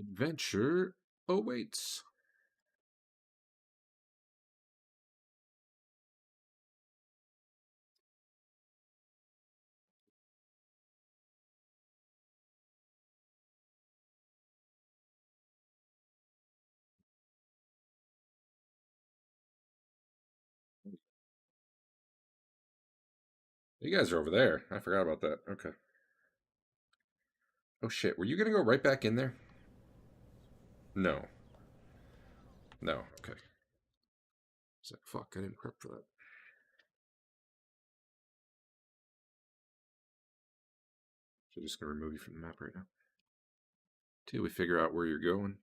Adventure awaits. You guys are over there. I forgot about that. Okay. Oh shit, were you gonna go right back in there? No. No, okay. It's like, fuck, I didn't prep for that. So just gonna remove you from the map right now. Till we figure out where you're going.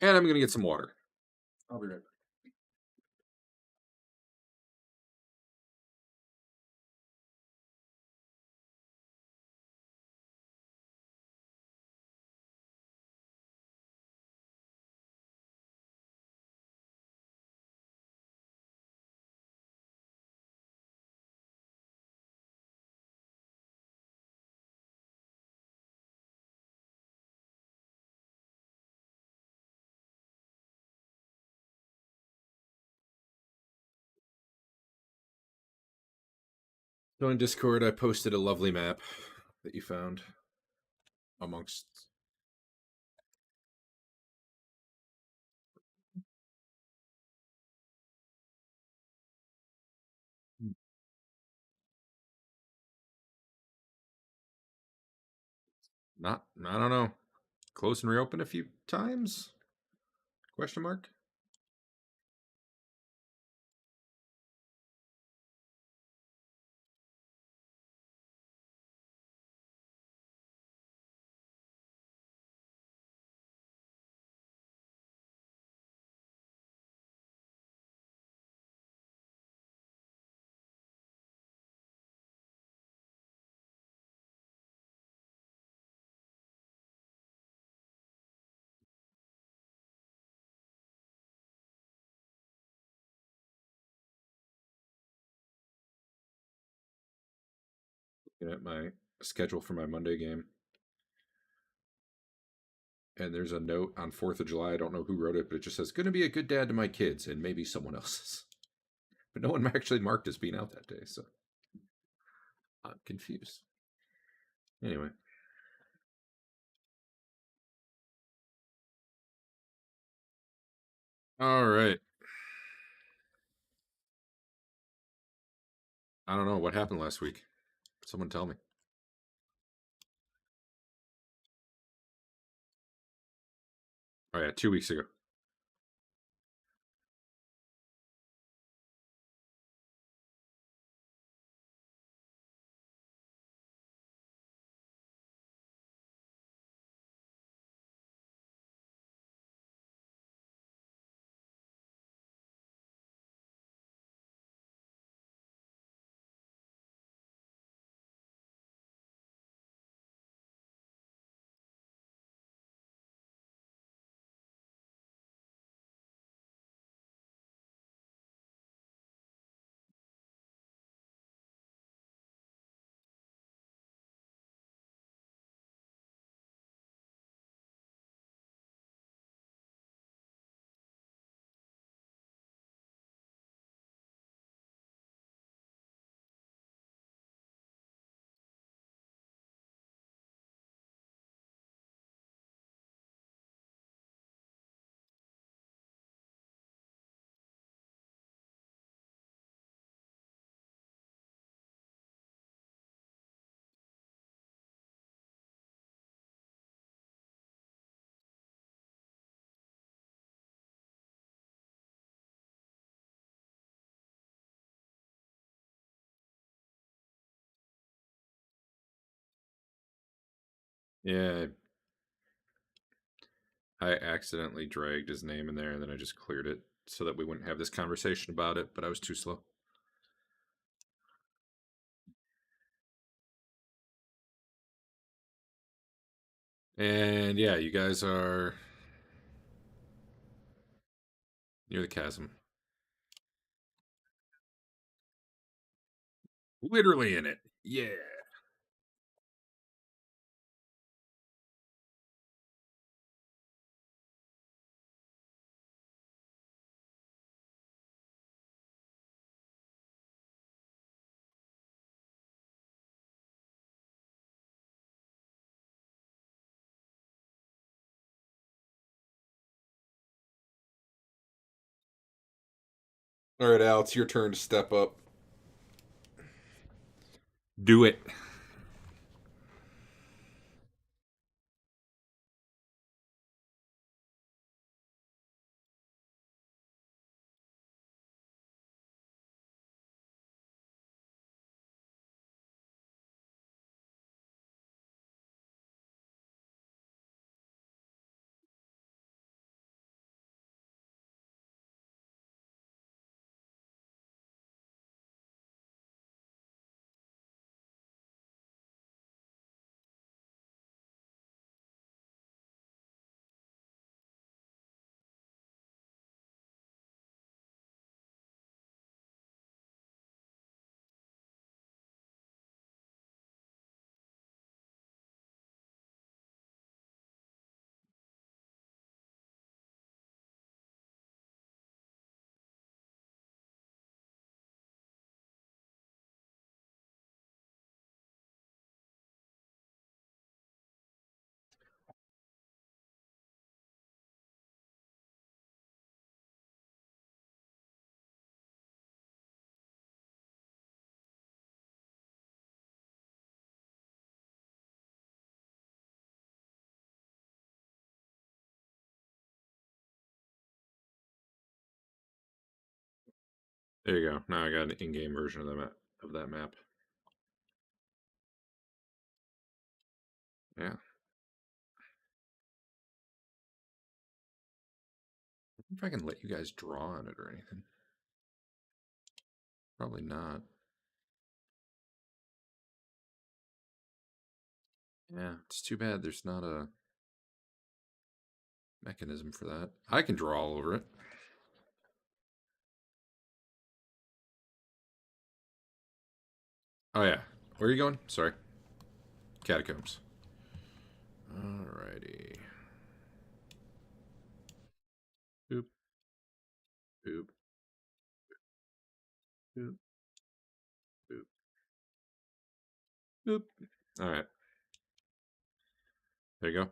And I'm gonna get some water. I'll be right back. So in Discord, I posted a lovely map that you found amongst. Not, I don't know. Close and reopen a few times? Question mark? Looking at my schedule for my Monday game. And there's a note on 4th of July. I don't know who wrote it, but it just says, going to be a good dad to my kids, and maybe someone else's. But no one actually marked as being out that day, so I'm confused. Anyway. All right. I don't know what happened last week. Someone tell me. Oh, yeah, 2 weeks ago. Yeah, I accidentally dragged his name in there, and then I just cleared it so that we wouldn't have this conversation about it, but I was too slow. And yeah, you guys are near the chasm. Literally in it. Yeah. All right, Al, it's your turn to step up. Do it. There you go. Now I got an in-game version of that map. Yeah. If I can let you guys draw on it or anything. Probably not. Yeah, it's too bad there's not a mechanism for that. I can draw all over it. Oh yeah. Where are you going? Sorry. Catacombs. Alrighty. Boop. Boop. Boop. Boop. Boop. Alright. There you go.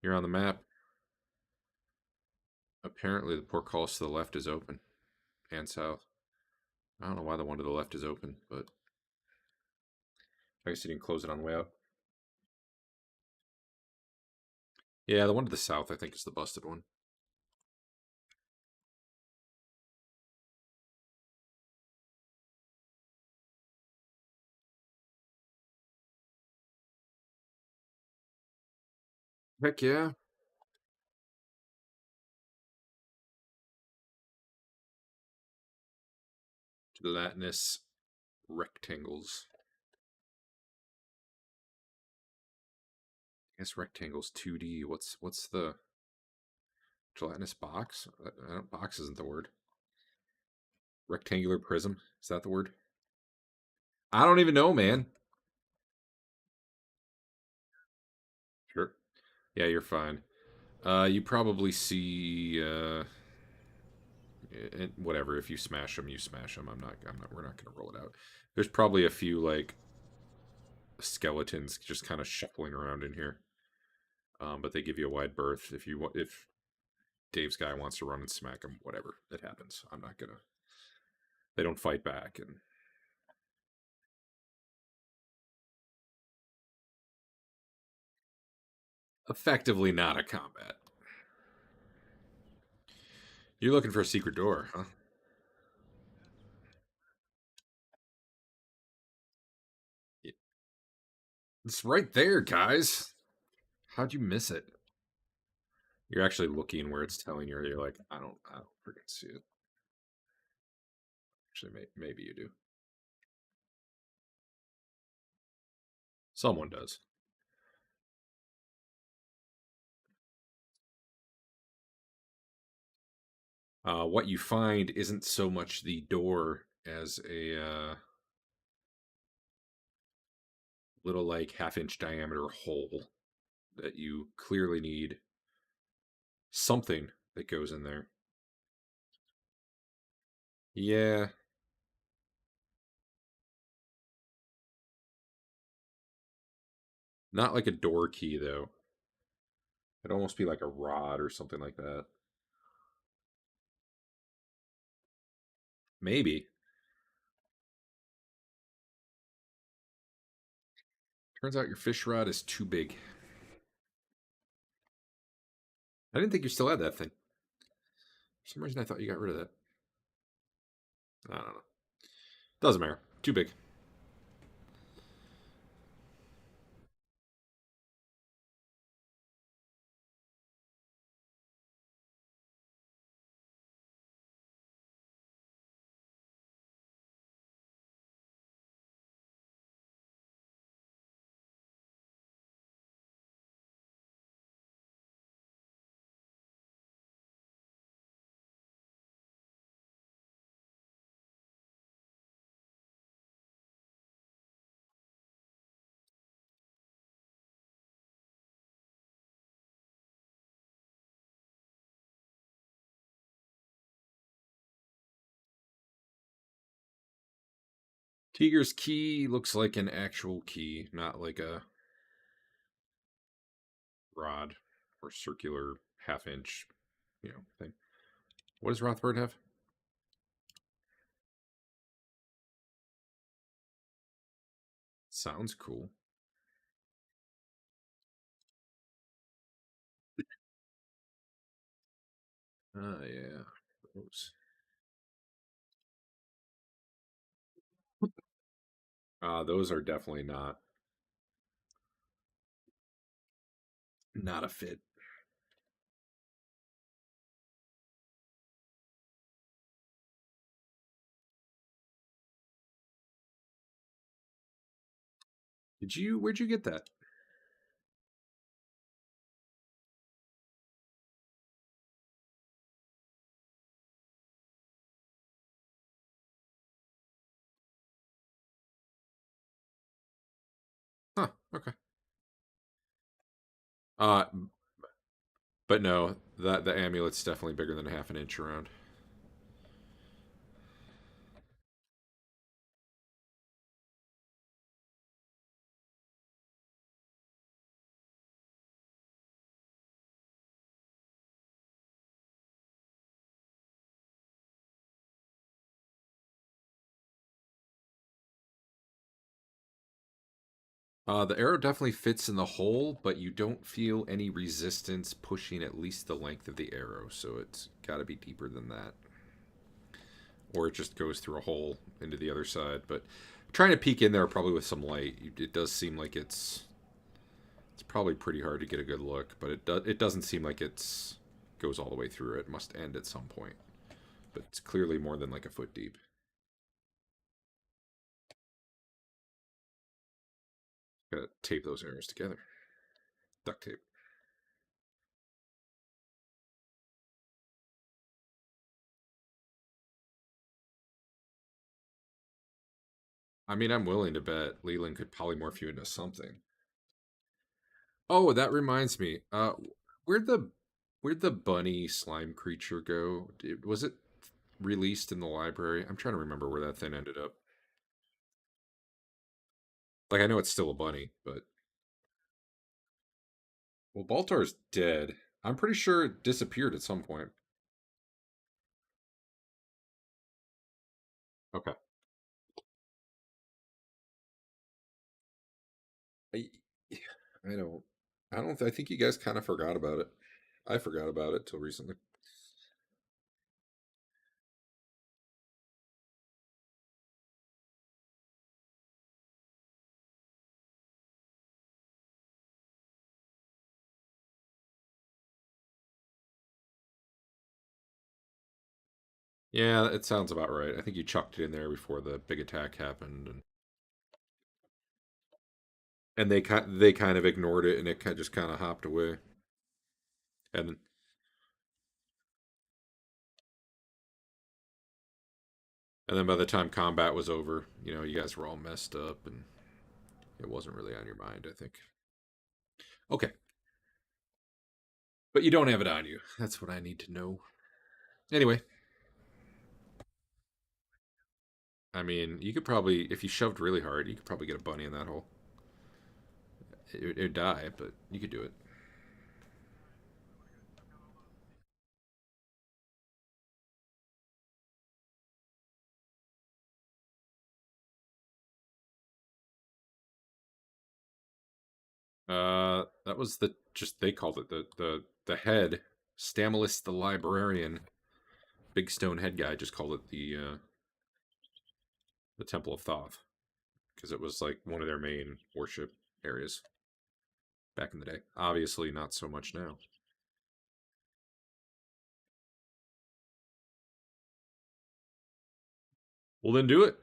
You're on the map. Apparently the portcullis to the left is open. And south. I don't know why the one to the left is open, but I guess you didn't close it on the way out. Yeah, the one to the south I think is the busted one. Heck yeah. Gelatinous rectangles. I guess rectangles 2D. What's the gelatinous box? Box isn't the word. Rectangular prism. Is that the word? I don't even know, man. Sure. Yeah, you're fine. You probably see whatever. If you smash them, you smash them. I'm not. We're not going to roll it out. There's probably a few like skeletons just kind of shuffling around in here. But they give you a wide berth if Dave's guy wants to run and smack him. Whatever, it happens. I'm not gonna. They don't fight back, and effectively not a combat. You're looking for a secret door, huh? It's right there, guys. How'd you miss it? You're actually looking where it's telling you. You're like, I don't freaking see it. Actually, maybe you do. Someone does. What you find isn't so much the door as a little like half-inch diameter hole that you clearly need something that goes in there. Yeah, not like a door key though. It'd almost be like a rod or something like that. Maybe. Turns out your fish rod is too big. I didn't think you still had that thing. For some reason, I thought you got rid of that. I don't know. Doesn't matter. Too big. Teeger's key looks like an actual key, not like a rod or circular half-inch, thing. What does Rothbert have? Sounds cool. Yeah. Those. Those are definitely not a fit. Where'd you get that? Huh, okay. Uh, but no, that the amulet's definitely bigger than a half an inch around. The arrow definitely fits in the hole, but you don't feel any resistance pushing at least the length of the arrow, so it's got to be deeper than that. Or it just goes through a hole into the other side. But trying to peek in there probably with some light, it does seem like it's probably pretty hard to get a good look, but it doesn't seem like it's goes all the way through. It must end at some point, but it's clearly more than like a foot deep. Gotta tape those arrows together. Duct tape. I mean, I'm willing to bet Leland could polymorph you into something. Oh, that reminds me. Where'd the where'd the bunny slime creature go? Was it released in the library? I'm trying to remember where that thing ended up. Like I know it's still a bunny, but well, Baltar's dead. I'm pretty sure it disappeared at some point. Okay. I, I don't. I don't. I think you guys kind of forgot about it. I forgot about it till recently. Yeah, it sounds about right. I think you chucked it in there before the big attack happened, and they kind of ignored it, and it just kind of hopped away. And then by the time combat was over, you guys were all messed up, and it wasn't really on your mind. I think. Okay, but you don't have it on you. That's what I need to know. Anyway, I mean, you could probably, if you shoved really hard, you could probably get a bunny in that hole. It'd die, but you could do it. That was they called it the head. Stamulus the librarian, big stone head guy, just called it the Temple of Thoth because it was like one of their main worship areas back in the day. Obviously, not so much now. Well, then do it.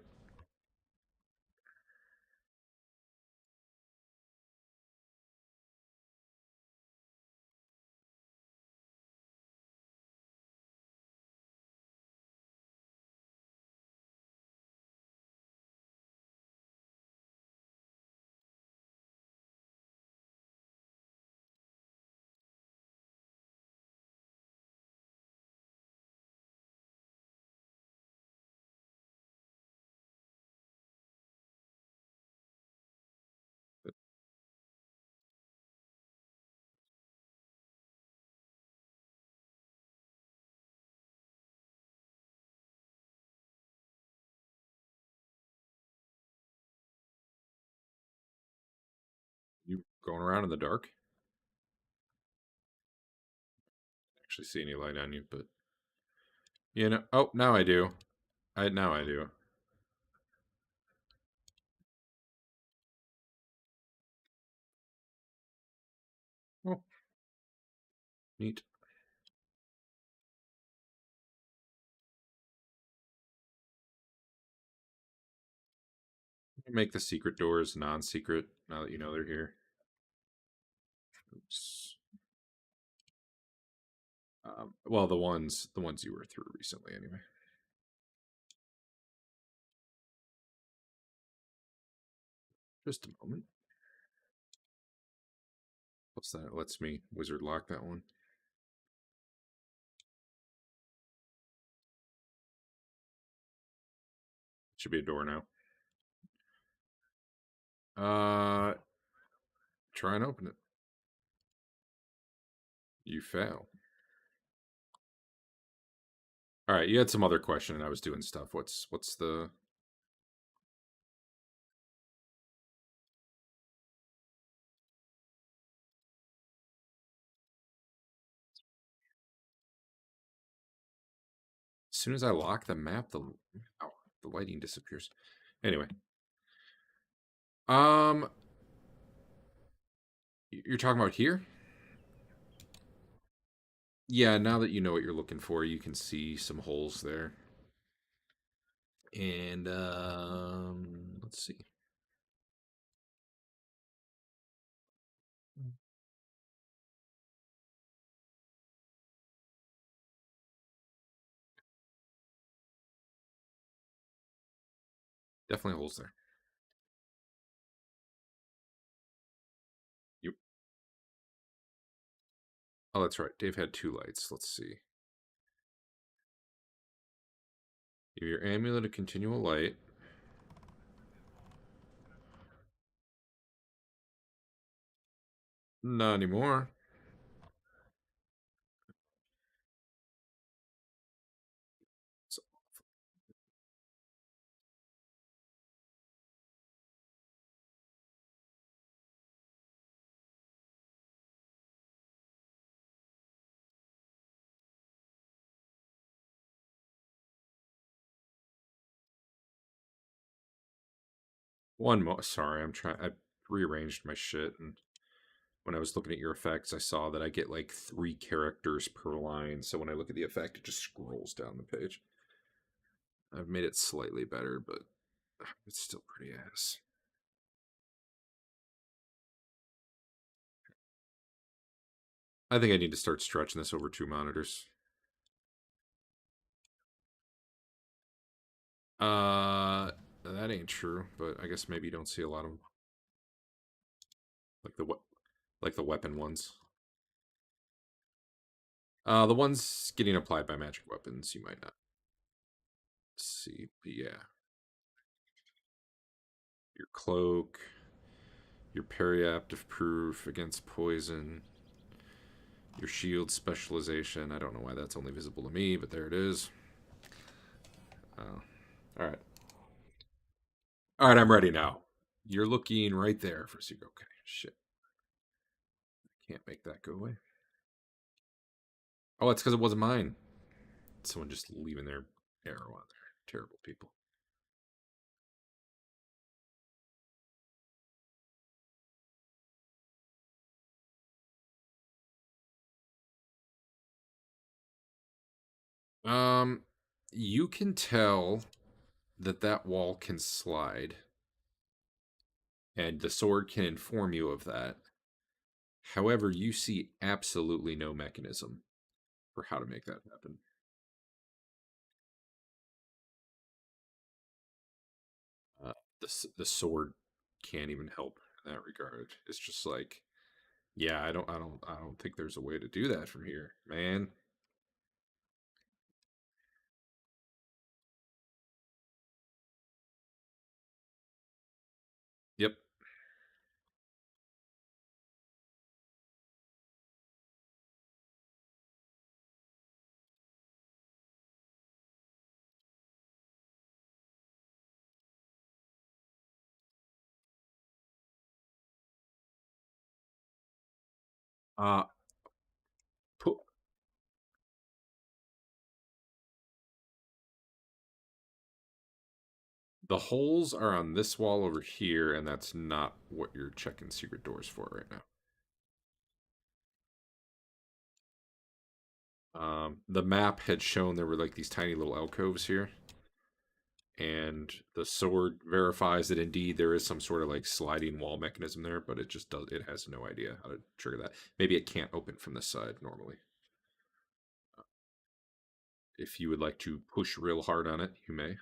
You going around in the dark? Actually, see any light on you, but you know. Oh, now I do. Now I do. Oh, neat. Make the secret doors non-secret now that you know they're here. Oops. Well, the ones you were through recently, anyway. Just a moment. What's that? Lets me wizard lock that one. Should be a door now. Try and open it. You fail. All right, you had some other question, and I was doing stuff. What's the? As soon as I lock the map, the lighting disappears. Anyway, um, you're talking about here? Yeah. Now that you know what you're looking for, you can see some holes there. And let's see. Definitely holes there. You. Oh, that's right. Dave had 2 lights. Let's see. Give your amulet a continual light. Not anymore. So, one more. Sorry, I'm trying. I rearranged my shit, and when I was looking at your effects, I saw that I get like 3 characters per line. So when I look at the effect, it just scrolls down the page. I've made it slightly better, but it's still pretty ass. I think I need to start stretching this over 2 monitors. That ain't true, but I guess maybe you don't see a lot of like the weapon ones. The ones getting applied by magic weapons, you might not see. But yeah, your cloak, your periaptive proof against poison, your shield specialization. I don't know why that's only visible to me, but there it is. All right. All right, I'm ready now. You're looking right there for secret. Okay, shit. Can't make that go away. Oh, it's because it wasn't mine. Someone just leaving their arrow on there. Terrible people. You can tell that that wall can slide, and the sword can inform you of that. However, you see absolutely no mechanism for how to make that happen. The sword can't even help in that regard. It's just like, yeah, I don't think there's a way to do that from here, man. Yep. Uh, put the holes are on this wall over here, and that's not what you're checking secret doors for right now. The map had shown there were like these tiny little alcoves here, and the sword verifies that indeed there is some sort of like sliding wall mechanism there, but it just does. It has no idea how to trigger that. Maybe it can't open from this side normally. If you would like to push real hard on it, you may.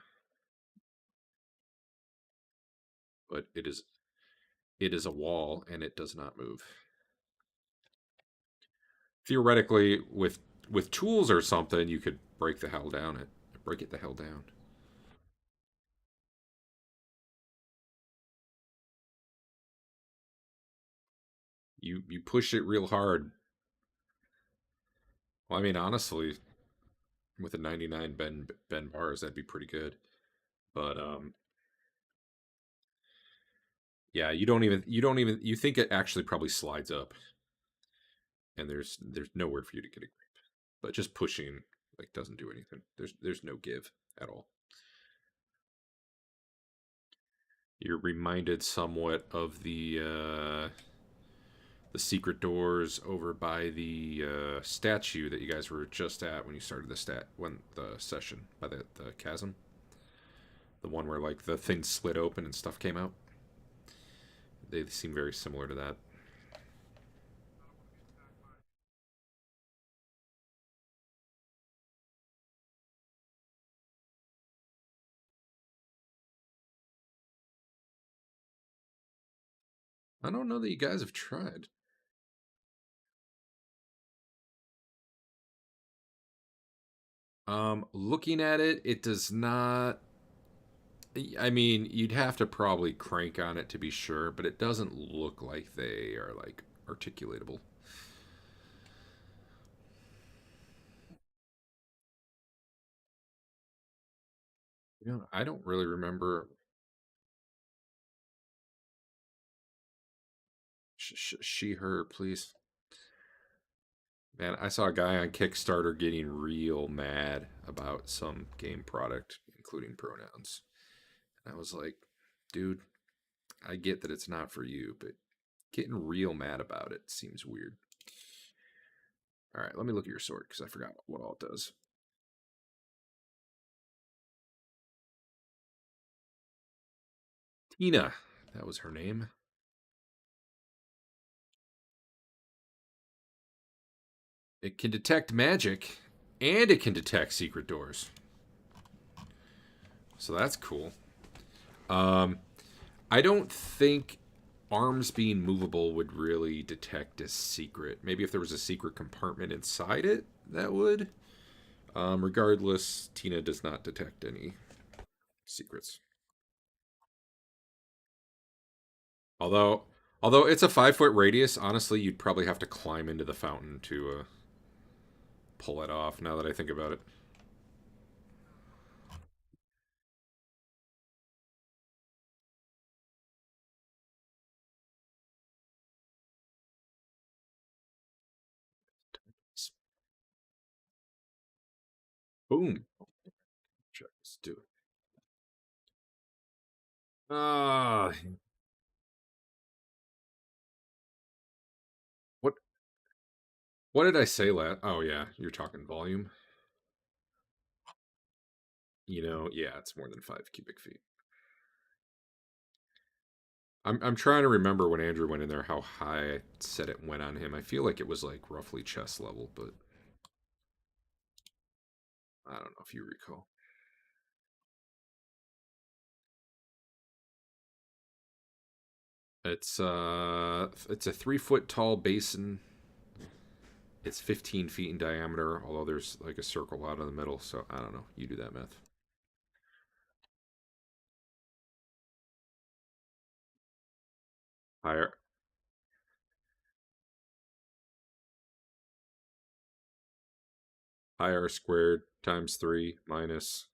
But it is a wall and it does not move. Theoretically, with tools or something, you could break the hell down it. Break it the hell down. You push it real hard. Well, I mean, honestly, with a 99 bend bars, that'd be pretty good. But yeah, you don't even you think it actually probably slides up, and there's nowhere for you to get a grip. But just pushing like doesn't do anything. There's no give at all. You're reminded somewhat of the secret doors over by the statue that you guys were just at when you started the session by the chasm. The one where like the thing slid open and stuff came out. They seem very similar to that. I don't know that you guys have tried. Looking at it, it does not. I mean, you'd have to probably crank on it to be sure, but it doesn't look like they are like articulatable. You know, I don't really remember. She, her, please. Man, I saw a guy on Kickstarter getting real mad about some game product, including pronouns. And I was like, dude, I get that it's not for you, but getting real mad about it seems weird. All right, let me look at your sword because I forgot what all it does. Tina, that was her name. It can detect magic and it can detect secret doors. So that's cool. Um, I don't think arms being movable would really detect a secret. Maybe if there was a secret compartment inside it, that would. Regardless, Tina does not detect any secrets. Although, although it's a 5 foot radius, honestly, you'd probably have to climb into the fountain to pull it off. Now that I think about it, Boom. Check. Let's do it. Ah, what? What did I say last? Oh yeah, you're talking volume. Yeah, it's more than 5 cubic feet. I'm trying to remember when Andrew went in there how high I said it went on him. I feel like it was like roughly chest level, but I don't know if you recall. It's a 3 foot tall basin. It's 15 feet in diameter, although there's like a circle out in the middle. So I don't know. You do that math. Higher higher squared times 3 minus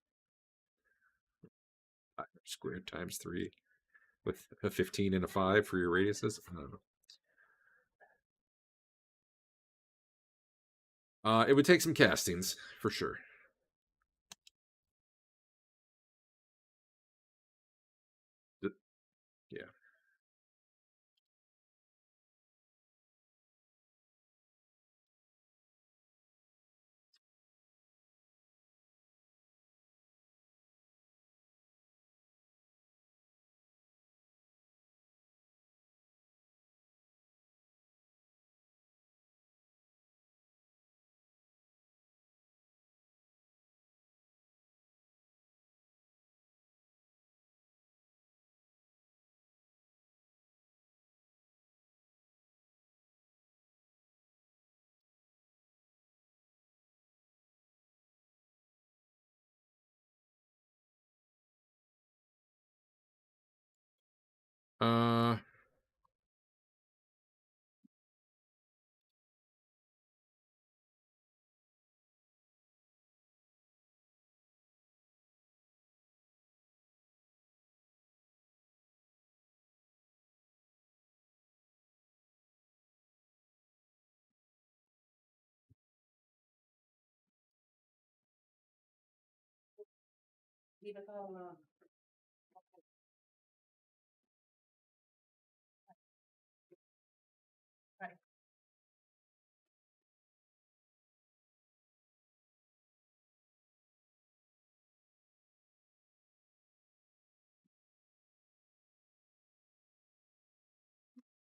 higher squared times 3 with a 15 and a 5 for your radiuses. I don't know. It would take some castings for sure. Yeah. Uh,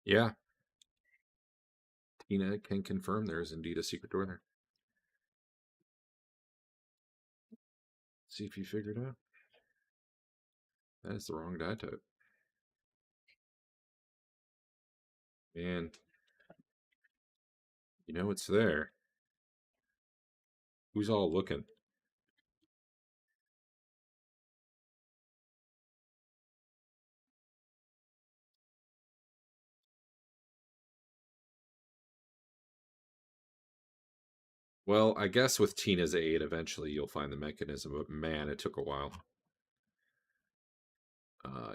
yeah. Tina can confirm there is indeed a secret door there. See if you figured out. That is the wrong die type. And it's there. Who's all looking? Well, I guess with Tina's aid, eventually you'll find the mechanism, but man, it took a while.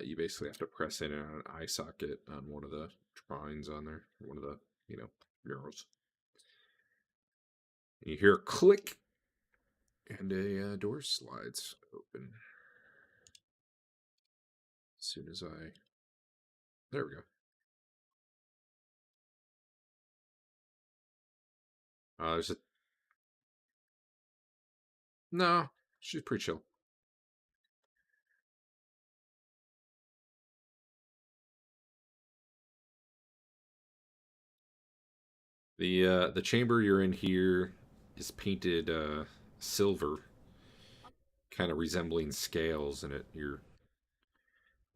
You basically have to press in on an eye socket on one of the drawings on there, one of the, murals. And you hear a click, and a door slides open. As soon as there we go. There's a no, she's pretty chill. The chamber you're in here is painted silver, kind of resembling scales, and your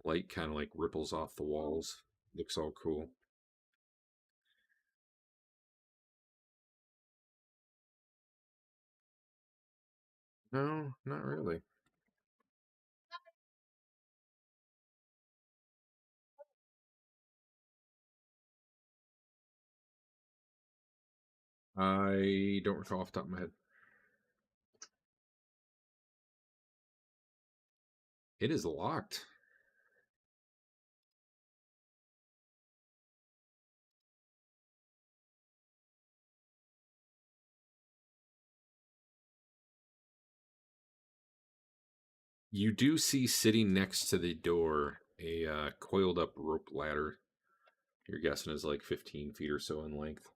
light kind of like ripples off the walls. Looks all cool. No, not really. I don't recall off the top of my head. It is locked. You do see sitting next to the door a coiled up rope ladder. You're guessing is like 15 feet or so in length.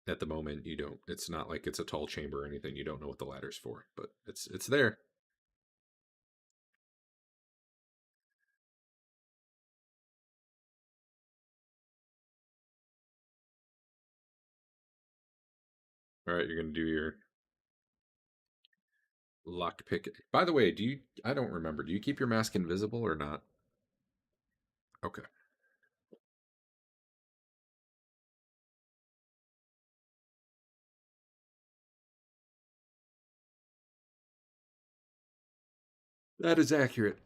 At the moment, you don't. It's not like it's a tall chamber or anything. You don't know what the ladder's for, but it's there. All right, you're gonna do your lock pick. By the way, do you? I don't remember. Do you keep your mask invisible or not? Okay. That is accurate.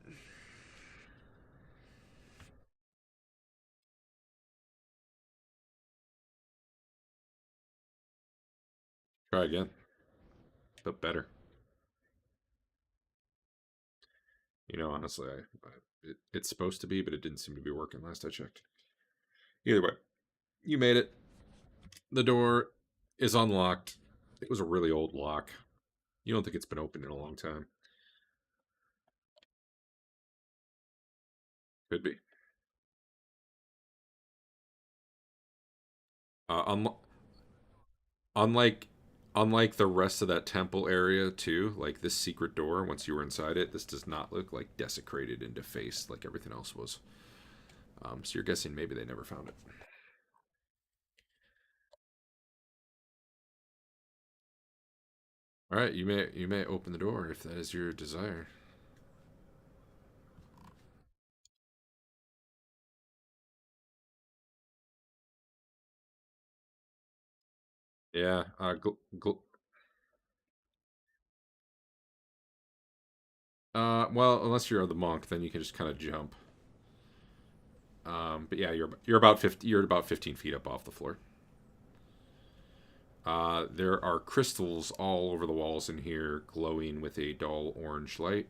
Try again, but better. Honestly, it's supposed to be, but it didn't seem to be working last I checked. Either way, you made it. The door is unlocked. It was a really old lock. You don't think it's been opened in a long time. Could be. Uh, un- unlike unlike the rest of that temple area too, like this secret door, once you were inside it, this does not look like desecrated and defaced like everything else was. So you're guessing maybe they never found it. All right, you may open the door if that is your desire. Yeah. Well, unless you're the monk, then you can just kind of jump. But yeah, you're about 50. You're about 15 feet up off the floor. There are crystals all over the walls in here, glowing with a dull orange light.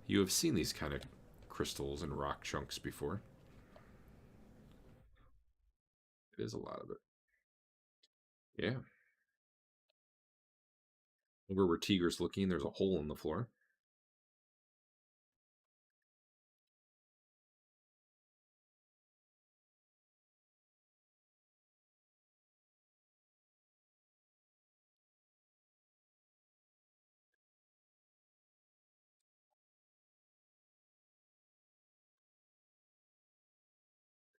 You have seen these kind of crystals and rock chunks before. It is a lot of it. Yeah. Over where Teeger's looking, there's a hole in the floor.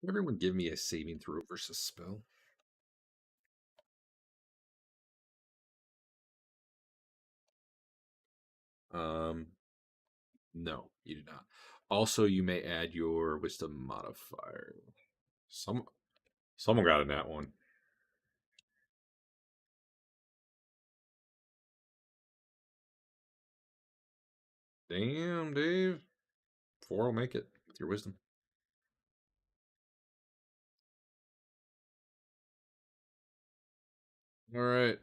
Everyone give me a saving throw versus spell. Um, no, you do not. Also, you may add your wisdom modifier. Some Someone got a nat one. Damn, Dave. Four will make it with your wisdom. All right.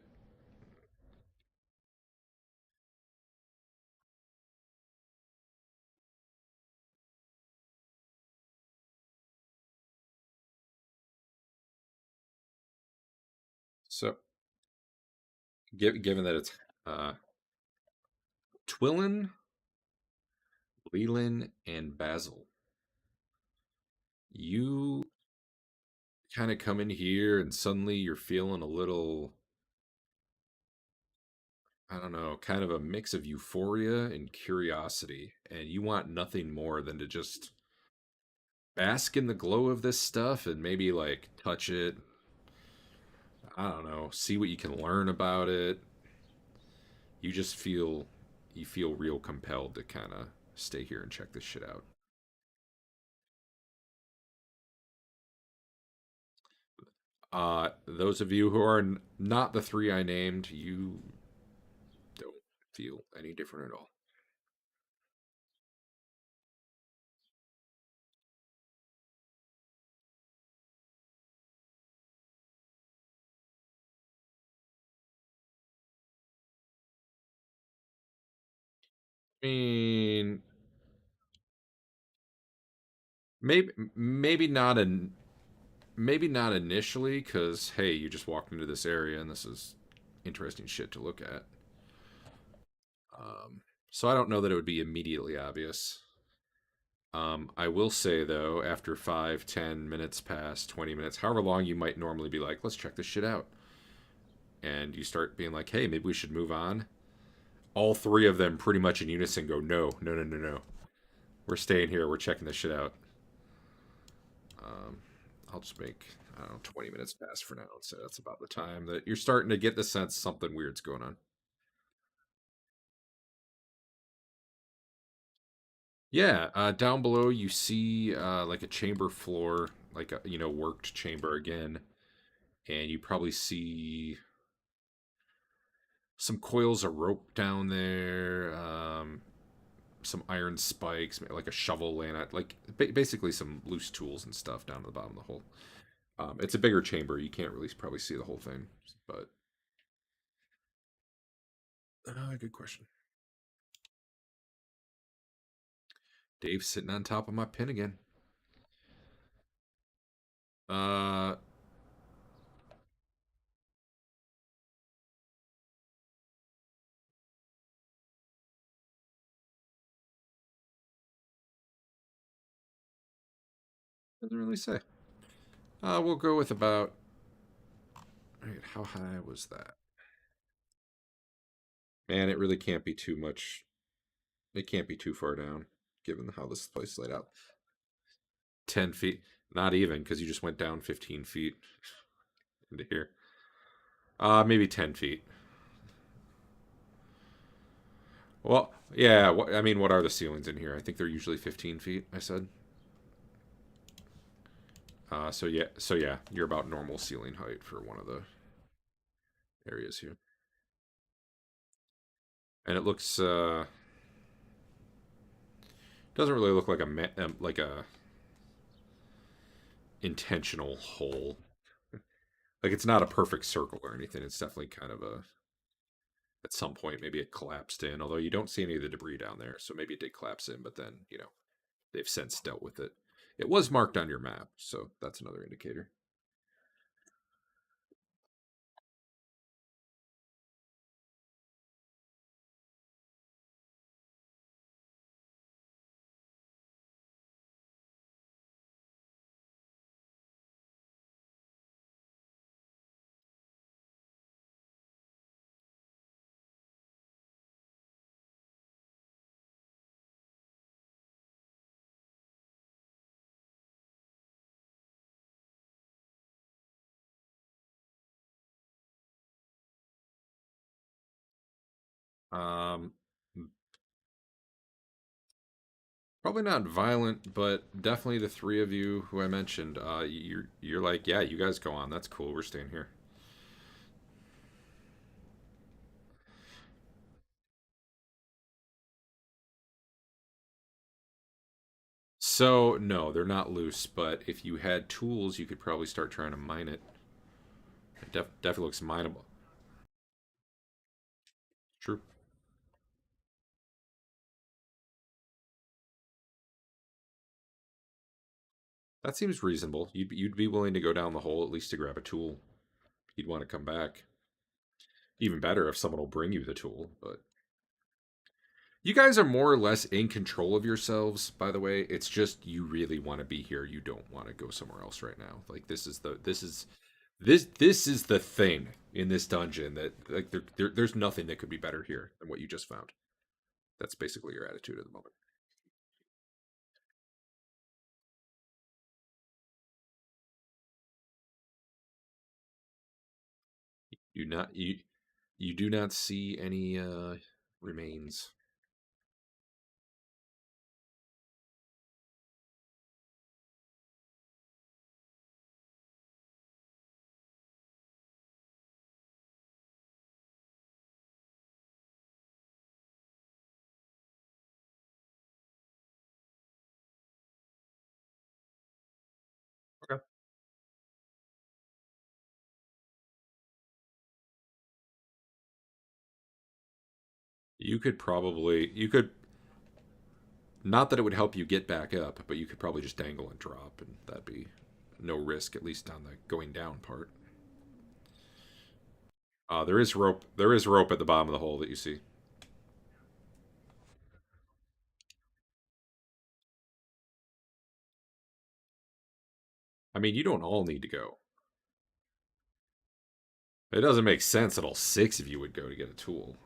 So, given that it's uh, Twillin, Lelion, and Basil, you kind of come in here and suddenly you're feeling a little, I don't know, kind of a mix of euphoria and curiosity. And you want nothing more than to just bask in the glow of this stuff and maybe like touch it. I don't know, see what you can learn about it. You just feel real compelled to kind of stay here and check this shit out. Those of you who are not the three I named, you don't feel any different at all. I mean, maybe not maybe not initially, because hey, you just walked into this area and this is interesting shit to look at. So I don't know that it would be immediately obvious. I will say though, after 5, 10 minutes pass, 20 minutes, however long you might normally be like, let's check this shit out, and you start being like, hey, maybe we should move on. All three of them pretty much in unison go, no, no, no, no, no. We're staying here. We're checking this shit out. I'll just make, I don't know, 20 minutes pass for now. So that's about the time that you're starting to get the sense something weird's going on. Yeah, down below you see like a chamber floor, like a worked chamber again, and you probably see some coils of rope down there, some iron spikes, like a shovel laying out, like basically some loose tools and stuff down at the bottom of the hole. It's a bigger chamber. You can't really probably see the whole thing, but good question. Dave's sitting on top of my pin again. Uh, doesn't really say. We'll go with about. Right, how high was that? Man, it really can't be too much. It can't be too far down, given how this place is laid out. 10 feet, not even, because you just went down 15 feet into here. Maybe 10 feet. Well, yeah. I mean, what are the ceilings in here? I think they're usually 15 feet. I said. So yeah, you're about normal ceiling height for one of the areas here, and it looks doesn't really look like a intentional hole. Like it's not a perfect circle or anything. It's definitely kind of a at some point maybe it collapsed in. Although you don't see any of the debris down there, so maybe it did collapse in. But then they've since dealt with it. It was marked on your map, so that's another indicator. Um, Probably not violent, but definitely the three of you who I mentioned. You're like, yeah, you guys go on. That's cool. We're staying here. So no, they're not loose. But if you had tools, you could probably start trying to mine it. It definitely looks mineable. True. That seems reasonable. You'd be willing to go down the hole at least to grab a tool. You'd want to come back. Even better if someone will bring you the tool. But you guys are more or less in control of yourselves. By the way, it's just you really want to be here. You don't want to go somewhere else right now. Like this is the thing in this dungeon that like there's nothing that could be better here than what you just found. That's basically your attitude at the moment. You not you do not see any remains. Okay. You could not that it would help you get back up, but you could probably just dangle and drop, and that'd be no risk, at least on the going down part. There is rope. There is rope at the bottom of the hole that you see. I mean, you don't all need to go. It doesn't make sense that all six of you would go to get a tool.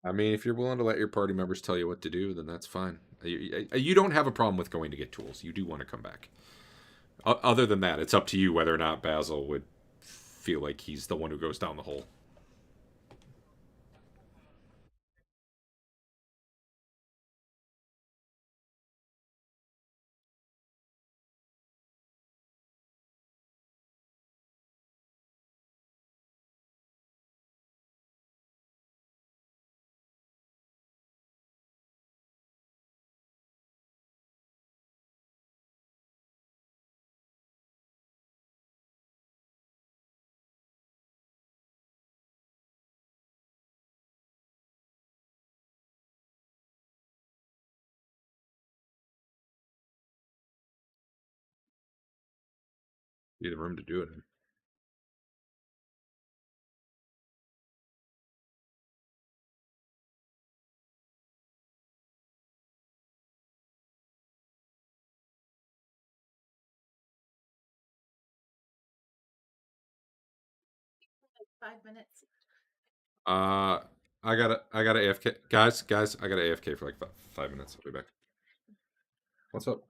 I mean, if you're willing to let your party members tell you what to do, then that's fine. You don't have a problem with going to get tools. You do want to come back. Other than that, it's up to you whether or not Basil would feel like he's the one who goes down the hole. Be the room to do it in. Uh, I got to AFK, guys. I got to AFK for like 5 minutes. I'll be back. What's up?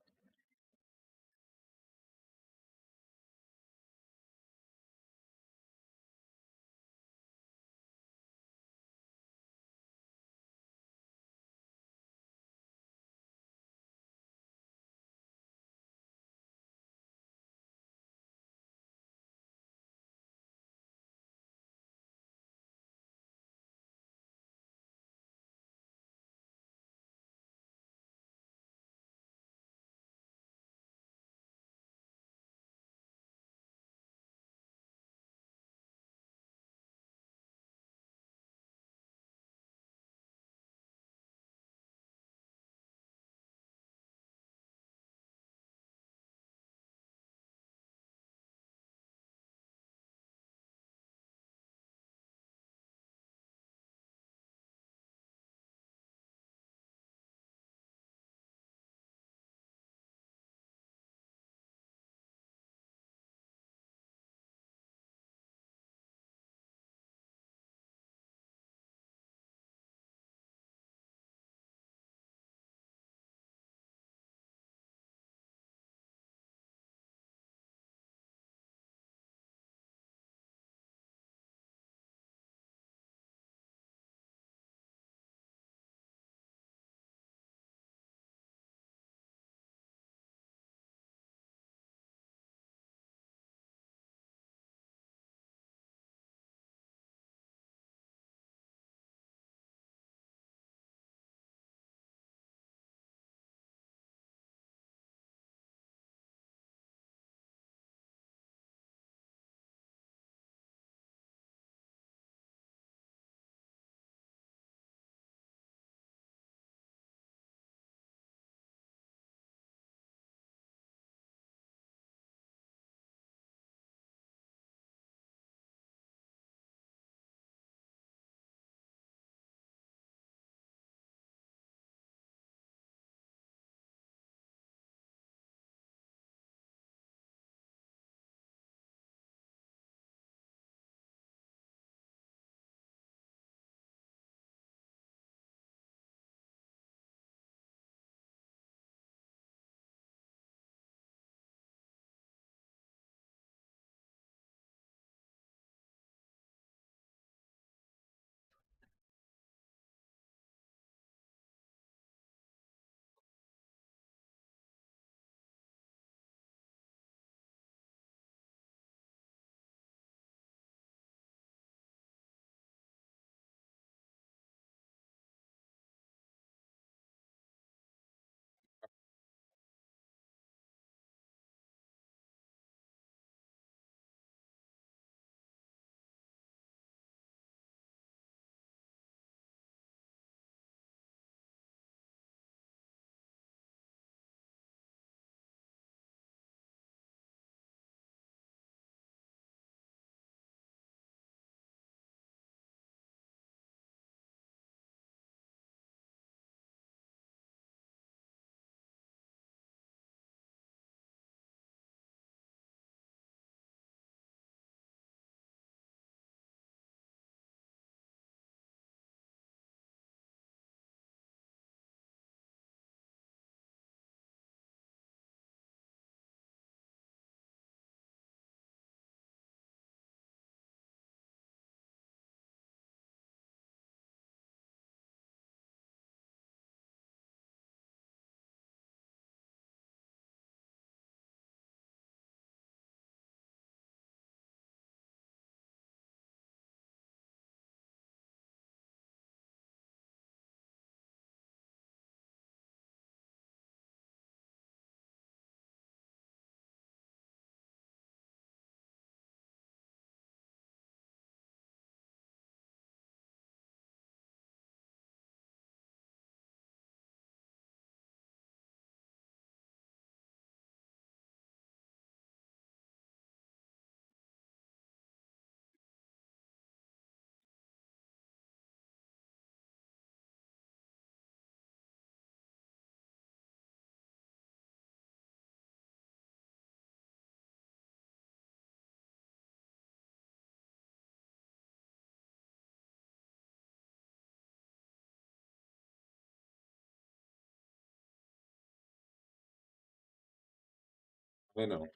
I know.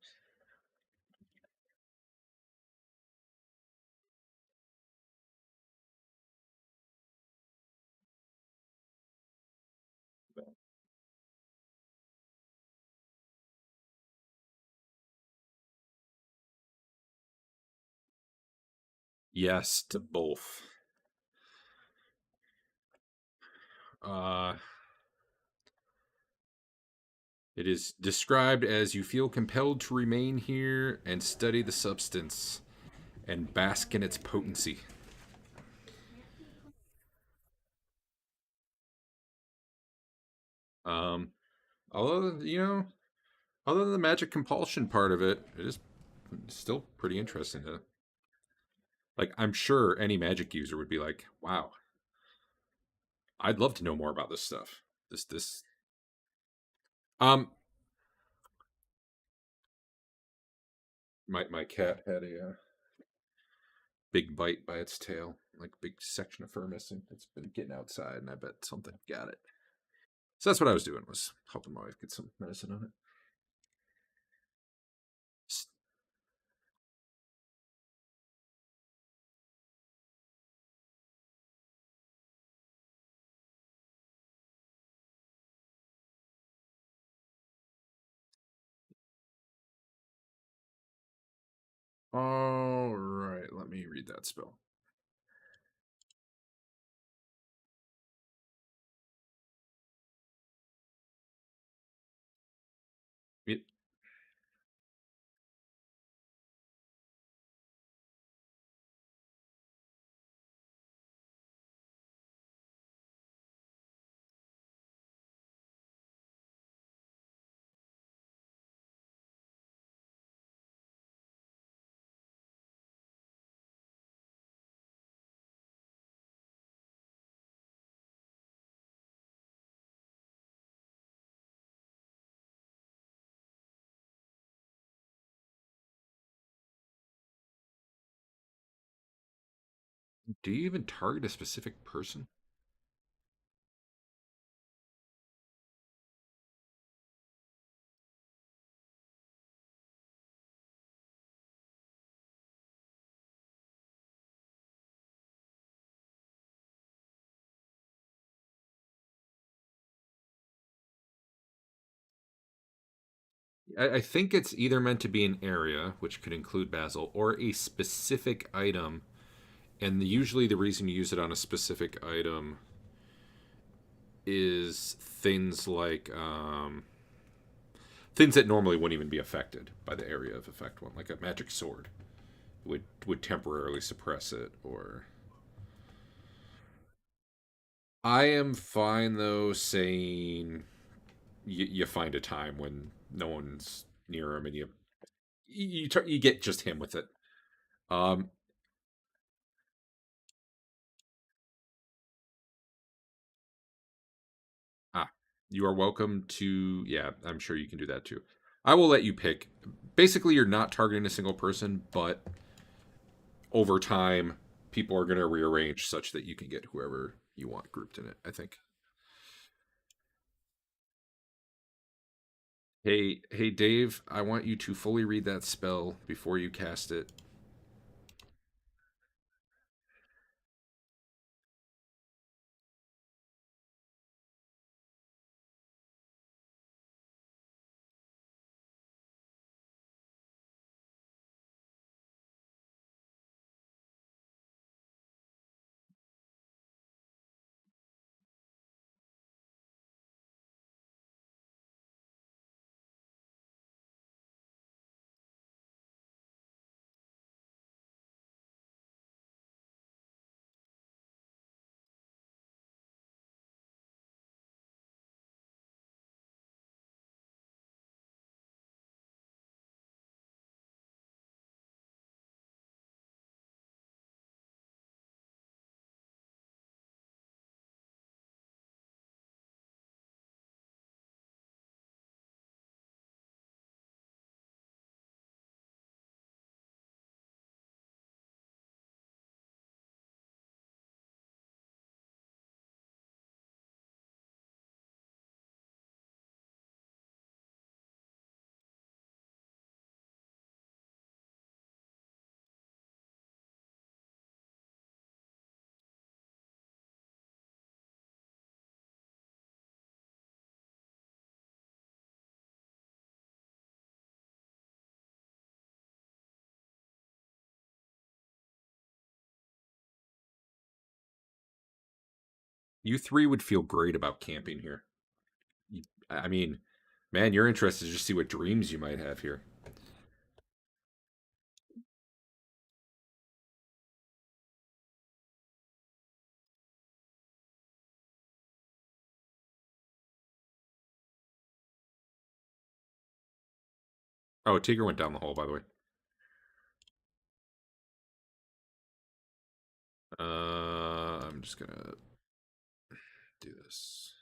Yes to both. Uh, it is described as you feel compelled to remain here and study the substance and bask in its potency. Um, although other than the magic compulsion part of it, it is still pretty interesting. Like, I'm sure any magic user would be like, "Wow, I'd love to know more about this stuff." This. Um, my cat had a big bite by its tail, like big section of fur missing. It's been getting outside, and I bet something got it. So that's what I was doing, was helping my wife get some medicine on it. All right, let me read that spell. It, do you even target a specific person? I think it's either meant to be an area, which could include Basil, or a specific item. And usually the reason you use it on a specific item is things that normally wouldn't even be affected by the area of effect one, like a magic sword would temporarily suppress it. Or I am fine though saying you find a time when no one's near him, and you get just him with it. Um, ah, you are welcome to. Yeah, I'm sure you can do that too. I will let you pick. Basically, you're not targeting a single person, but over time, people are going to rearrange such that you can get whoever you want grouped in it, I think. Hey, Dave, I want you to fully read that spell before you cast it. You three would feel great about camping here. I mean, man, you're interested to just see what dreams you might have here. Oh, Teeger went down the hole, by the way. I'm just gonna do this.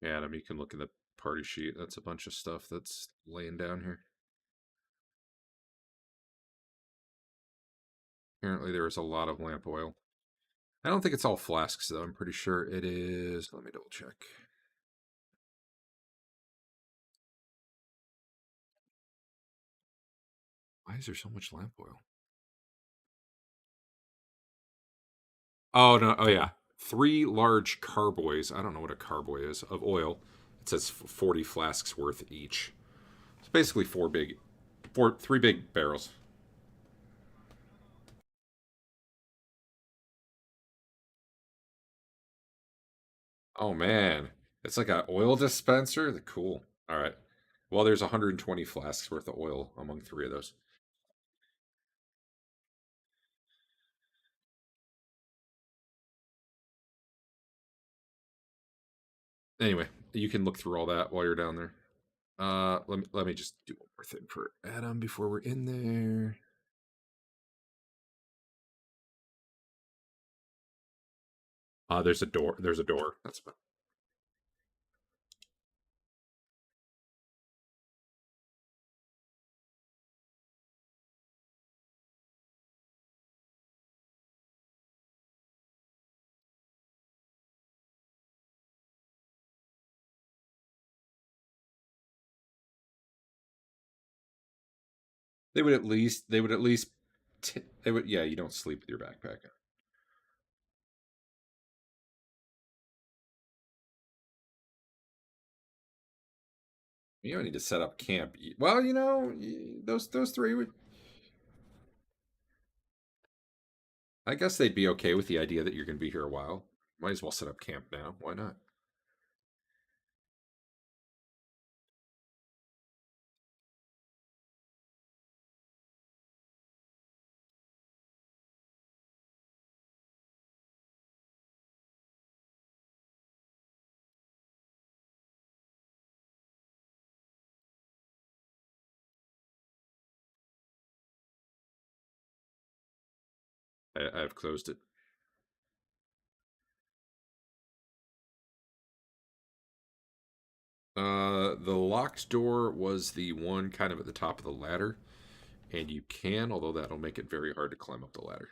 Yeah, Adam, you can look at the party sheet. That's a bunch of stuff that's laying down here. Apparently, there is a lot of lamp oil. I don't think it's all flasks, though. I'm pretty sure it is. Let me double check. Why is there so much lamp oil? Oh, no. Oh, yeah. 3 large carboys. I don't know what a carboy is of oil. It says 40 flasks worth each. It's basically 3 big barrels. Oh, man. It's like an oil dispenser. Cool. All right. Well, there's 120 flasks worth of oil among 3 of those. Anyway, you can look through all that while you're down there. Let me just do one more thing for Adam before we're in there. There's a door. There's a door. That's about. They would at least they would, yeah, you don't sleep with your backpack. You don't need to set up camp. Well, those 3 would. I guess they'd be okay with the idea that you're going to be here a while. Might as well set up camp now. Why not? I've closed it. The locked door was the one kind of at the top of the ladder, and you can, although that'll make it very hard to climb up the ladder.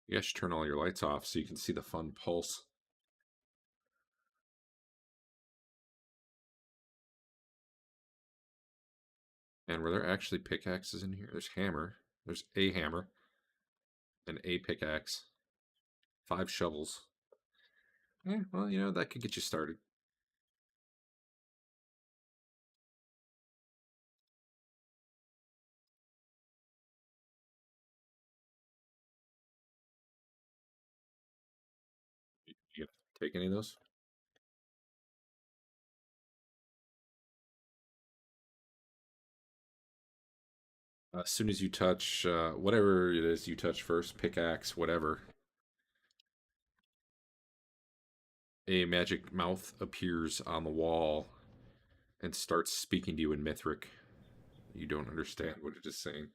You guys should turn all your lights off so you can see the fun pulse. And were there actually pickaxes in here? There's hammer. There's a hammer and a pickaxe. 5 shovels. Yeah, well, that could get you started. You gonna take any of those? As soon as you touch whatever it is you touch first, pickaxe, whatever, a magic mouth appears on the wall and starts speaking to you in Mithric. You don't understand what it is saying.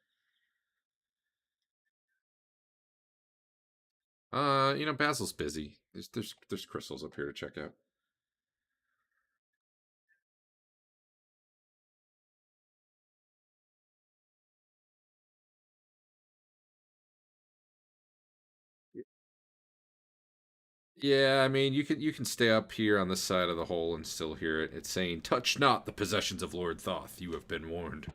Basil's busy. There's crystals up here to check out. Yeah, I mean, you can stay up here on this side of the hole and still hear it. It's saying, "Touch not the possessions of Lord Thoth. You have been warned."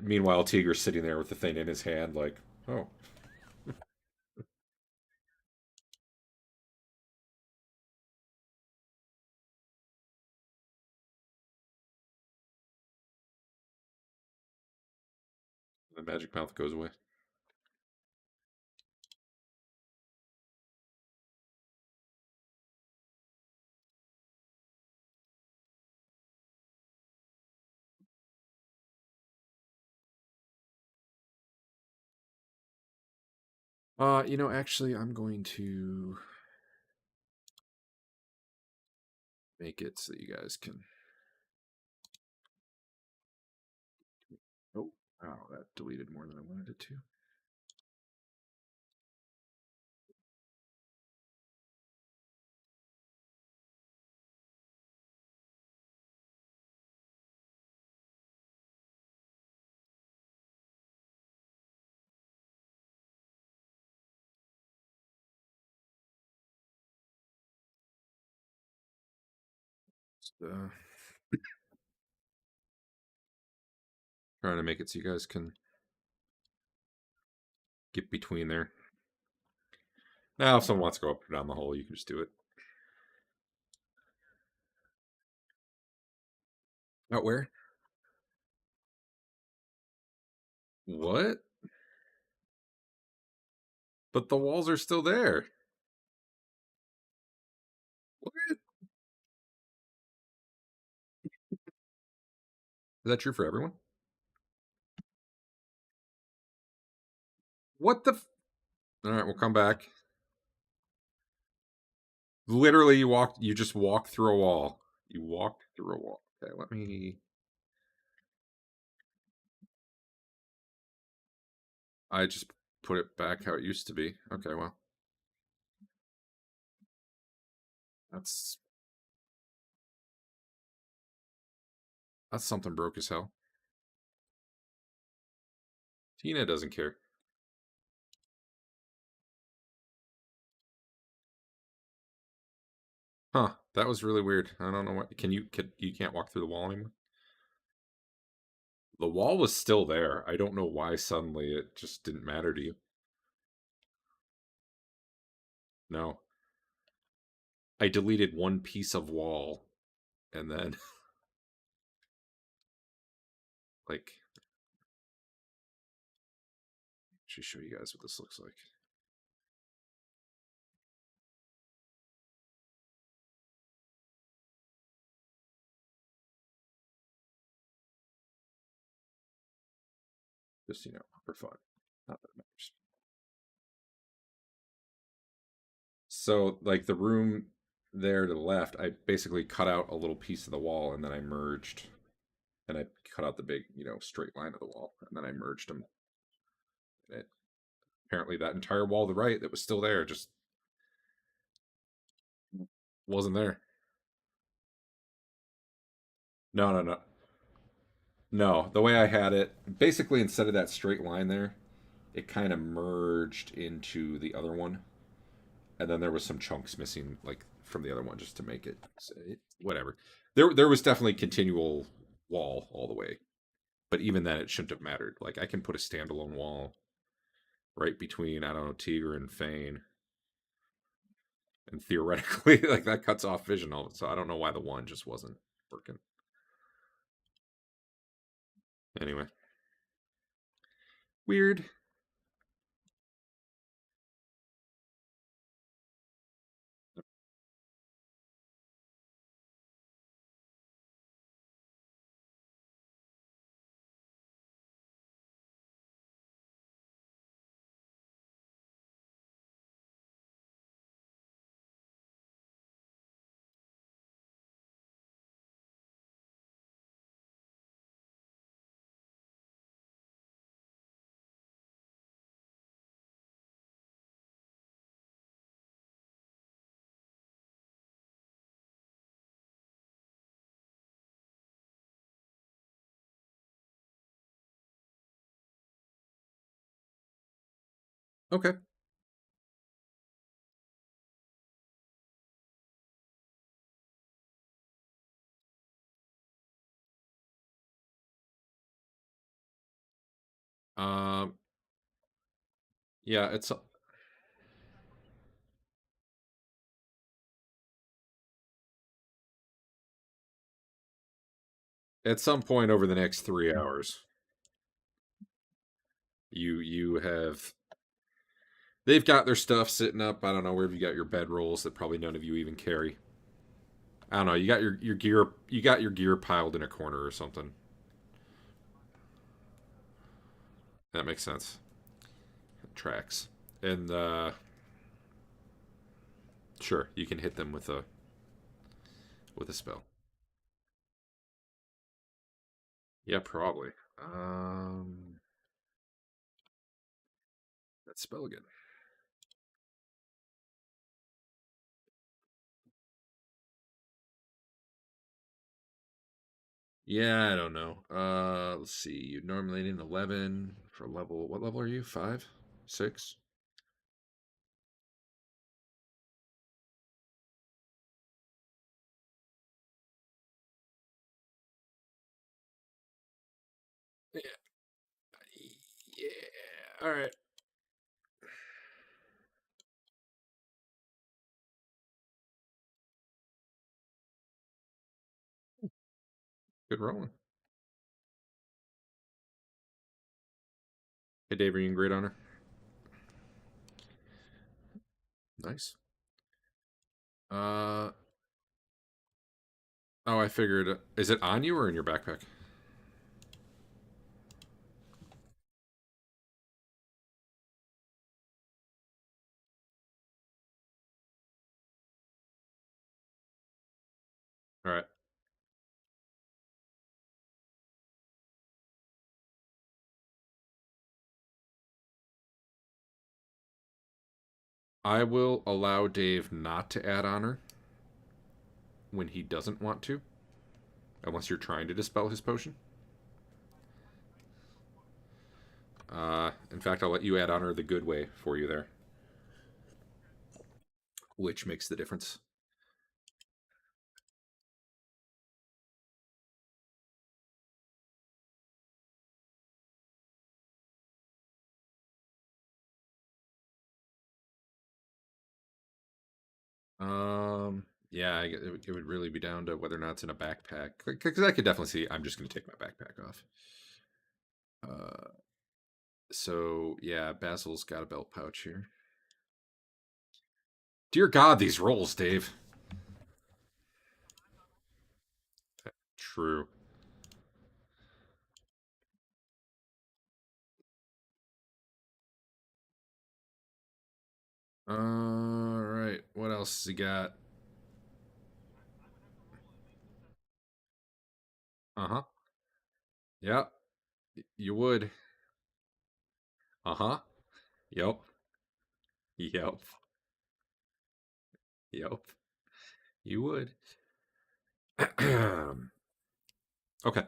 Meanwhile, Teeger's sitting there with the thing in his hand, like, "Oh, the magic mouth goes away." Actually, I'm going to make it so that you guys can. Oh, wow, that deleted more than I wanted it to. Uh, Trying to make it so you guys can get between there. Now, if someone wants to go up or down the hole, you can just do it. Out where? What? But the walls are still there. What? Is that true for everyone? What the? All right, we'll come back. Literally, you just walked through a wall. You walked through a wall. Okay, let me. I just put it back how it used to be. Okay, well, that's that's something broke as hell. Tina doesn't care. Huh? That was really weird. I don't know what. You can't walk through the wall anymore? The wall was still there. I don't know why suddenly it just didn't matter to you. No, I deleted one piece of wall, and then like, just show you guys what this looks like. Just for fun. Not that it matters. So, like the room there to the left, I basically cut out a little piece of the wall, and then I merged, and I cut out the big, straight line of the wall, and then I merged them. And apparently, that entire wall to the right that was still there just wasn't there. No, no, no, no. The way I had it, basically, instead of that straight line there, it kind of merged into the other one, and then there was some chunks missing, like from the other one, just to make it, whatever. There was definitely continual wall all the way, but even then, it shouldn't have mattered. Like I can put a standalone wall right between, I don't know, Teeger and Fain, and theoretically, like that cuts off vision. So I don't know why the one just wasn't working. Anyway, weird. Okay. Um. Yeah. At some point over the next 3 hours, you have they've got their stuff sitting up. I don't know where you got your bedrolls that probably none of you even carry. I don't know. You got your gear. You got your gear piled in a corner or something. That makes sense. Tracks. And sure, you can hit them with a spell. Yeah, probably. That spell again. Yeah, I don't know. Let's see. You normally need an 11 for level. What level are you? 5, 6. Yeah. Yeah. All right. Good rolling. Hey, Dave, are you in great honor? Nice. Uh. Oh, I figured. Is it on you or in your backpack? All right. I will allow Dave not to add honor when he doesn't want to, unless you're trying to dispel his potion. In fact, I'll let you add honor the good way for you there, which makes the difference. Yeah, it would really be down to whether or not it's in a backpack. Because I could definitely see. I'm just going to take my backpack off. Uh, so yeah, Basil's got a belt pouch here. Dear God, these rolls, Dave. True. All right. What else has he got? Uh huh. Yep. You would. Uh huh. Yep. Yep. Yep. You would. Okay.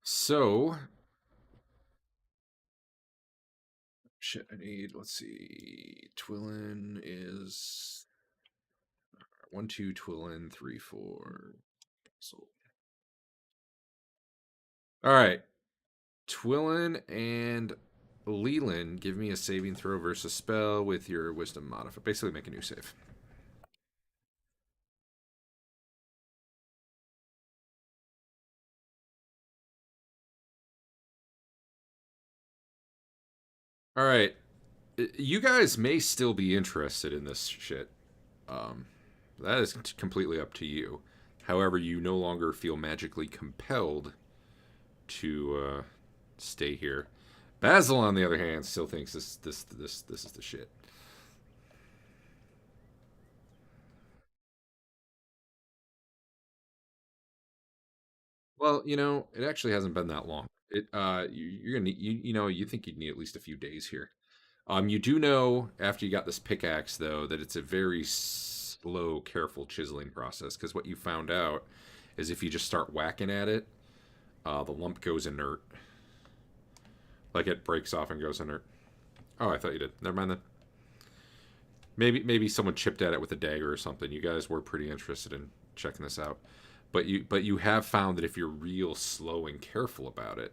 So shit. I need. Let's see. Twillin is 1, 2. Twillin 3, 4. So. All right. Twillin and Lelion, give me a saving throw versus spell with your wisdom modifier. Basically, make a new save. All right. You guys may still be interested in this shit. Um, that is completely up to you. However, you no longer feel magically compelled to stay here. Basil, on the other hand, still thinks this is the shit. Well, it actually hasn't been that long. You're gonna you think you'd need at least a few days here. You do know after you got this pickaxe though that it's a very slow, careful chiseling process because what you found out is if you just start whacking at it, the lump goes inert, like it breaks off and goes inert. Oh, I thought you did. Never mind then. Maybe someone chipped at it with a dagger or something. You guys were pretty interested in checking this out, but you have found that if you're real slow and careful about it,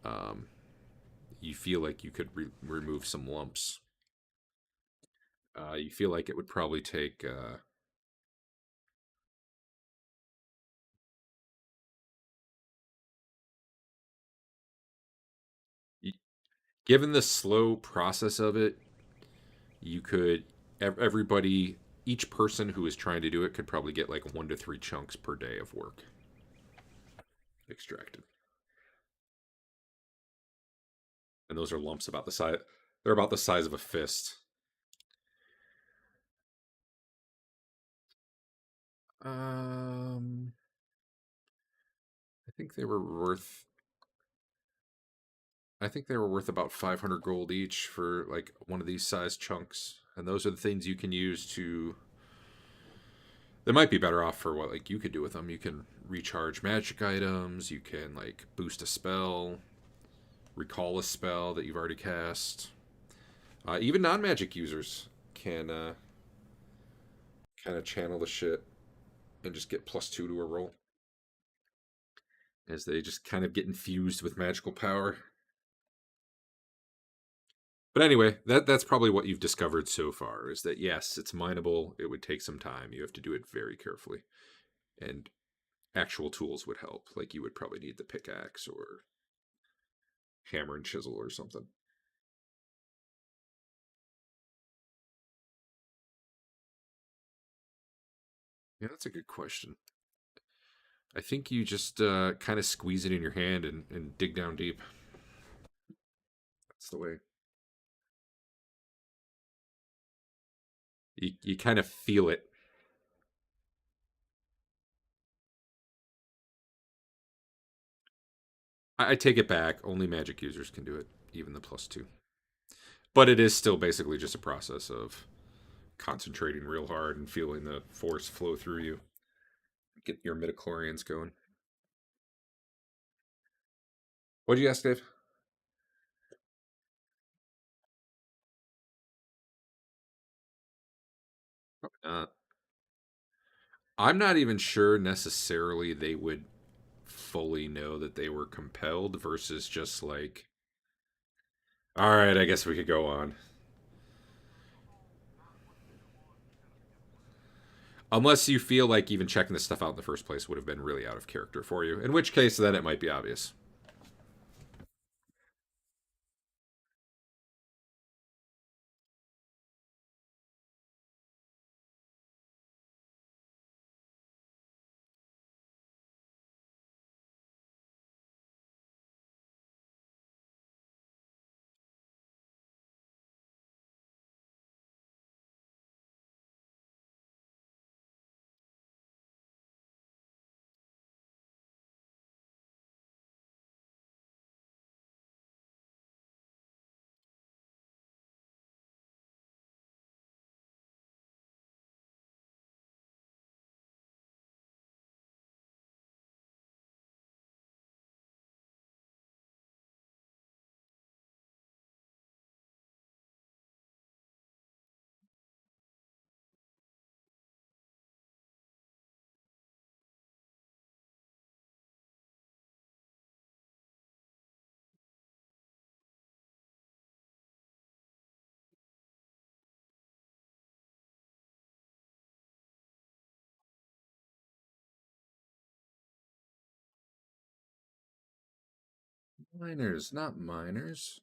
um, you feel like you could remove some lumps. You feel like it would probably take. Given the slow process of it, you could everybody each person who is trying to do it could probably get like 1 to 3 chunks per day of work extracted, and those are lumps about the size. They're about the size of a fist. Um, I think they were worth. I think they were worth about 500 gold each for like one of these size chunks, and those are the things you can use to. They might be better off for what like you could do with them. You can recharge magic items. You can like boost a spell, recall a spell that you've already cast. Even non-magic users can kind of channel the shit and just get +2 to a roll as they just kind of get infused with magical power. But anyway, that's probably what you've discovered so far is that yes, it's mineable. It would take some time. You have to do it very carefully, and actual tools would help. Like you would probably need the pickaxe or hammer and chisel or something. Yeah, that's a good question. I think you just kind of squeeze it in your hand and dig down deep. That's the way. You kind of feel it. I take it back. Only magic users can do it, even the +2. But it is still basically just a process of concentrating real hard and feeling the force flow through you. Get your midichlorians going. What'd you ask, Dave? Uh, I'm not even sure necessarily they would fully know that they were compelled versus just like, all right, I guess we could go on. Unless you feel like even checking this stuff out in the first place would have been really out of character for you, in which case then it might be obvious. Miners, not miners.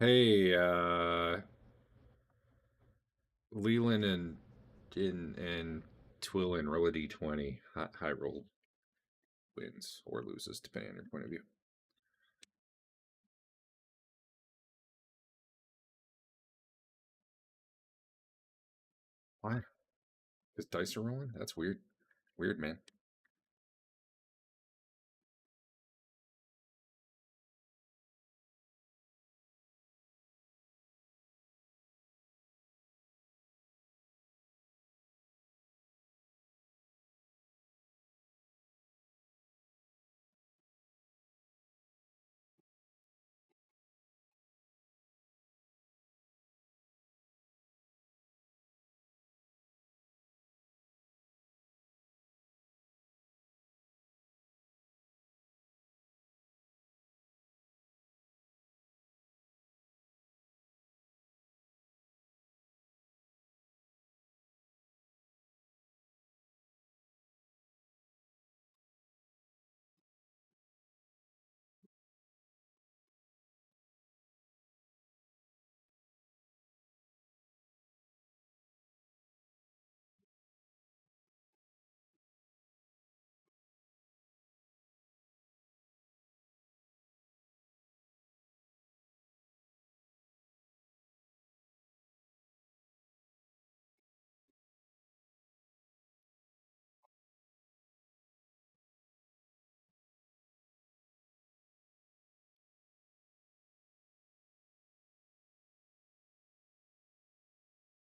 Hey, Leland and Twillin roll a d20. High roll wins or loses, depending on your point of view. Why? Because dice are rolling? That's weird. Weird, man.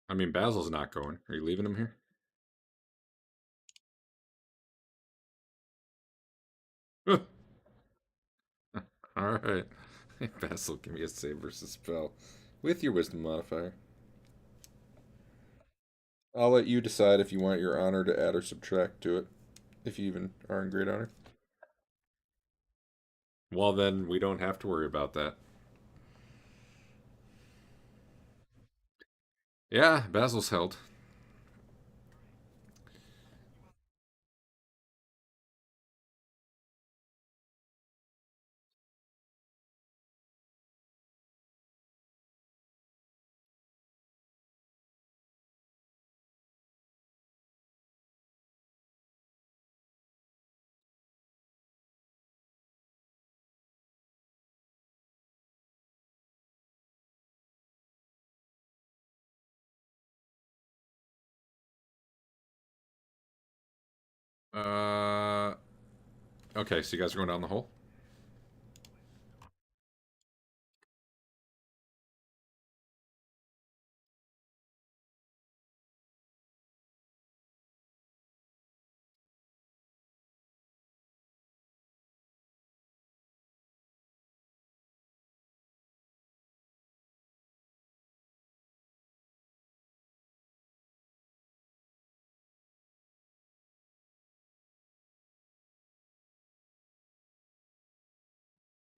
I mean, Basil's not going. Are you leaving him here? All right. Hey, Basil, give me a save versus spell with your wisdom modifier. I'll let you decide if you want your honor to add or subtract to it, if you even are in great honor. Well, then we don't have to worry about that. Yeah, Basil's held. Uh, okay, so you guys are going down the hole?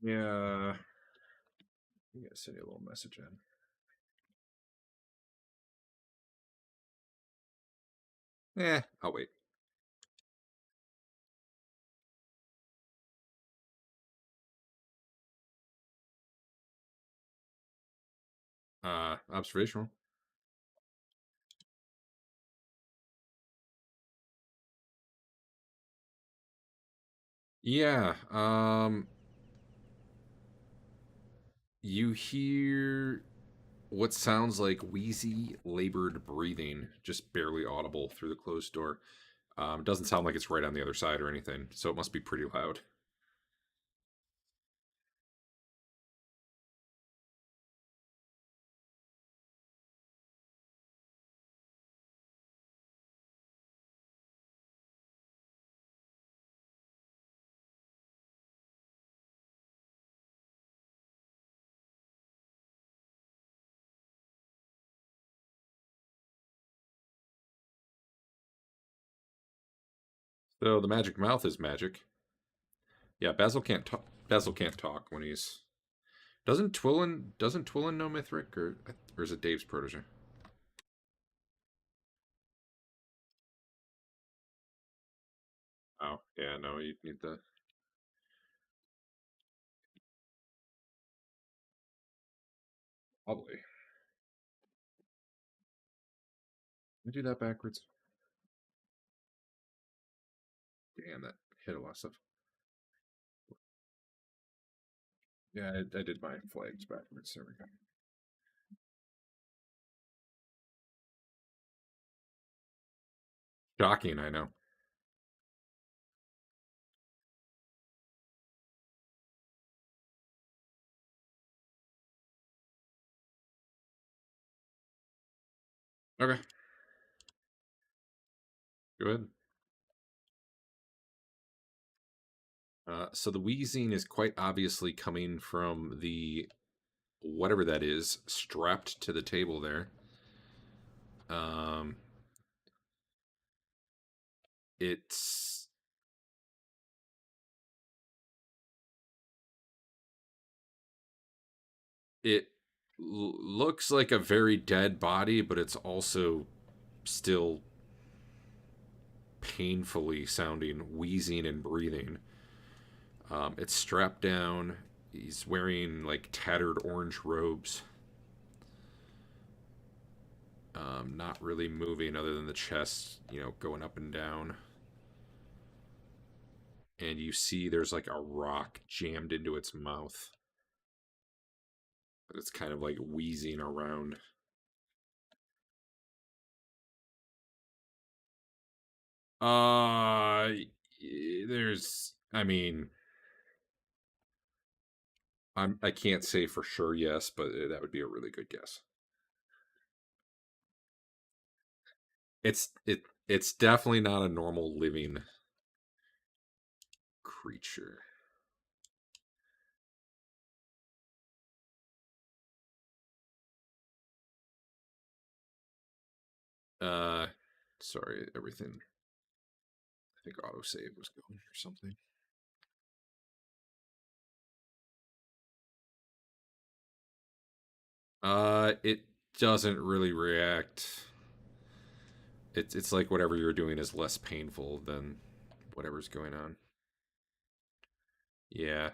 Yeah. You gotta send you a little message in. I'll wait. Observational. Yeah. You hear what sounds like wheezy, labored breathing, just barely audible through the closed door. It doesn't sound like it's right on the other side or anything, so it must be pretty loud. So the magic mouth is magic. Yeah, Basil can't talk. Basil can't talk when he's. Doesn't Twillin know Mithric or is it Dave's protege? Oh yeah, no, you need the probably. Let me do that backwards. Damn, that hit a lot of stuff. Yeah, I did my flags backwards. There we go. Shocking, I know. Okay, go ahead. So the wheezing is quite obviously coming from the whatever that is strapped to the table there. Um, it's it looks like a very dead body, but it's also still painfully sounding, wheezing and breathing. It's strapped down. He's wearing like tattered orange robes. Not really moving other than the chest, going up and down. And you see there's like a rock jammed into its mouth. But it's kind of like wheezing around. Uh, I mean, I can't say for sure yes, but that would be a really good guess. It's definitely not a normal living creature. Uh, sorry, everything. I think autosave was going or something. It doesn't really react. It's like whatever you're doing is less painful than whatever's going on. Yeah.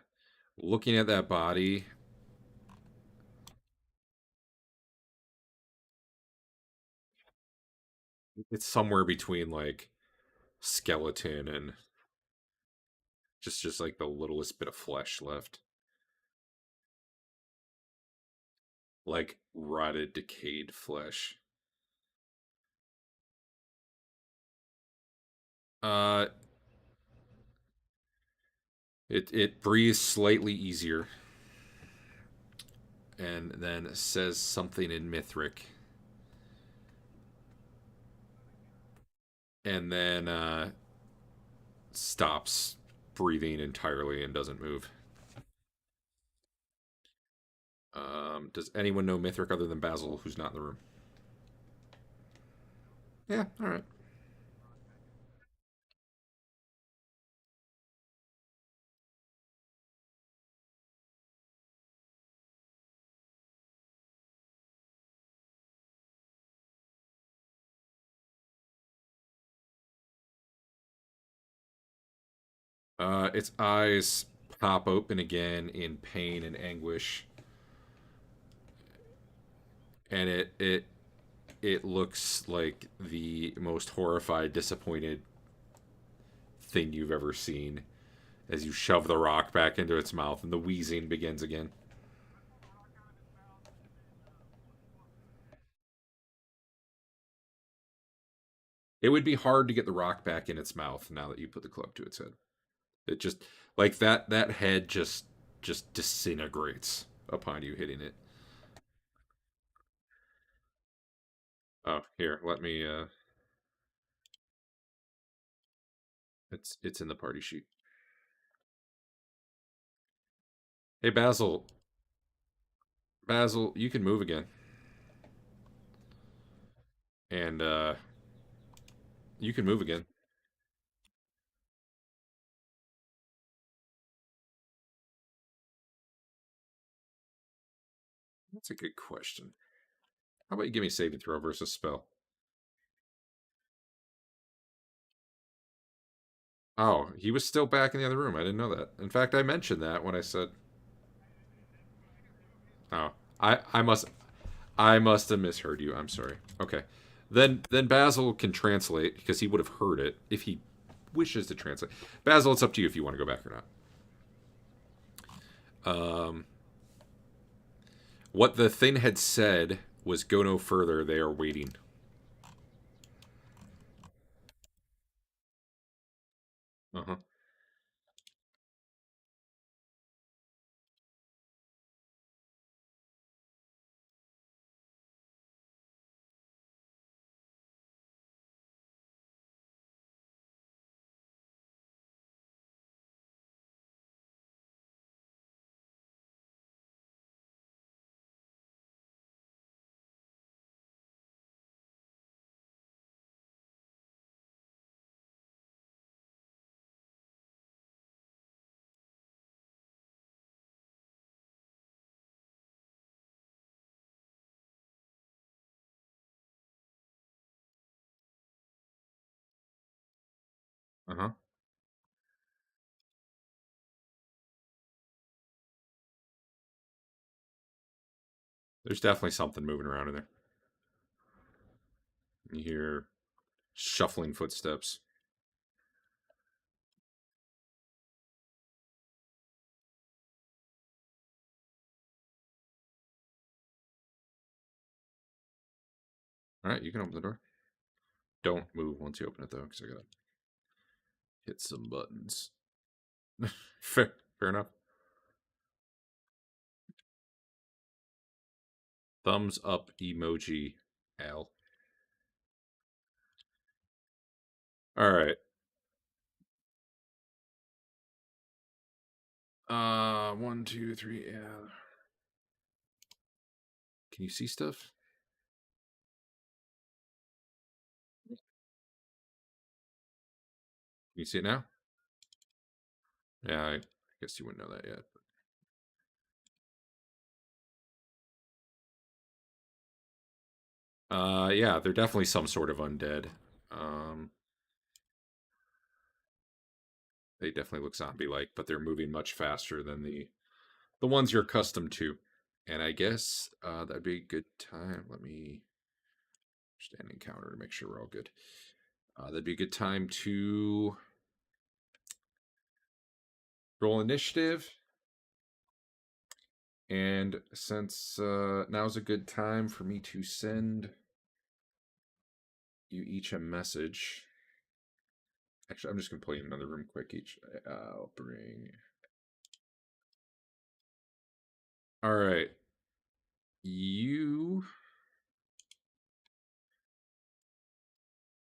Looking at that body, it's somewhere between like skeleton and just like the littlest bit of flesh left. Like rotted, decayed flesh. Uh it breathes slightly easier and then says something in Mithric. And then stops breathing entirely and doesn't move. Does anyone know Mithric other than Basil, who's not in the room? Yeah, all right. Its eyes pop open again in pain and anguish, and it looks like the most horrified, disappointed thing you've ever seen as you shove the rock back into its mouth and the wheezing begins again. It would be hard to get the rock back in its mouth now that you put the club to its head. It just like that head just disintegrates upon you hitting it. Oh, here, let me it's in the party sheet. Hey Basil, Basil, you can move again. And you can move again. That's a good question. How about you give me saving throw versus spell? Oh, he was still back in the other room. I didn't know that. In fact, I mentioned that when I said, "Oh, I must have misheard you. I'm sorry." Okay, then Basil can translate because he would have heard it if he wishes to translate. Basil, it's up to you if you want to go back or not. What the thing had said was, "Go no further. They are waiting." Uh huh. Uh huh. There's definitely something moving around in there. You hear shuffling footsteps. All right, you can open the door. Don't move once you open it though, because I gotta hit some buttons. Fair enough. Thumbs up emoji, Al. All right. 1, 2, 3. Yeah. Can you see stuff? Can you see it now? Yeah, I guess you wouldn't know that yet. Yeah, they're definitely some sort of undead. Um, they definitely look zombie-like, but they're moving much faster than the ones you're accustomed to. And I guess that'd be a good time. Let me stand encounter to make sure we're all good. That'd be a good time to roll initiative. And since now's a good time for me to send you each a message. Actually, I'm just going to play in another room quick each. I'll bring. All right. You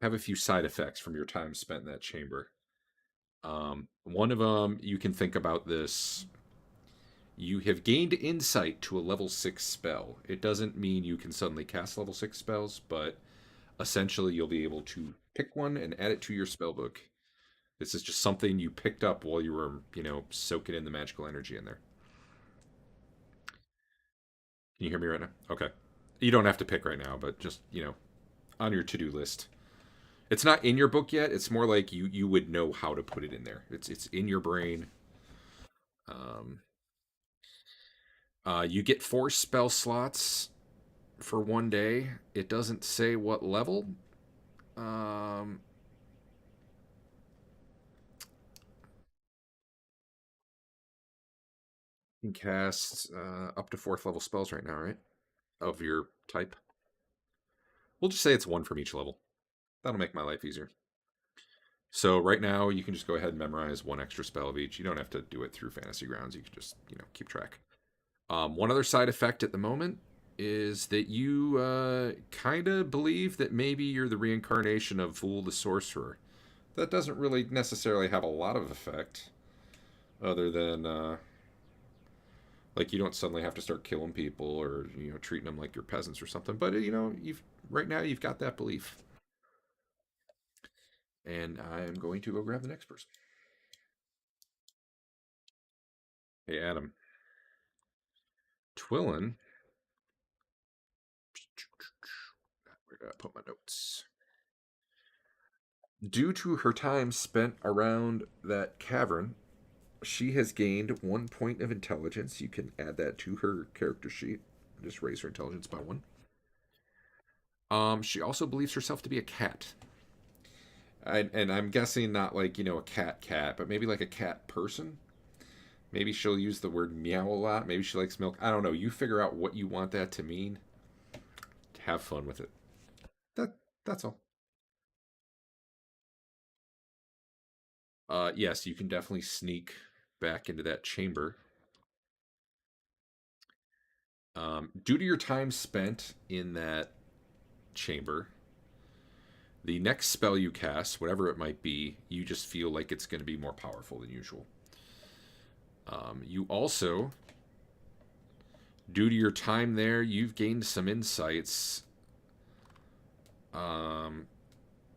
have a few side effects from your time spent in that chamber. One of them, you can think about this. You have gained insight to a level 6 spell. It doesn't mean you can suddenly cast level 6 spells, but essentially you'll be able to pick one and add it to your spell book. This is just something you picked up while you were, soaking in the magical energy in there. Can you hear me right now? Okay. You don't have to pick right now, but just, on your to-do list. It's not in your book yet. It's more like you would know how to put it in there. It's in your brain. Um, you get 4 spell slots for one day. It doesn't say what level. Um, you can cast up to 4th level spells right now, right? Of your type. We'll just say it's 1 from each level. That'll make my life easier. So right now you can just go ahead and memorize 1 extra spell of each. You don't have to do it through Fantasy Grounds. You can just keep track. One other side effect at the moment is that you kind of believe that maybe you're the reincarnation of Vul the Sorcerer. That doesn't really necessarily have a lot of effect, other than like you don't suddenly have to start killing people or treating them like you're peasants or something. But you've right now you've got that belief, and I'm going to go grab the next person. Hey Adam, Twillin. Where did I put my notes? Due to her time spent around that cavern, she has gained 1 point of intelligence. You can add that to her character sheet. Just raise her intelligence by 1. She also believes herself to be a cat. And I'm guessing not like, a cat, but maybe like a cat person. Maybe she'll use the word meow a lot. Maybe she likes milk. I don't know. You figure out what you want that to mean. Have fun with it. That's all. Yes, you can definitely sneak back into that chamber. Due to your time spent in that chamber, the next spell you cast, whatever it might be, you just feel like it's going to be more powerful than usual. You also, due to your time there, you've gained some insights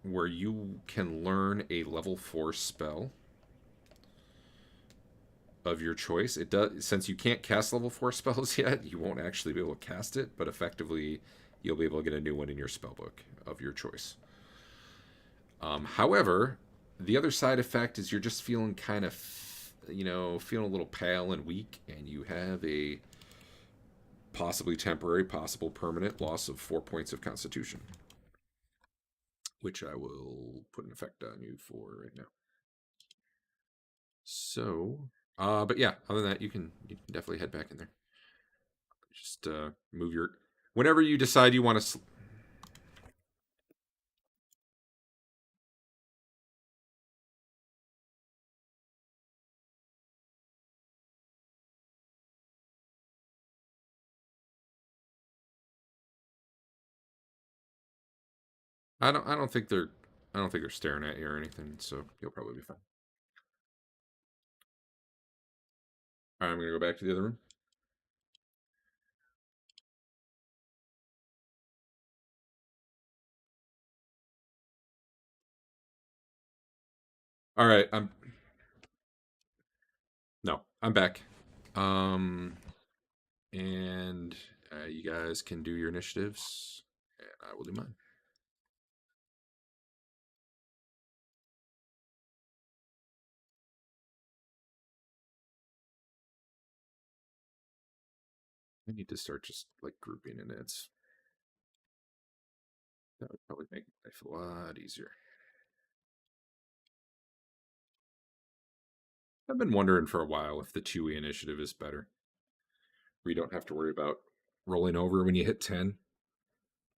where you can learn a level 4 spell of your choice. It does, since you can't cast level 4 spells yet, you won't actually be able to cast it, but effectively you'll be able to get a new one in your spellbook of your choice. However, the other side effect is you're just feeling kind of, feeling a little pale and weak, and you have a possibly temporary, possible permanent loss of 4 points of constitution, which I will put an effect on you for right now. So, but yeah, other than that, you can definitely head back in there. Just move your whenever you decide you want to. I don't think they're I don't think they're staring at you or anything, so you'll probably be fine. All right, I'm going to go back to the other room. All right, I'm back. And you guys can do your initiatives, and I will do mine. I need to start just like grouping in it. That would probably make life a lot easier. I've been wondering for a while if the 2E initiative is better. We don't have to worry about rolling over when you hit 10.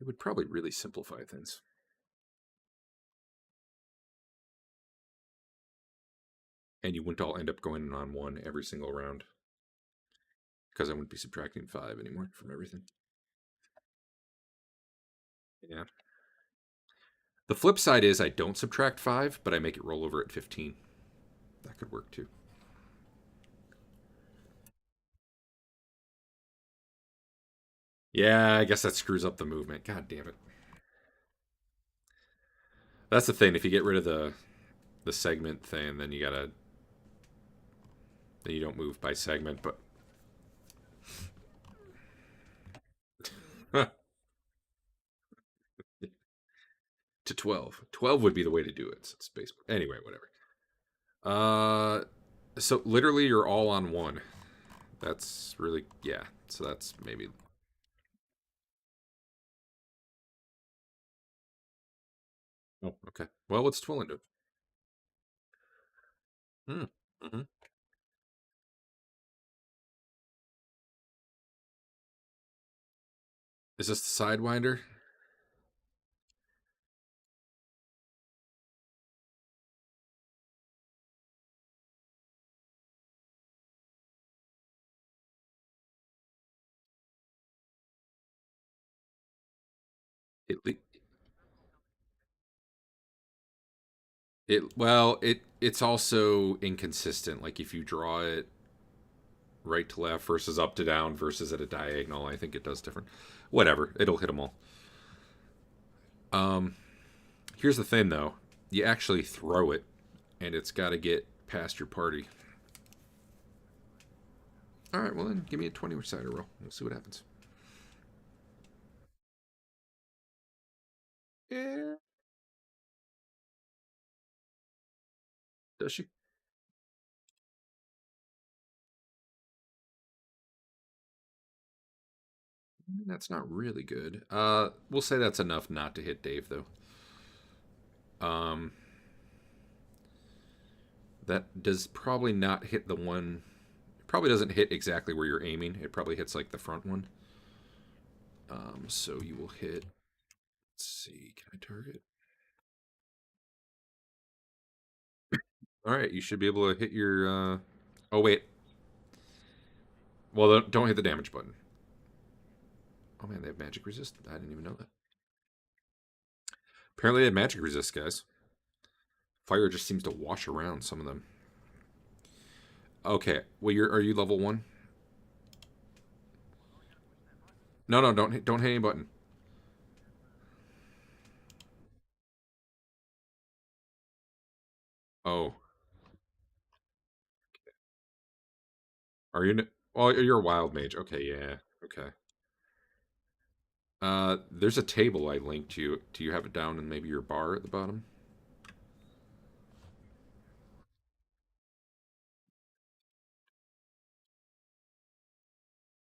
It would probably really simplify things. And you wouldn't all end up going on 1 every single round. Because I wouldn't be subtracting 5 anymore from everything. Yeah. The flip side is I don't subtract 5, but I make it roll over at 15. That could work too. Yeah, I guess that screws up the movement. God damn it. That's the thing. If you get rid of the segment thing, then you gotta then you don't move by segment, but to 12. 12 would be the way to do it. So space. Anyway, whatever. So literally you're all on 1. That's really yeah. So that's maybe. Oh, okay. Well, what's Twillen do? Mm-hmm. Is this the Sidewinder? It it's also inconsistent. Like if you draw it right to left versus up to down versus at a diagonal, I think it does different. Whatever, it'll hit them all. Um, Here's the thing though, you actually throw it, and it's got to get past your party. All right, well then give me a 20-sider roll. We'll see what happens. Yeah, does she? That's not really good. We'll say that's enough not to hit Dave though. Um, that does probably not hit the one. It probably doesn't hit exactly where you're aiming. It probably hits like the front one. So you will hit. Let's see. Can I target? All right, you should be able to hit your. Oh wait. Well, don't hit the damage button. Oh man, they have magic resist. I didn't even know that. Apparently, they have magic resist, guys. Fire just seems to wash around some of them. Okay. Well, are you level 1? No, don't hit any button. Oh, are you? Oh, you're a wild mage. Okay, yeah. Okay. There's a table I linked to you. Do you have it down in maybe your bar at the bottom?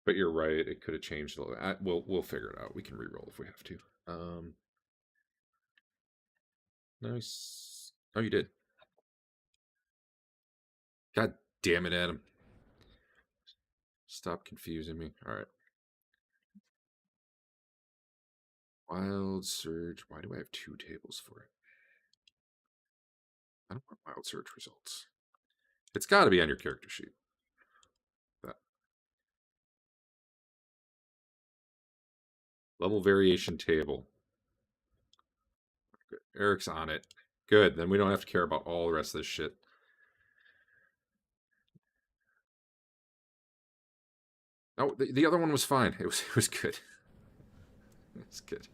But you're right. It could have changed a little. We'll figure it out. We can re-roll if we have to. Nice. Oh, you did. God damn it, Adam. Stop confusing me. All right. Wild Surge. Why do I have 2 tables for it? I don't want Wild Surge results. It's got to be on your character sheet. That. Level variation table. Eric's on it. Good. Then we don't have to care about all the rest of this shit. Oh, the other one was fine. It was good. It's good.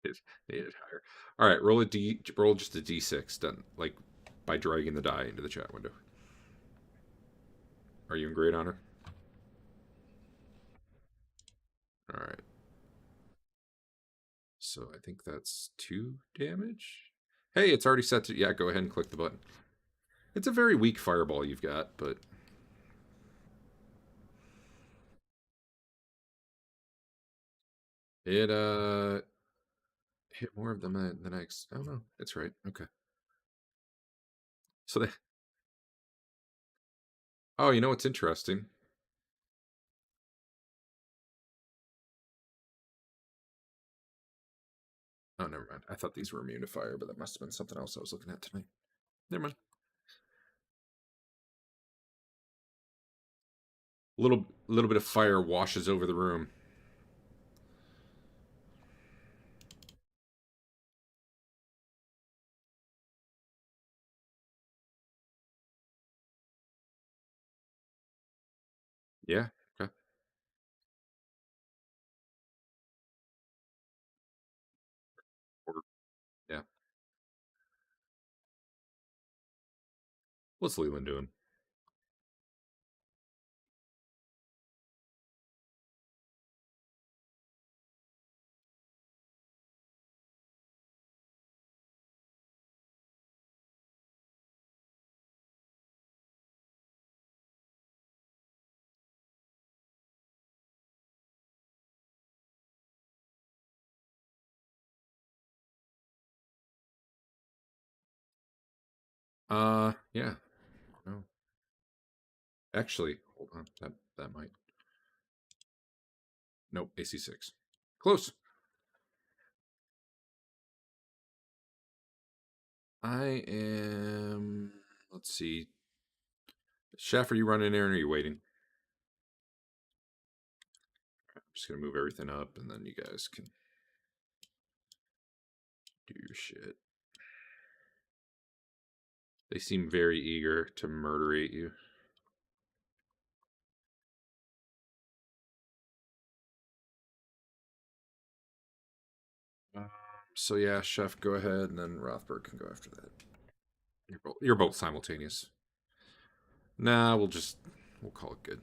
It, it higher. All right, roll a d. Roll just a d6. Done. Like by dragging the die into the chat window. Are you in great honor? All right. So I think that's 2 damage. Hey, it's already set to. Yeah, go ahead and click the button. It's a very weak fireball you've got, but it hit more of them than I. Oh no, it's right. Okay. So they. Oh, you know what's interesting? Oh, never mind. I thought these were immune to fire, but that must have been something else I was looking at tonight. Never mind. Little bit of fire washes over the room. Yeah. Okay. Or, yeah. What's Leland doing? Yeah. No. Actually, hold on. That might. Nope. AC6. Close. I am. Let's see. Chef, are you running there or are you waiting? I'm just gonna move everything up, and then you guys can do your shit. They seem very eager to murderate you. So yeah, Chef, go ahead, and then Rothbert can go after that. You're both simultaneous. Nah, we'll call it good.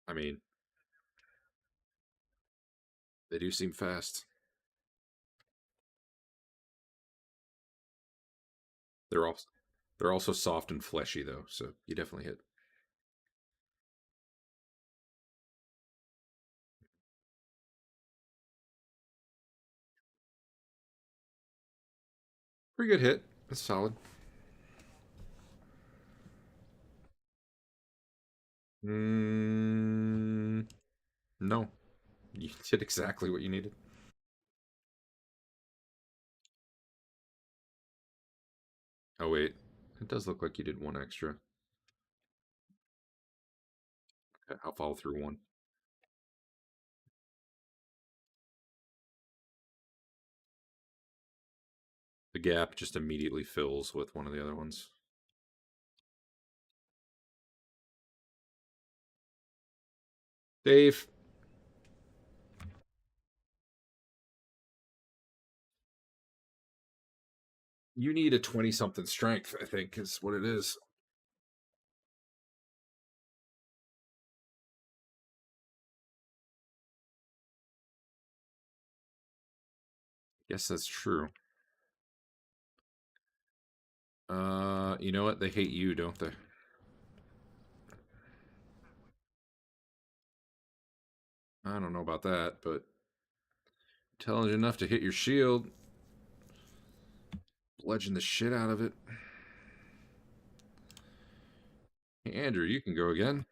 I mean, they do seem fast. They're also they're also soft and fleshy though, so you definitely hit. Pretty good hit. That's solid. No, you did exactly what you needed. Oh wait, it does look like you did one extra. Okay, I'll follow through one. The gap just immediately fills with one of the other ones. Dave, you need a 20 something strength, I think, is what it is. Yes, that's true. You know what? They hate you, don't they? I don't know about that, but intelligent enough to hit your shield, bludgeon the shit out of it. Hey, Andrew, you can go again.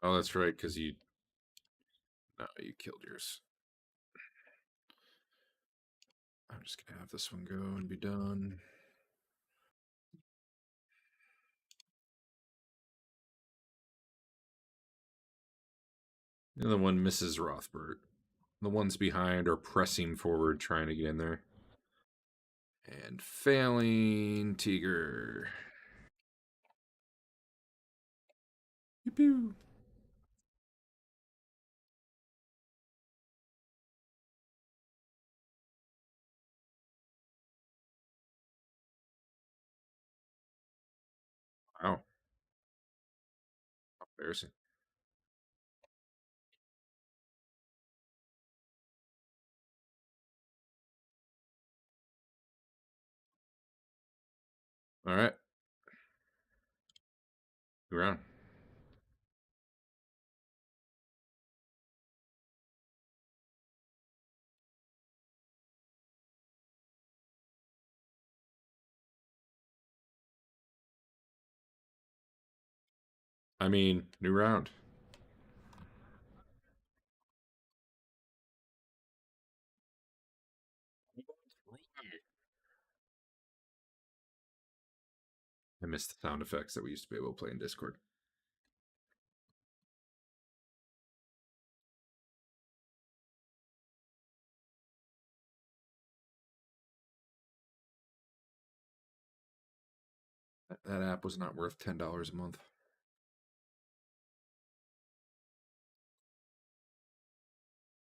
Oh, that's right, because you. No, you killed yours. I'm just gonna have this one go and be done. The other one misses Rothbert. The ones behind are pressing forward, trying to get in there. And failing Teeger. Pew-pew. Wow. Embarrassing. All right. New round. I mean, new round. I missed the sound effects that we used to be able to play in Discord. That app was not worth $10 a month.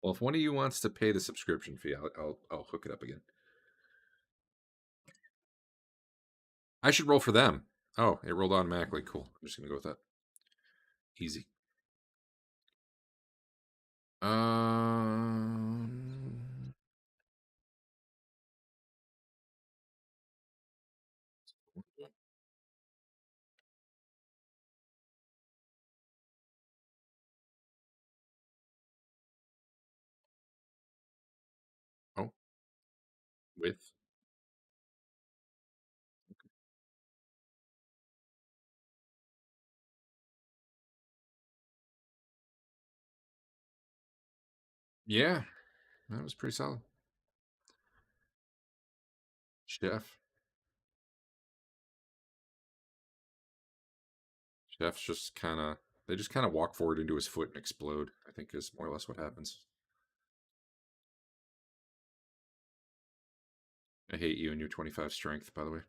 Well, if one of you wants to pay the subscription fee, I'll hook it up again. I should roll for them. Oh, it rolled automatically. Cool. I'm just gonna go with that. Easy. Um. Oh, with. Yeah, that was pretty solid. Chef. Chef's just kind of. They just kind of walk forward into his foot and explode, I think is more or less what happens. I hate you and your 25 strength, by the way.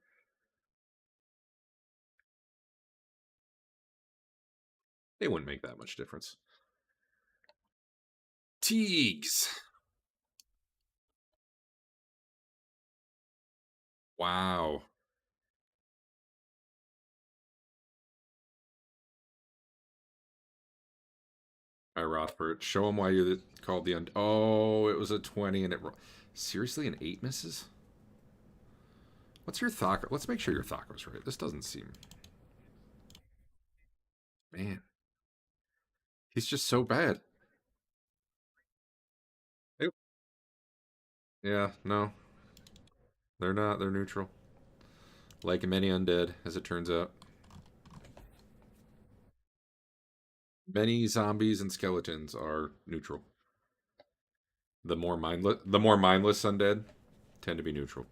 They wouldn't make that much difference. Teagues. Wow. Hi, Rothbert. Show him why you called the und. Oh, it was a 20 and it. Seriously, an 8 misses? What's your thought? Let's make sure your thought was right. This doesn't seem. Man, he's just so bad. Yep. Yeah, no, they're not. They're neutral. Like many undead, as it turns out. Many zombies and skeletons are neutral. The more mindless undead tend to be neutral.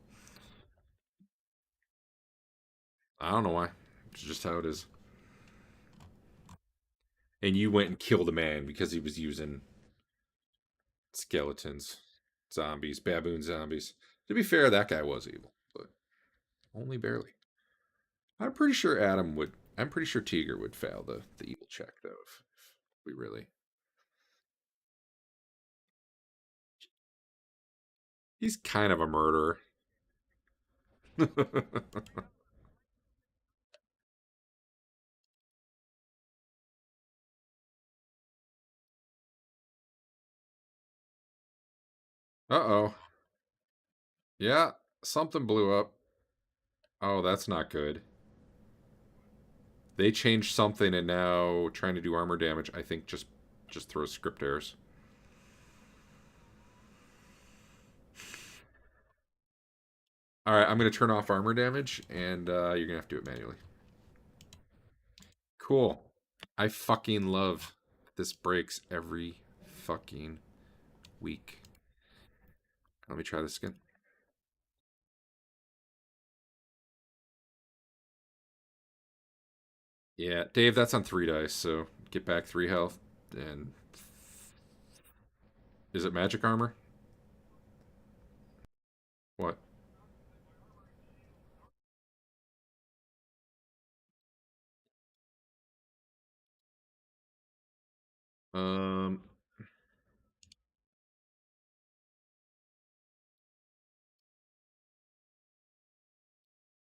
I don't know why. It's just how it is. And you went and killed a man because he was using skeletons, zombies, baboon zombies. To be fair, that guy was evil, but only barely. I'm pretty sure Adam would. I'm pretty sure Teeger would fail the evil check though. If we really. He's kind of a murderer. Uh-oh. Yeah, something blew up. Oh, that's not good. They changed something and now trying to do armor damage, I think just throws script errors. All right, I'm going to turn off armor damage and you're going to have to do it manually. Cool. I fucking love this breaks every fucking week. Let me try this again. Yeah, Dave, that's on 3 dice, so get back 3 health and Is it magic armor? What? Um.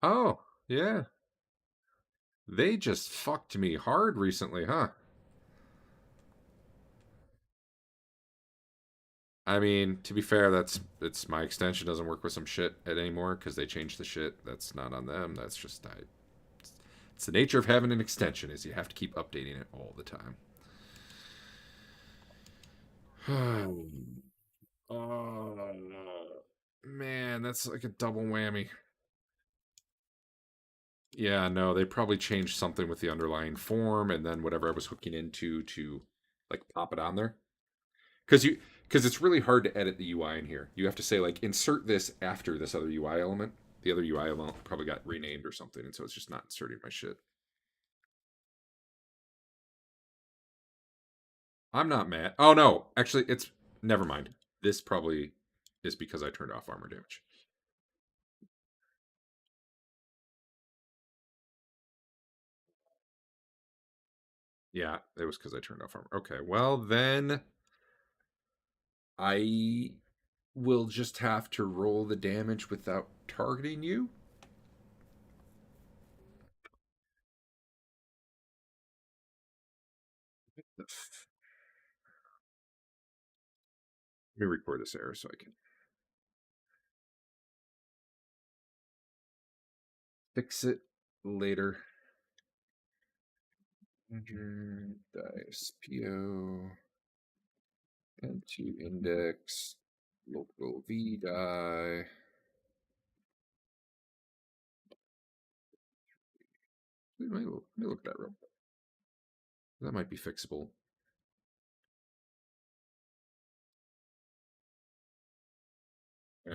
Oh, yeah. They just fucked me hard recently, huh? I mean, to be fair, it's my extension doesn't work with some shit anymore because they changed the shit. That's not on them. That's just it's the nature of having an extension is you have to keep updating it all the time. Oh man, that's like a double whammy. Yeah, no, they probably changed something with the underlying form and then whatever I was hooking into to like pop it on there. Because you because it's really hard to edit the UI in here. You have to say like insert this after this other UI element. The other UI element probably got renamed or something, and so it's just not inserting my shit. I'm not mad. Oh no, actually, it's never mind. This probably is because I turned off armor damage. Yeah, it was because I turned off armor. Okay, well then I will just have to roll the damage without targeting you. Let me record this error so I can fix it later. 100 dice PO into index local V die. Let me look at that real quick. That might be fixable. Eh,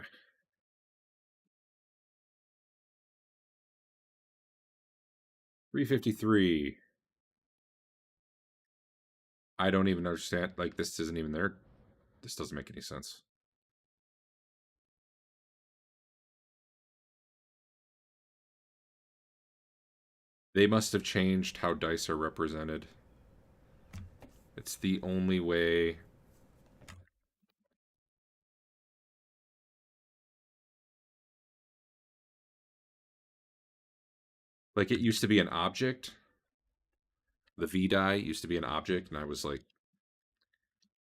353. I don't even understand. Like, this isn't even there. This doesn't make any sense. They must have changed how dice are represented. It's the only way. Like, it used to be an object. The V die used to be an object, and I was like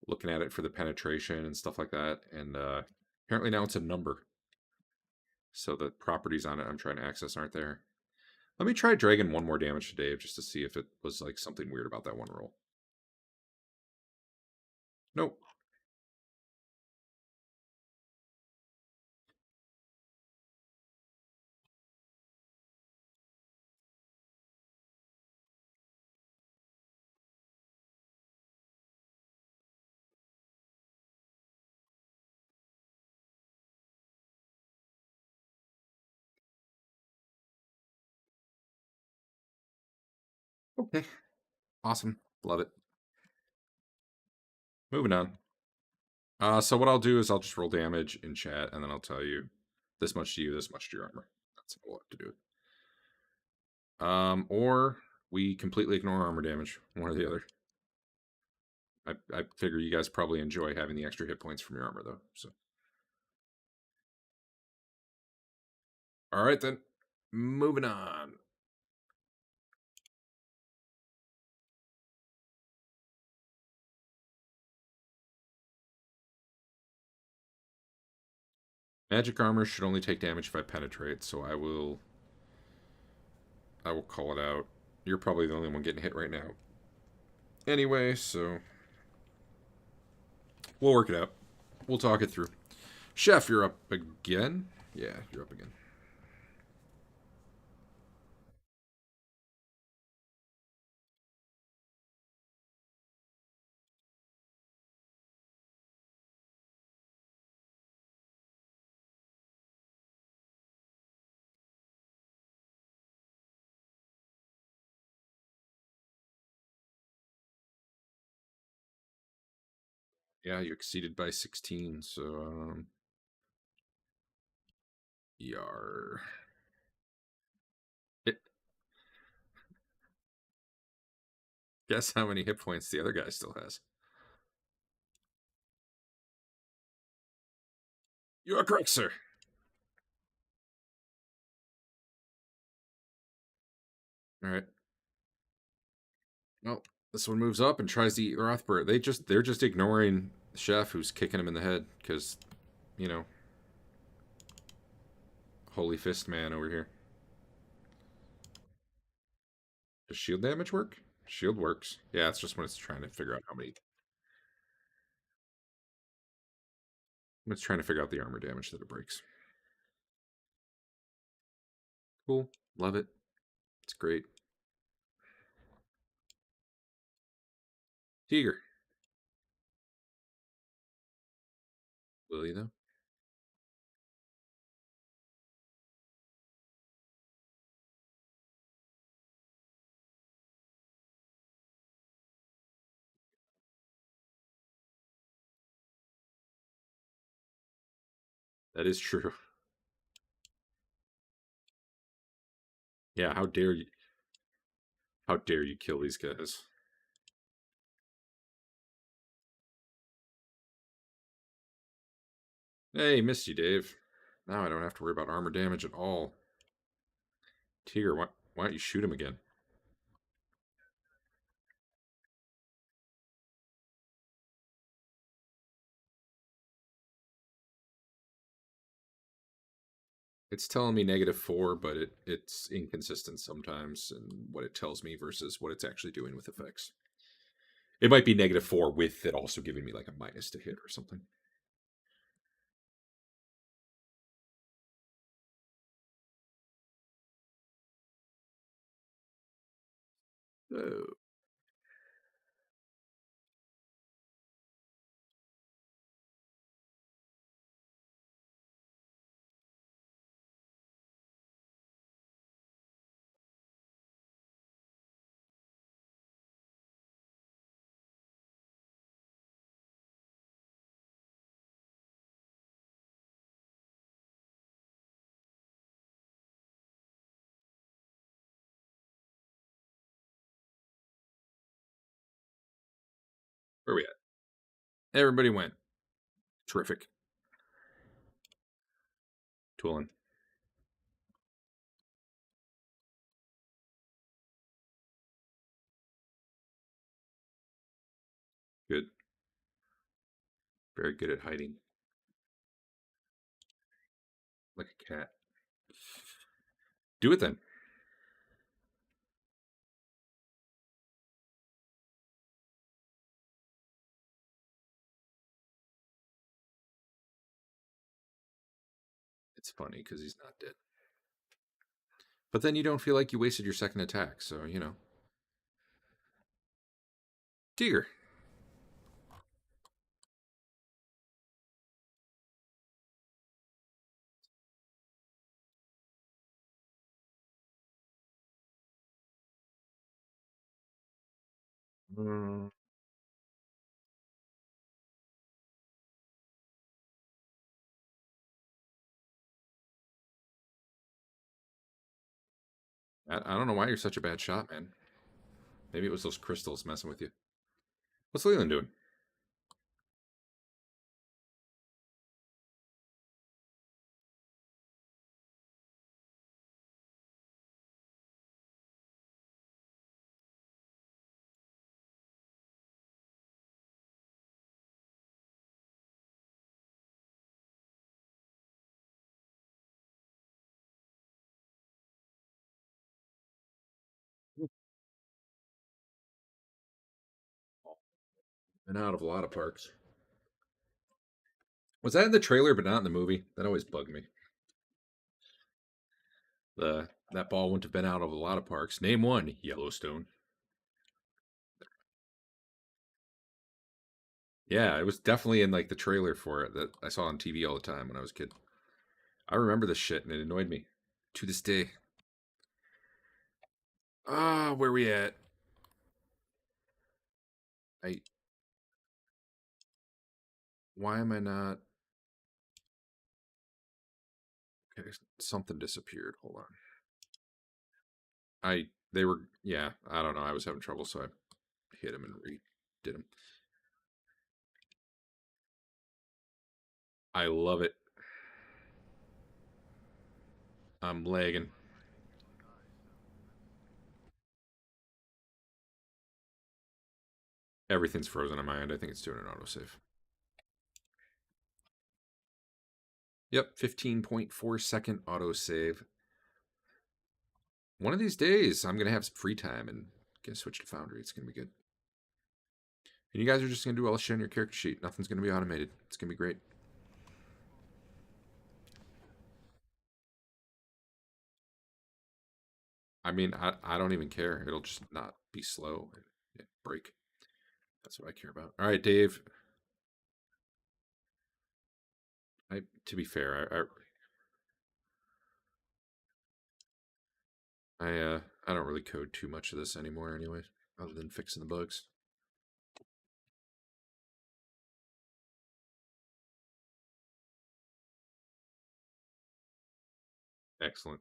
looking at it for the penetration and stuff like that. And apparently now it's a number. So the properties on it I'm trying to access aren't there. Let me try dragging one more damage to Dave just to see if it was like something weird about that one roll. Nope. Okay. Awesome. Love it. Moving on. So what I'll do is I'll just roll damage in chat, and then I'll tell you this much to you, this much to your armor. That's all we'll have to do. Or we completely ignore armor damage, one or the other. I figure you guys probably enjoy having the extra hit points from your armor, though. So, all right then. Moving on. Magic armor should only take damage if I penetrate, so I will call it out. You're probably the only one getting hit right now. Anyway, so we'll work it out. We'll talk it through. Chef, you're up again. Yeah, you're up again. Yeah, you exceeded by 16, so yar. It, guess how many hit points the other guy still has. You are correct, sir. All right. Well, this one moves up and tries to eat Rothbert. They're just ignoring the chef who's kicking him in the head because, you know, holy fist man over here. Does shield damage work? Shield works. Yeah, it's just when it's trying to figure out how many. When it's trying to figure out the armor damage that it breaks. Cool. Love it. It's great. Teeger. Will you though? That is true. Yeah, how dare you? How dare you kill these guys? Hey, missed you, Dave. Now I don't have to worry about armor damage at all. Teeger, why don't you shoot him again? It's telling me -4, but it's inconsistent sometimes in what it tells me versus what it's actually doing with effects. It might be -4 with it also giving me like a minus to hit or something. Oh. Where are we at? Everybody went. Terrific. Toolin. Good. Very good at hiding. Like a cat. Do it then. It's funny because he's not dead. But then you don't feel like you wasted your second attack, so you know. Teeger. Mm, I don't know why you're such a bad shot, man. Maybe it was those crystals messing with you. What's Lelion doing? Been out of a lot of parks. Was that in the trailer but not in the movie? That always bugged me. That ball wouldn't have been out of a lot of parks. Name one: Yellowstone. Yeah, it was definitely in like the trailer for it that I saw on TV all the time when I was a kid. I remember this shit and it annoyed me to this day. Ah, where we at? I Why am I not? Okay, something disappeared. Hold on. They were, yeah, I don't know. I was having trouble, so I hit him and redid him. I love it. I'm lagging. Everything's frozen on my end. I think it's doing an autosave. Yep, 15.4-second autosave. One of these days, I'm going to have some free time and get switch to Foundry. It's going to be good. And you guys are just going to do all the shit on your character sheet. Nothing's going to be automated. It's going to be great. I mean, I don't even care. It'll just not be slow and break. That's what I care about. All right, Dave. To be fair, I don't really code too much of this anymore anyway, other than fixing the bugs. Excellent.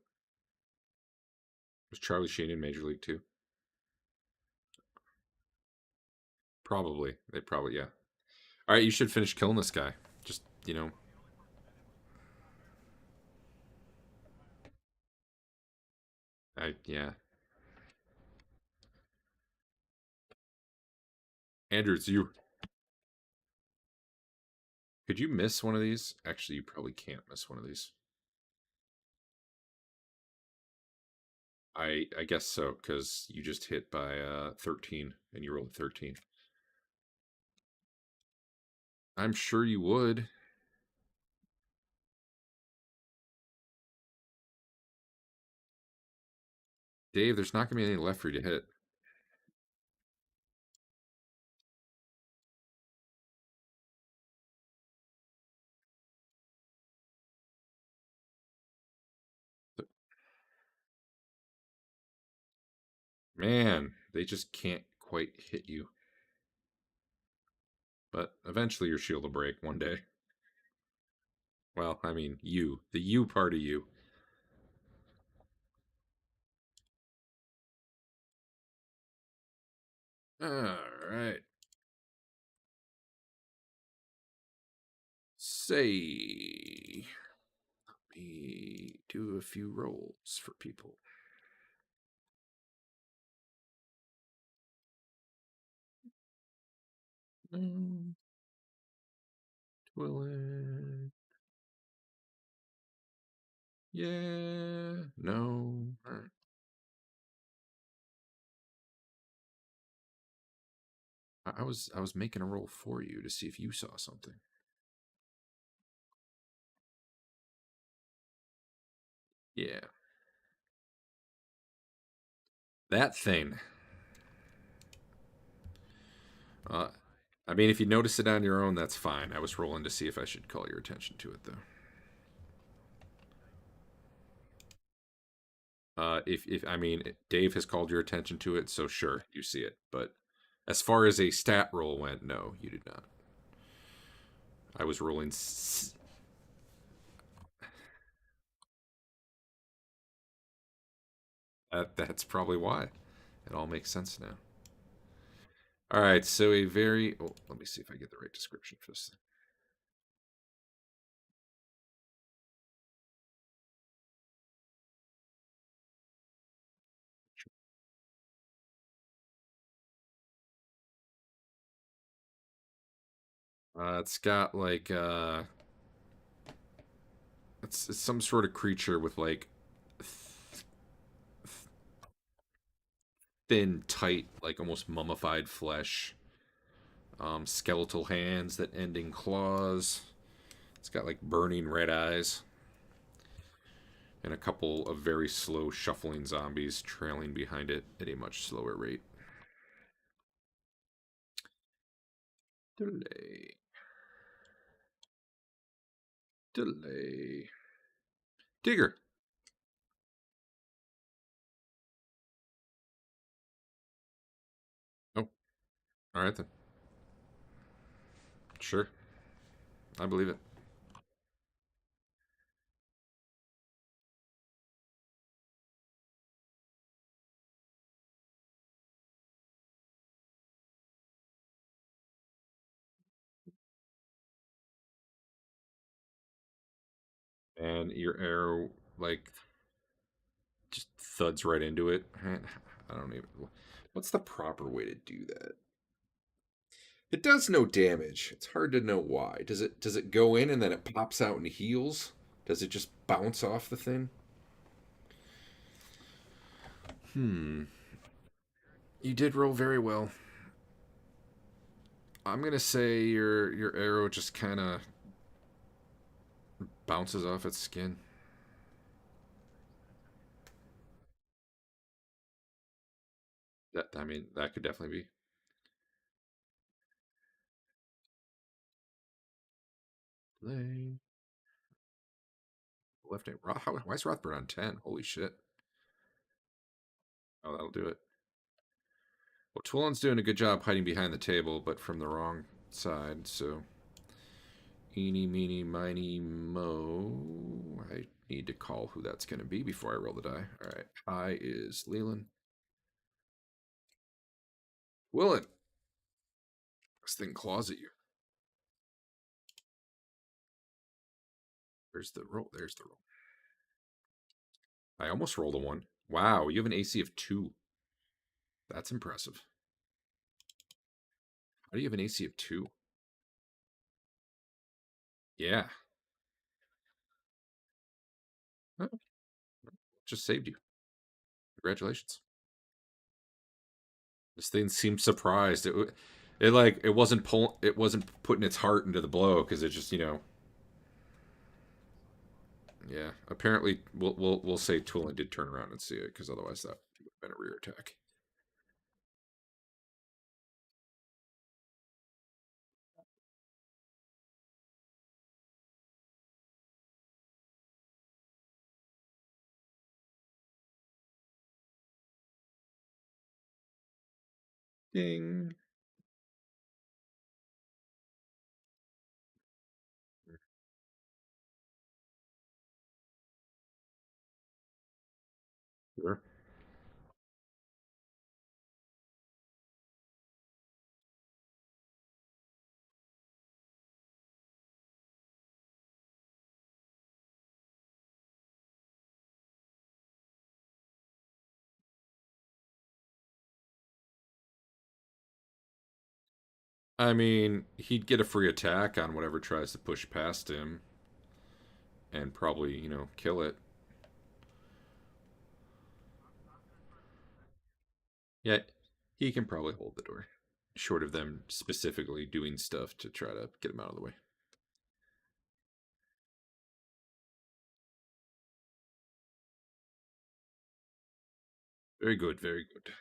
Was Charlie Sheen in Major League too? Probably. They probably, yeah. All right, you should finish killing this guy. Just, yeah. Andrew, it's you. Could you miss one of these? Actually, you probably can't miss one of these. I guess so, because you just hit by 13 and you rolled 13. I'm sure you would. Dave, there's not going to be any left for you to hit. Man, they just can't quite hit you. But eventually your shield will break one day. Well, I mean, you. The you part of you. Alright. Say. Let me do a few rolls for people. Twillet. Yeah. No. All right. I was making a roll for you to see if you saw something. Yeah. That thing. Uh, I mean, if you notice it on your own, that's fine. I was rolling to see if I should call your attention to it, though. If I mean, Dave has called your attention to it, so sure, you see it. But as far as a stat roll went, no, you did not. I was rolling. That's probably why. It all makes sense now. All right, so a very. Oh, let me see if I get the right description for this thing. It's got like it's some sort of creature with like thin, tight, like almost mummified flesh. Skeletal hands that end in claws. It's got like burning red eyes. And a couple of very slow shuffling zombies trailing behind it at a much slower rate. Delay. Delay. Teeger. Oh, all right then. Sure. I believe it. And your arrow, like, just thuds right into it. I don't even. What's the proper way to do that? It does no damage. It's hard to know why. Does it go in and then it pops out and heals? Does it just bounce off the thing? Hmm. You did roll very well. I'm gonna say your arrow just kind of bounces off its skin. That I mean, that could definitely be. Play left name. Why is Rothbert on 10? Holy shit! Oh, that'll do it. Well, Twillen's doing a good job hiding behind the table, but from the wrong side. So, eeny, meeny, miny, mo. I need to call who that's going to be before I roll the die. All right. I is Leland. Willen. This thing claws at you. Where's the roll? There's the roll. I almost rolled a 1. Wow, you have an AC of 2. That's impressive. How do you have an AC of 2? Yeah. Oh, just saved you. Congratulations. This thing seemed surprised. It wasn't it wasn't putting its heart into the blow because it just, yeah. Apparently we'll say Tulin did turn around and see it because otherwise that would have been a rear attack. Ding. Sure. I mean, he'd get a free attack on whatever tries to push past him and probably, kill it. Yeah, he can probably hold the door. Short of them specifically doing stuff to try to get him out of the way. Very good, very good.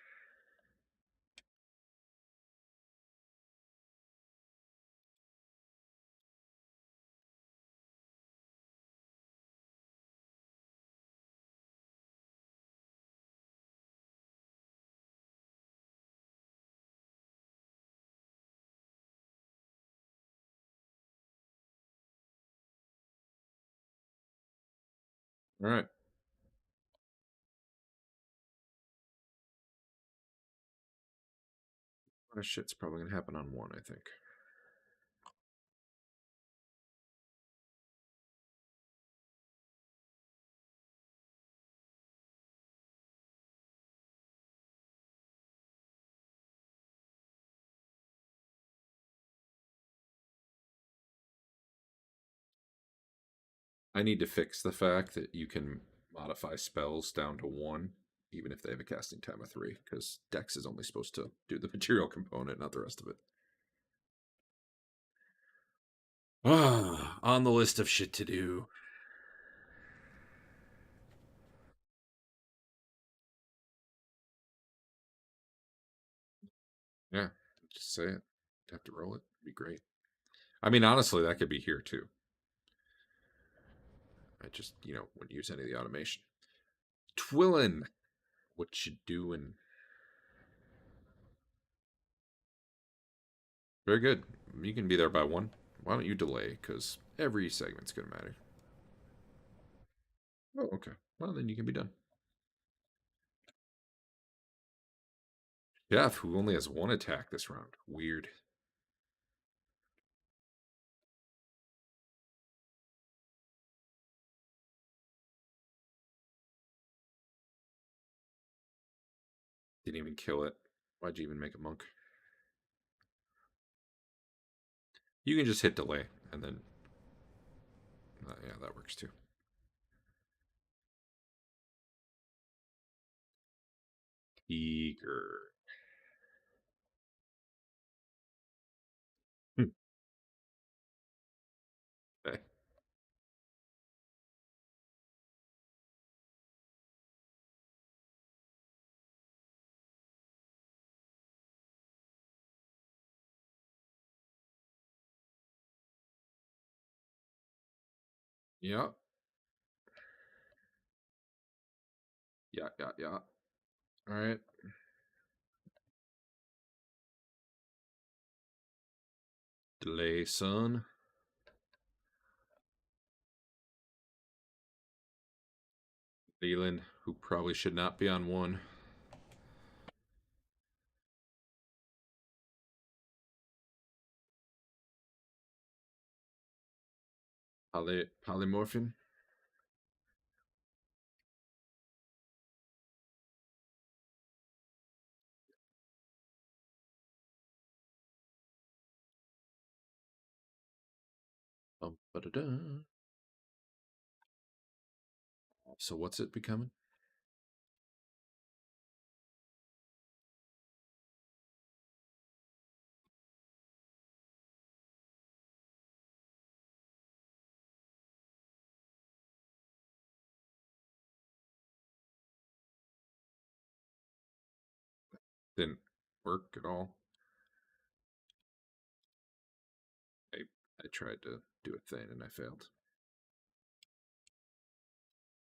All right. A lot of shit's probably gonna happen on 1, I think. I need to fix the fact that you can modify spells down to 1, even if they have a casting time of 3, because Dex is only supposed to do the material component, not the rest of it. Ah, on the list of shit to do. Yeah, just say it. Have to roll it. It'd be great. I mean, honestly, that could be here too. I just, wouldn't use any of the automation. Twillin, what you doing? Very good. You can be there by 1. Why don't you delay? Because every segment's going to matter. Oh, okay. Well, then you can be done. Jeff, who only has one attack this round. Weird. Didn't even kill it. Why'd you even make a monk? You can just hit delay, and then... yeah, that works too. Teeger. Okay. Yeah. Yeah. All right. Delay, son. Leland, who probably should not be on one. Polymorphin. Bum-ba-da-da. So what's it becoming? Didn't work at all. I tried to do a thing and I failed.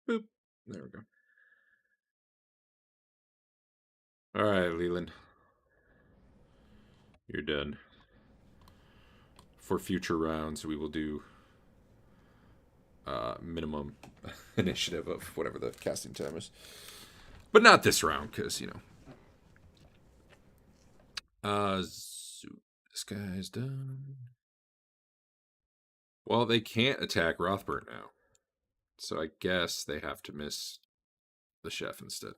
Boop. There we go. All right, Leland. You're done. For future rounds, we will do minimum initiative of whatever the casting time is. But not this round, because, you know. This guy's done. Well, they can't attack Rothbert now. So I guess they have to miss the chef instead.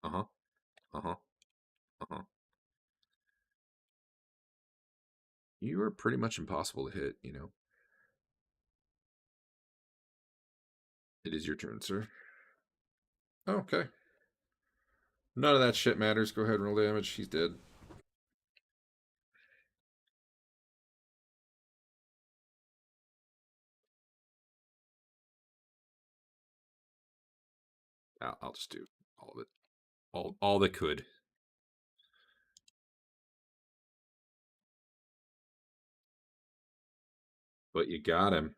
Uh-huh. Uh-huh. Uh-huh. You are pretty much impossible to hit, you know. It is your turn, sir. Okay. None of that shit matters. Go ahead and roll damage. He's dead. I'll just do all of it. All that could. But you got him.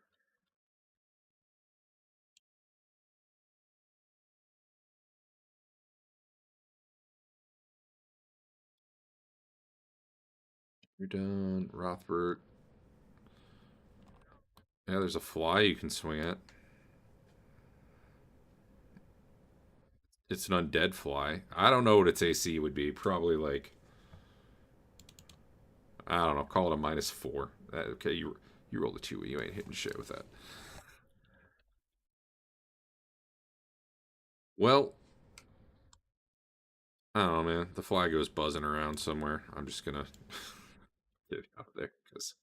You're done. Rothbert. Yeah, there's a fly you can swing at. It's an undead fly. I don't know what its AC would be. Probably like, I don't know. Call it a -4. Okay, you rolled a 2. You ain't hitting shit with that. Well, I don't know, man. The fly goes buzzing around somewhere. I'm just gonna get it out of there because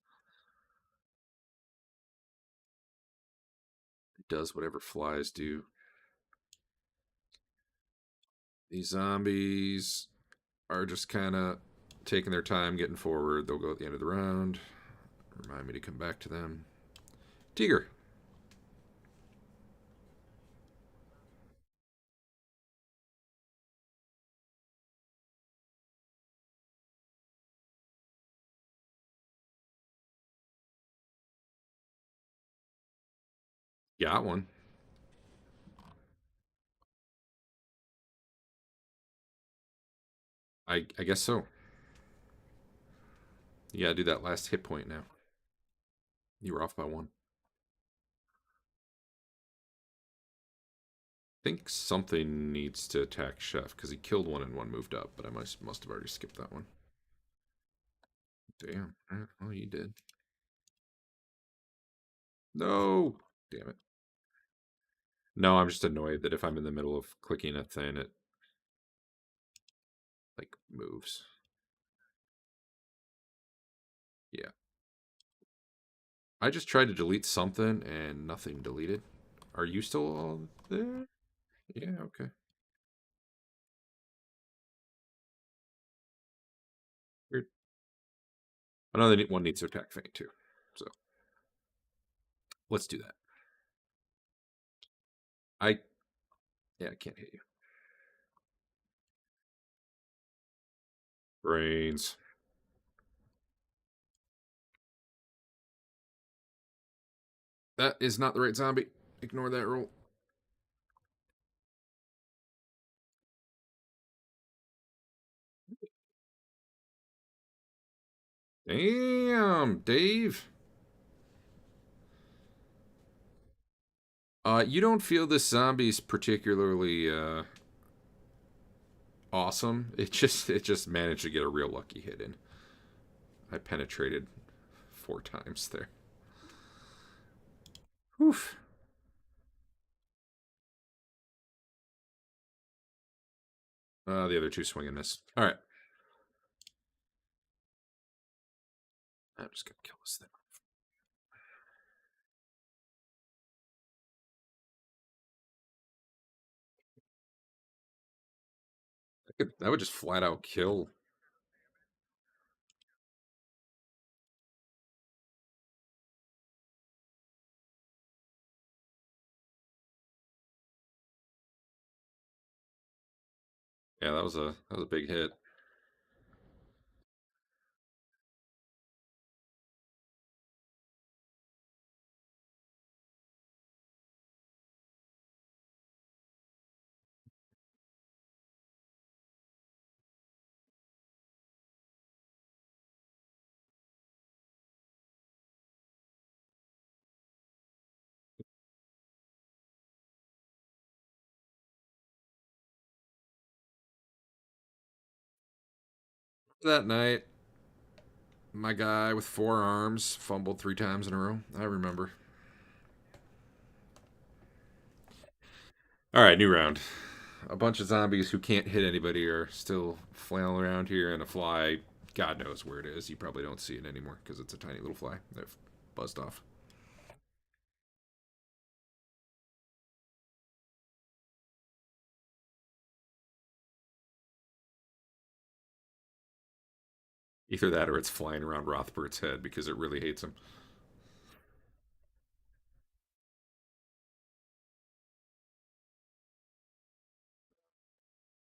it does whatever flies do. These zombies are just kind of taking their time getting forward. They'll go at the end of the round. Remind me to come back to them. Teeger. Got one. I guess so. You gotta do that last hit point now. You were off by 1. I think something needs to attack Chef, because he killed one and one moved up, but I must have already skipped that one. Damn. Oh, you did. No! Damn it. No, I'm just annoyed that if I'm in the middle of clicking a thing, it, like, moves. Yeah. I just tried to delete something, and nothing deleted. Are you still there? Yeah, okay. Weird. Another one needs to attack Fain, too. So, let's do that. Yeah, I can't hit you. Brains. That is not the right zombie. Ignore that roll. Damn, Dave. You don't feel this zombie's particularly awesome. It just managed to get a real lucky hit in. I penetrated 4 times there. Oof. The other 2 swing and miss. All right. I'm just gonna kill this thing. I would just flat out kill. Yeah, that was a big hit. That night, my guy with 4 arms fumbled 3 times in a row. I remember. All right, new round. A bunch of zombies who can't hit anybody are still flailing around here, and a fly, God knows where it is. You probably don't see it anymore because it's a tiny little fly. They've buzzed off. Either that or it's flying around Rothbert's head because it really hates him.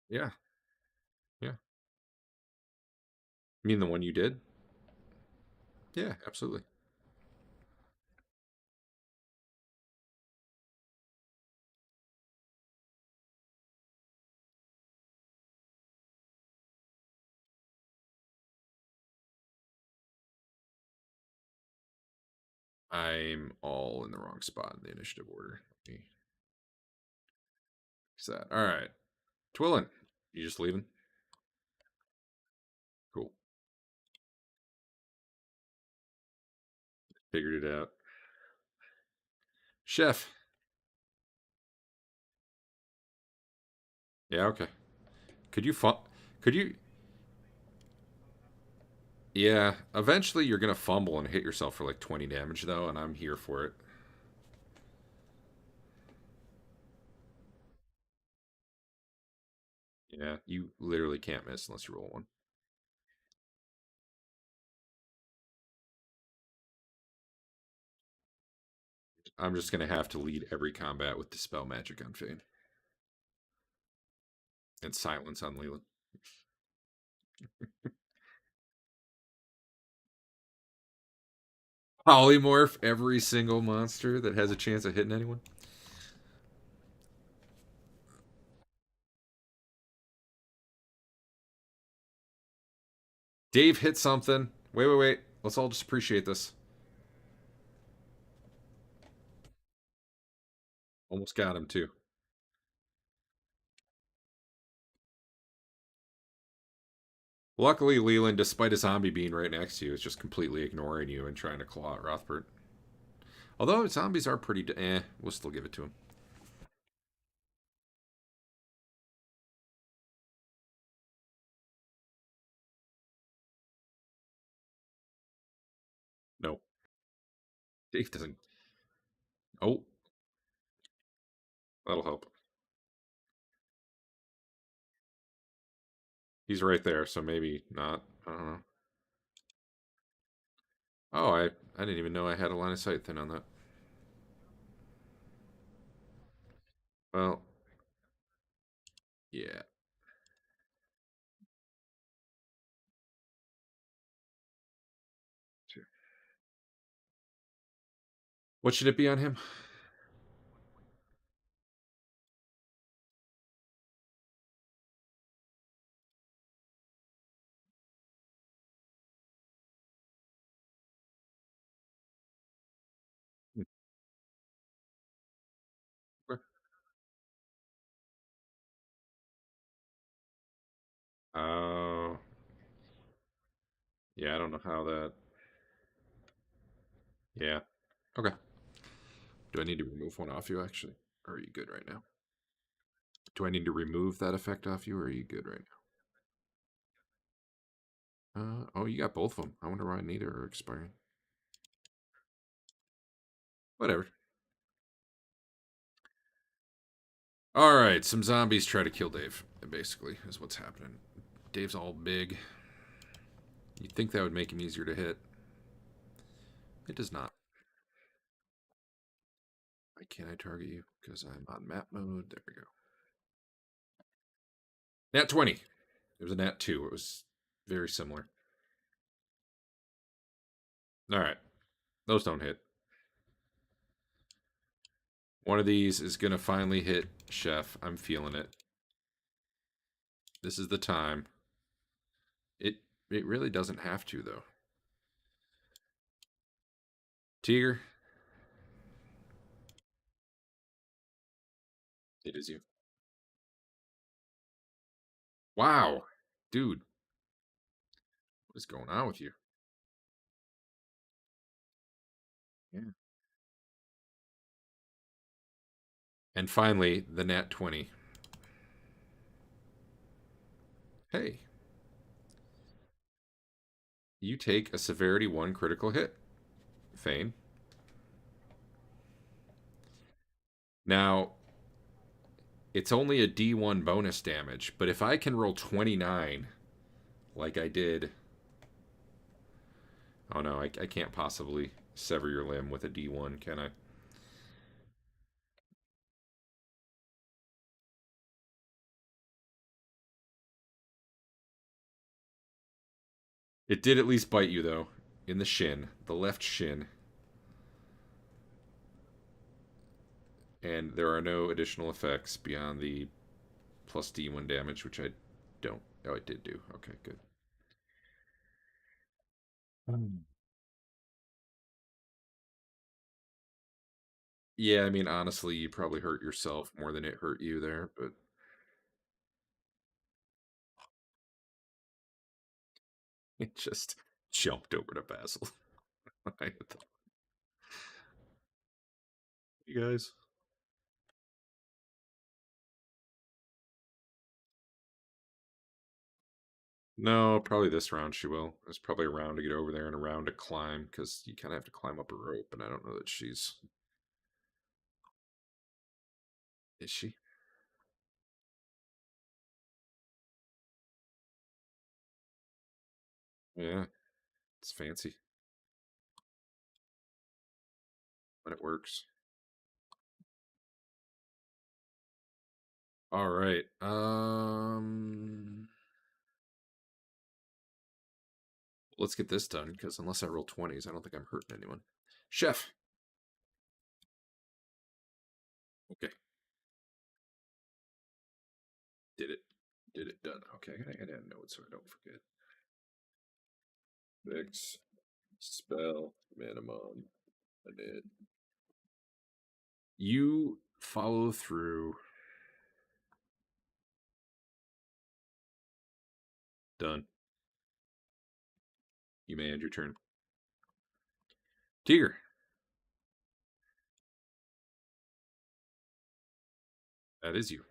Yeah, yeah. You mean the one you did? Yeah, absolutely. I'm all in the wrong spot in the initiative order. Let me fix that. All right. Twillin, you just leaving? Cool. Figured it out. Chef. Yeah, okay. Could you could you Yeah, eventually you're going to fumble and hit yourself for like 20 damage though, and I'm here for it. Yeah, you literally can't miss unless you roll 1. I'm just going to have to lead every combat with Dispel Magic on Fain. And Silence on Leland. Polymorph every single monster that has a chance of hitting anyone. Dave hit something. Wait. Let's all just appreciate this. Almost got him, too. Luckily, Leland, despite a zombie being right next to you, is just completely ignoring you and trying to claw at Rothbert. Although zombies are pretty... we'll still give it to him. No. Dave doesn't... Oh, that'll help. He's right there, so maybe not. I don't know. Oh, I didn't even know I had a line of sight thing on that. Well, yeah. Sure. What should it be on him? Okay. Oh, yeah, I don't know how that... Yeah. Okay. Do I need to remove one off you, actually? Or are you good right now? Do I need to remove that effect off you, or are you good right now? Oh, you got both of them. I wonder why neither are expiring. Whatever. All right, some zombies try to kill Dave, basically, is what's happening. Dave's all big. You'd think that would make him easier to hit. It does not. Why can't I target you? Because I'm on map mode. There we go. Nat 20. It was a nat 2. It was very similar. All right. Those don't hit. One of these is going to finally hit Chef. I'm feeling it. This is the time. It it really doesn't have to, though. Teeger. It is you. Wow. Dude, what is going on with you? Yeah. And finally, the nat 20. Hey, you take a severity 1 critical hit, Fain. Now, it's only a D1 bonus damage, but if I can roll 29 like I did... Oh no, I can't possibly sever your limb with a D1, can I? It did at least bite you, though, in the shin, the left shin. And there are no additional effects beyond the plus D1 damage, which I don't... Oh, it did do. Okay, good. Yeah, I mean, honestly, you probably hurt yourself more than it hurt you there, but it just jumped over to Basil. You guys? No, probably this round she will. There's probably a round to get over there and a round to climb, because you kind of have to climb up a rope, and I don't know that she's... Is she? Yeah, it's fancy, but it works. All right. Let's get this done, because unless I roll 20s, I don't think I'm hurting anyone. Chef. Okay. Did it. Did it. Done. Okay, I gotta add notes so I don't forget. Fix. Spell. Minimum. Limit. You follow through. Done. You may end your turn. Teeger. That is you.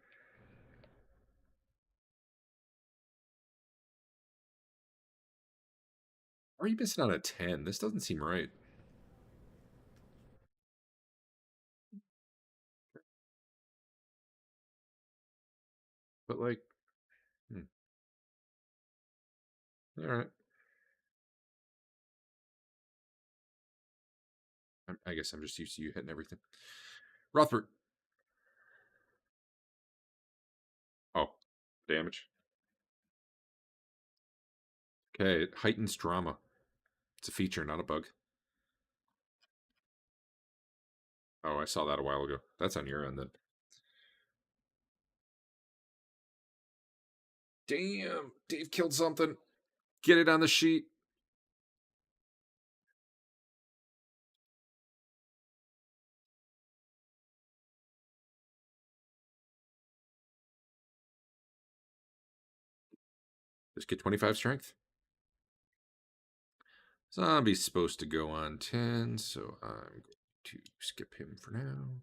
Are you missing on a 10? This doesn't seem right. But, like, all right. I guess I'm just used to you hitting everything. Rothbert. Oh, damage. Okay, it heightens drama. It's a feature, not a bug. Oh, I saw that a while ago. That's on your end then. Damn, Dave killed something. Get it on the sheet. Just get 25 strength. Zombie's supposed to go on 10, so I'm going to skip him for now.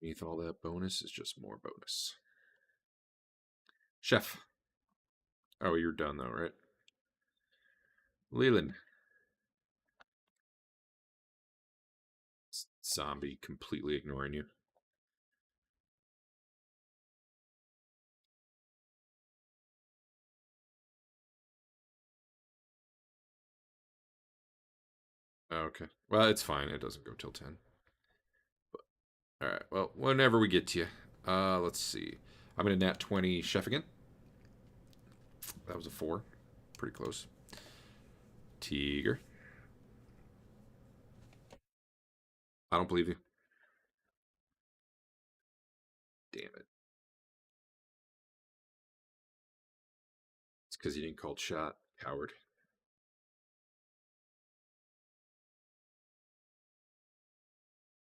Beneath all that bonus is just more bonus. Chef. Oh, you're done though, right? Lelion. Zombie completely ignoring you. Okay. Well, it's fine. It doesn't go till 10. But, all right. Well, whenever we get to you. Let's see. I'm going to nat 20 chef again. That was a 4. Pretty close. Teeger. I don't believe you. Damn it. It's because you didn't call shot, coward.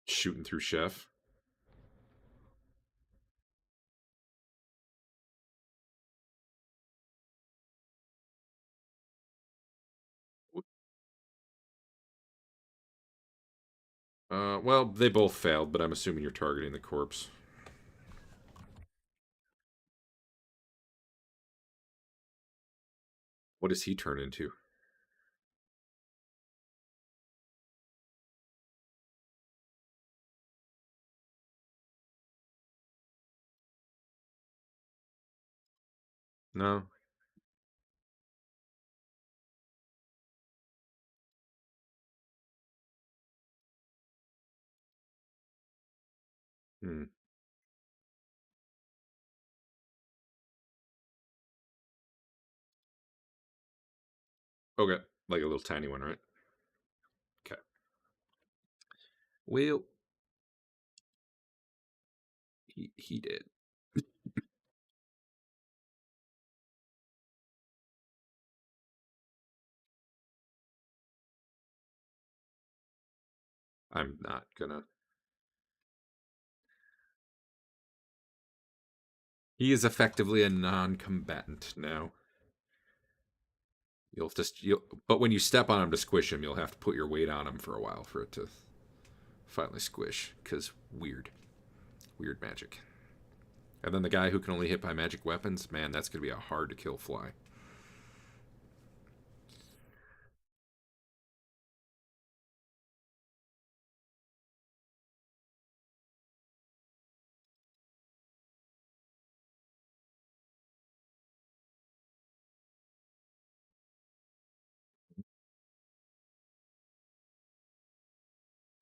Shooting through chef. Well, they both failed, but I'm assuming you're targeting the corpse. What does he turn into? No. Hmm. Okay. Like a little tiny one, right? Okay. Well, he did. I'm not gonna. He is effectively a non-combatant now. You'll just but when you step on him to squish him, you'll have to put your weight on him for a while for it to finally squish. Because weird magic. And then the guy who can only hit by magic weapons, man, that's gonna be a hard to kill fly.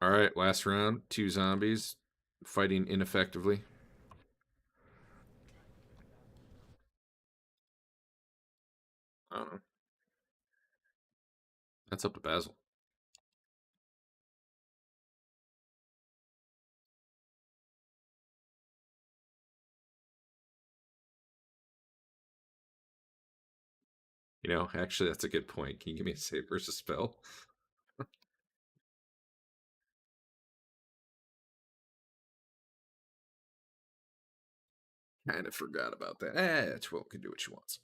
All right, last round. 2 zombies fighting ineffectively. I don't know. That's up to Basil. You know, actually, that's a good point. Can you give me a save versus spell? Kind of forgot about that. Eh, 12 can do what she wants.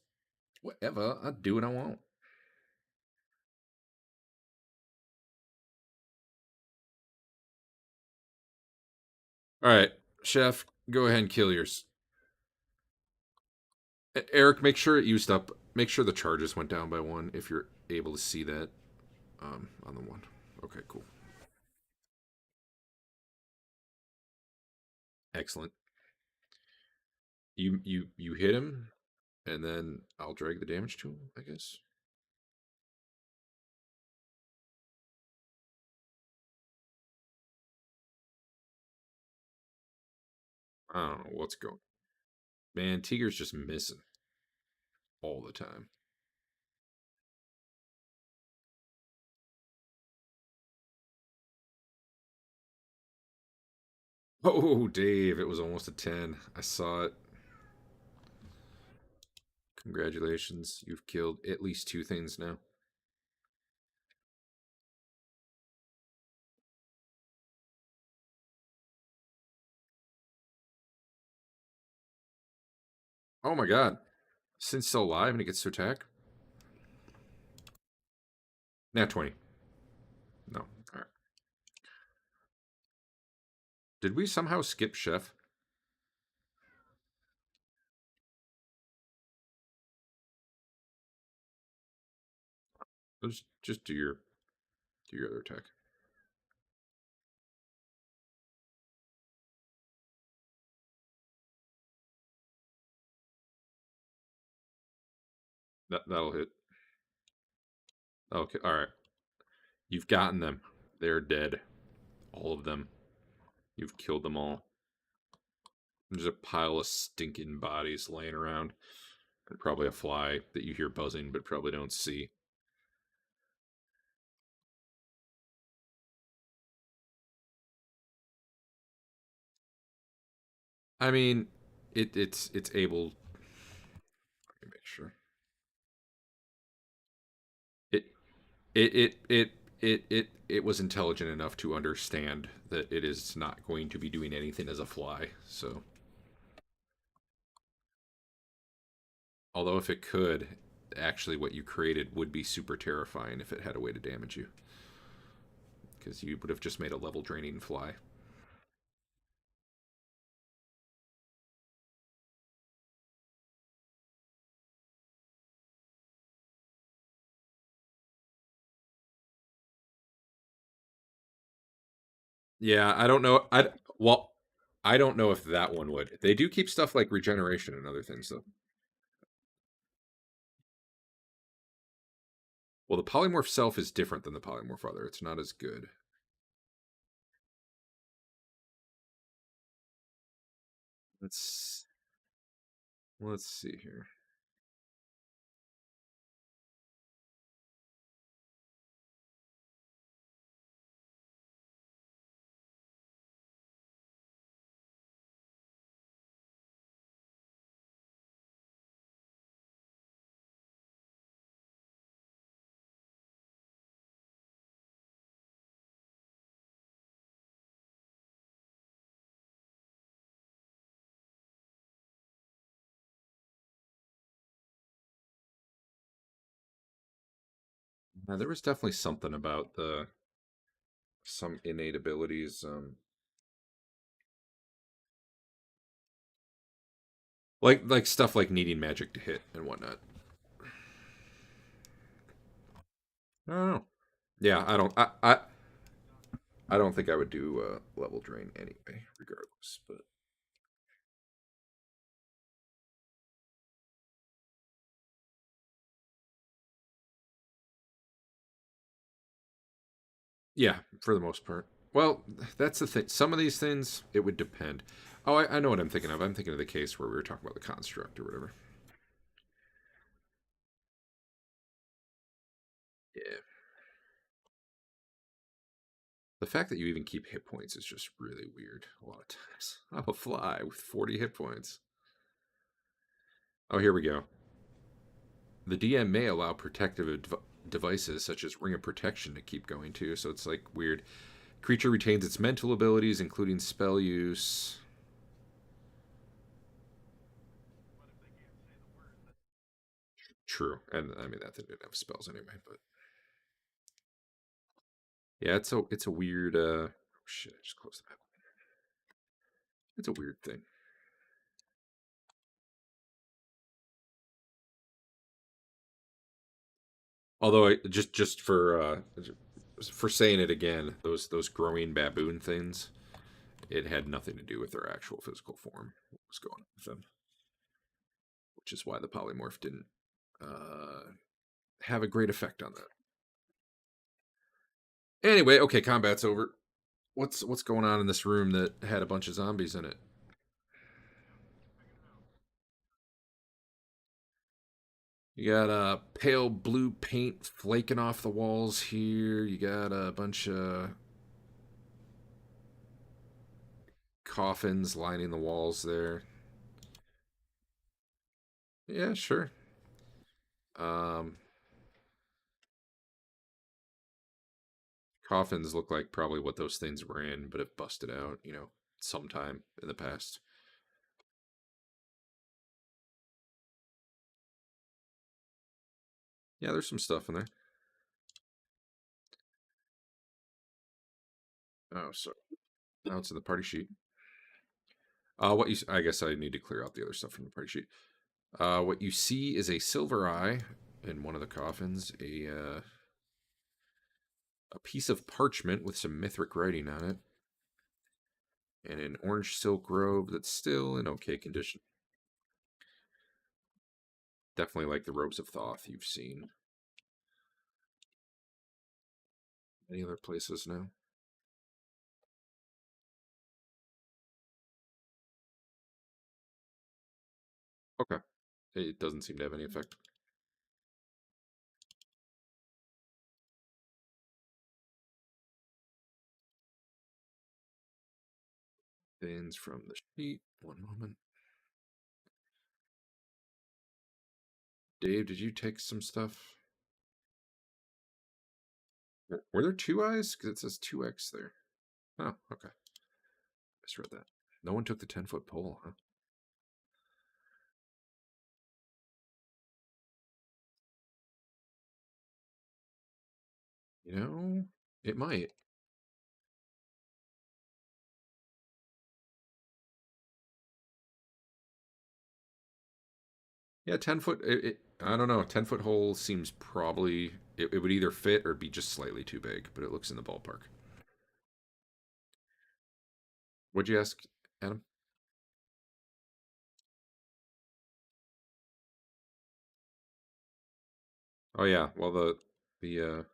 Whatever, I do what I want. All right, Chef, go ahead and kill yours. Eric, make sure it used up. Make sure the charges went down by one if you're able to see that on the one. Okay, cool. Excellent. You hit him, and then I'll drag the damage to him, I guess. I don't know what's going. Man, Teeger's just missing all the time. Oh, Dave, it was almost a 10. I saw it. Congratulations. You've killed at least two things now. Oh my god. Sin's still alive and he gets to attack? Now 20. No. Alright. Did we somehow skip Chef? Just do your other attack. That'll hit. Okay, alright. You've gotten them. They're dead. All of them. You've killed them all. There's a pile of stinking bodies laying around. And probably a fly that you hear buzzing but probably don't see. I mean, it's able. Let me make sure. It it it it it was intelligent enough to understand that it is not going to be doing anything as a fly. So, although if it could, actually, what you created would be super terrifying if it had a way to damage you, because you would have just made a level draining fly. Yeah, I don't know. I don't know if that one would. They do keep stuff like regeneration and other things though. Well, the polymorph self is different than the polymorph other. It's not as good. Let's let's see here. There was definitely something about the some innate abilities, like stuff like needing magic to hit and whatnot. I don't know. Yeah, I don't think I would do level drain anyway, regardless. But yeah, for the most part. Well, that's the thing. Some of these things, it would depend. Oh, I know what I'm thinking of. I'm thinking of the case where we were talking about the construct or whatever. Yeah. The fact that you even keep hit points is just really weird a lot of times. I'm a fly with 40 hit points. Oh, here we go. The DM may allow protective devices such as Ring of Protection to keep going too, so it's like weird. Creature retains its mental abilities, including spell use. True, and I mean that they didn't have spells anyway, but yeah, it's a weird. Oh shit! I just closed the map. It's a weird thing. Although just for saying it again, those growing baboon things, it had nothing to do with their actual physical form. What was going on with them, which is why the polymorph didn't have a great effect on that. Anyway, okay, combat's over. What's going on in this room that had a bunch of zombies in it? You got pale blue paint flaking off the walls here. You got a bunch of coffins lining the walls there. Yeah, sure. Um, Coffins look like probably what those things were in, but have busted out, sometime in the past. Yeah, there's some stuff in there. Oh, sorry. Now it's in the party sheet. I guess I need to clear out the other stuff from the party sheet. What you see is a silver eye in one of the coffins, a piece of parchment with some mythic writing on it, and an orange silk robe that's still in okay condition. Definitely like the robes of Thoth you've seen. Any other places now? Okay. It doesn't seem to have any effect. Things from the sheet. One moment. Dave, did you take some stuff? Were there two eyes? Because it says 2x there. Oh, okay. Misread that. No one took the 10-foot pole, huh? It might. Yeah, 10-foot. I don't know. 10-foot hole seems probably. It would either fit or be just slightly too big, but it looks in the ballpark. What'd you ask, Adam? Oh yeah. Well, the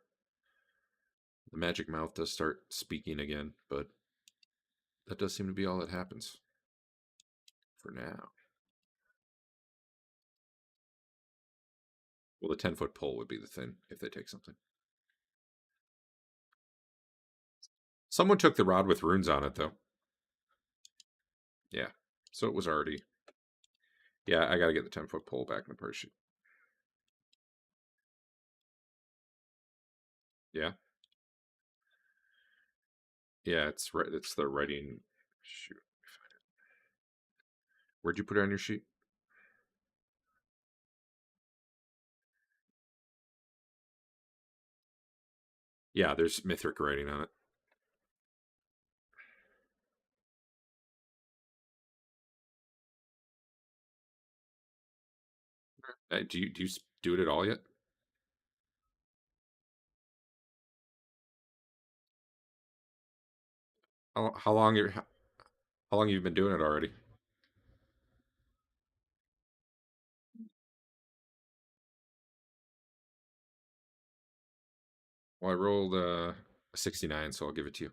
magic mouth does start speaking again, but that does seem to be all that happens for now. Well, the 10-foot pole would be the thing if they take something. Someone took the rod with runes on it, though. Yeah. So it was already. Yeah, I got to get the 10-foot pole back in the parachute. Sheet. Yeah. Yeah, it's right. It's the writing. Shoot. Where'd you put it on your sheet? Yeah, there's mythic writing on it. Do you do it at all yet? How long how long have you been doing it already? Well, I rolled a 69, so I'll give it to you.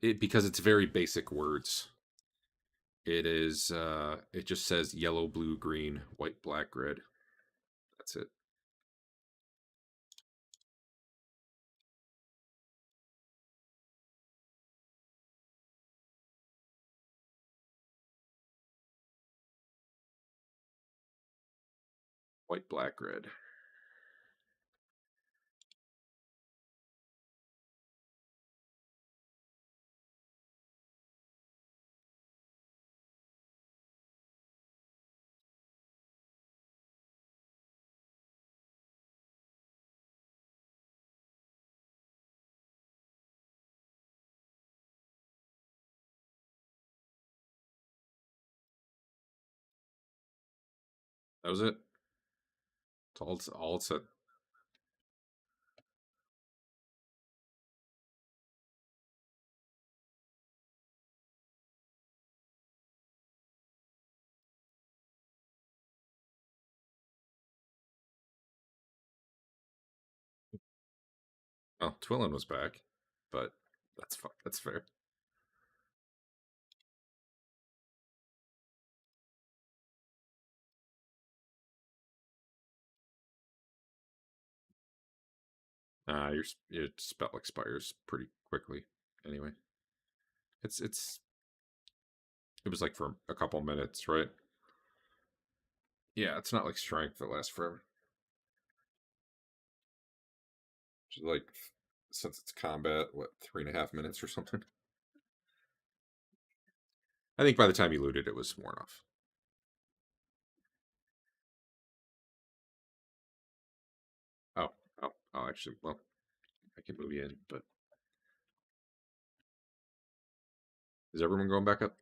It because it's very basic words. It just says yellow, blue, green, white, black, red. That's it. White, black, red. That was it. That's all it said. Well, Twillin was back, but that's fair. Your spell expires pretty quickly. Anyway, it was like for a couple minutes, right? Yeah, it's not like strength that lasts forever. Which is like, since it's combat, what, 3.5 minutes or something? I think by the time you looted, it was worn off. Oh, actually, well, I can move you in, but is everyone going back up?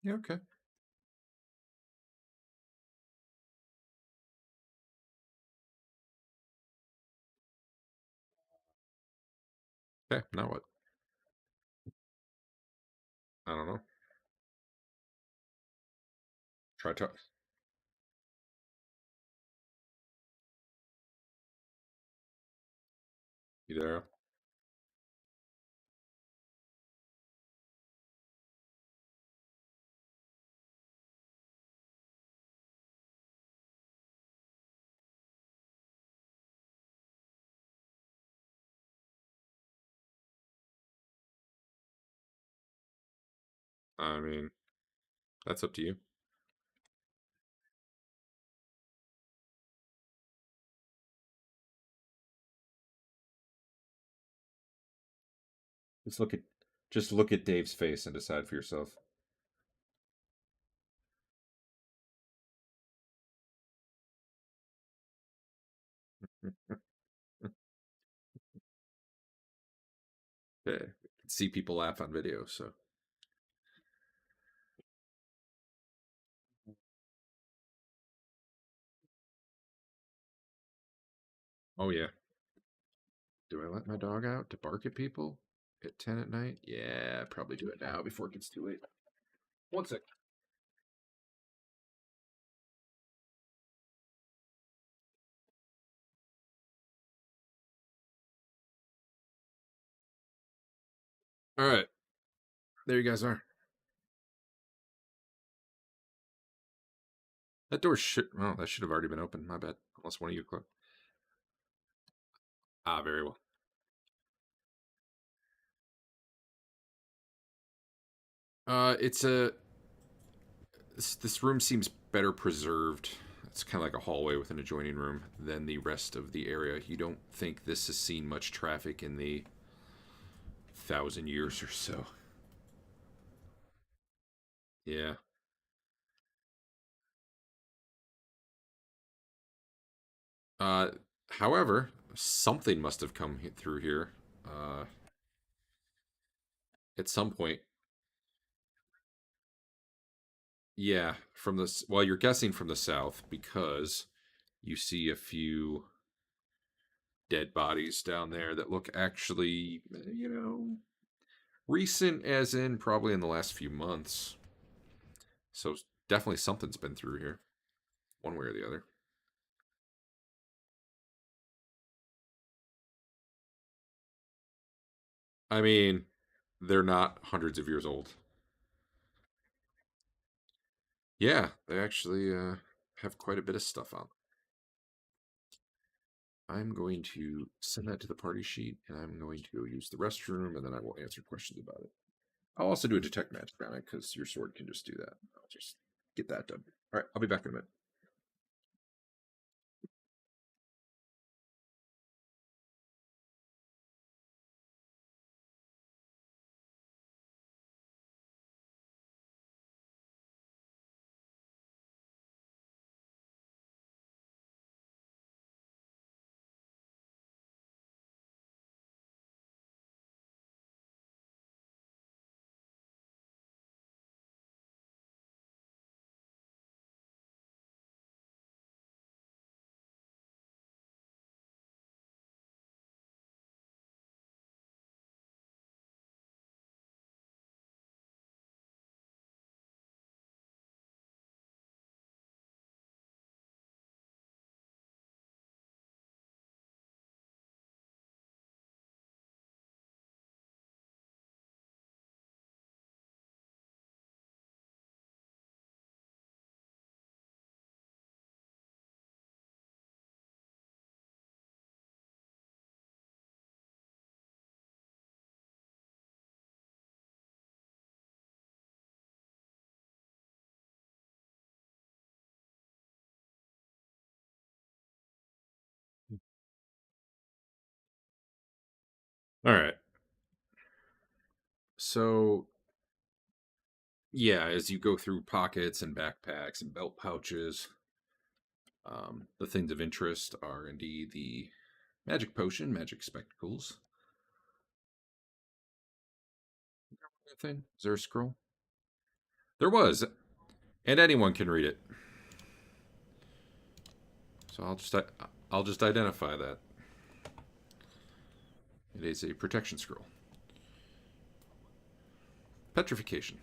Yeah, okay. Okay, now what? I don't know. Try talk. You there? I mean, that's up to you. Just look at just look at Dave's face and decide for yourself. Yeah, see people laugh on video, so. Oh yeah. Do I let my dog out to bark at people at 10 at night? Yeah, probably do it now before it gets too late. One sec. All right, there you guys are. That door should. Oh, that should have already been open. My bad. Unless one of you closed. Ah, very well. It's a. This room seems better preserved. It's kind of like a hallway with an adjoining room than the rest of the area. You don't think this has seen much traffic in the 1,000 years or so. Yeah. Uh, However, something must have come through here. At some point. Yeah, from this. Well, you're guessing from the south because you see a few dead bodies down there that look actually, recent, as in probably in the last few months. So definitely something's been through here, one way or the other. I mean, they're not hundreds of years old. Yeah, they actually have quite a bit of stuff on. I'm going to send that to the party sheet, and I'm going to use the restroom, and then I will answer questions about it. I'll also do a detect magic on it because your sword can just do that. I'll just get that done. All right, I'll be back in a minute. All right. So yeah, as you go through pockets and backpacks and belt pouches, the things of interest are indeed the magic potion, magic spectacles. Thing? Is there a scroll? There was, and anyone can read it. So I'll just identify that it is a protection scroll. Petrification.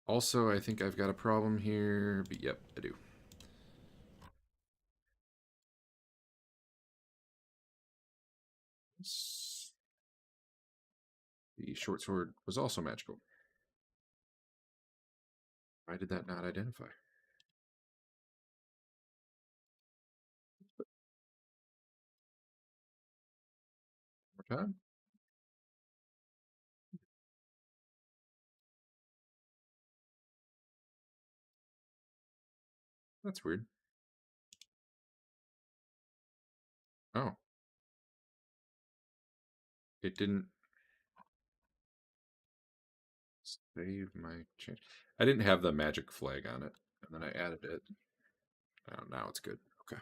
Also, I think I've got a problem here, but yep, I do. The short sword was also magical. Why did that not identify? More time? That's weird. Oh, it didn't save my change. I didn't have the magic flag on it, and then I added it. Oh, now it's good. Okay.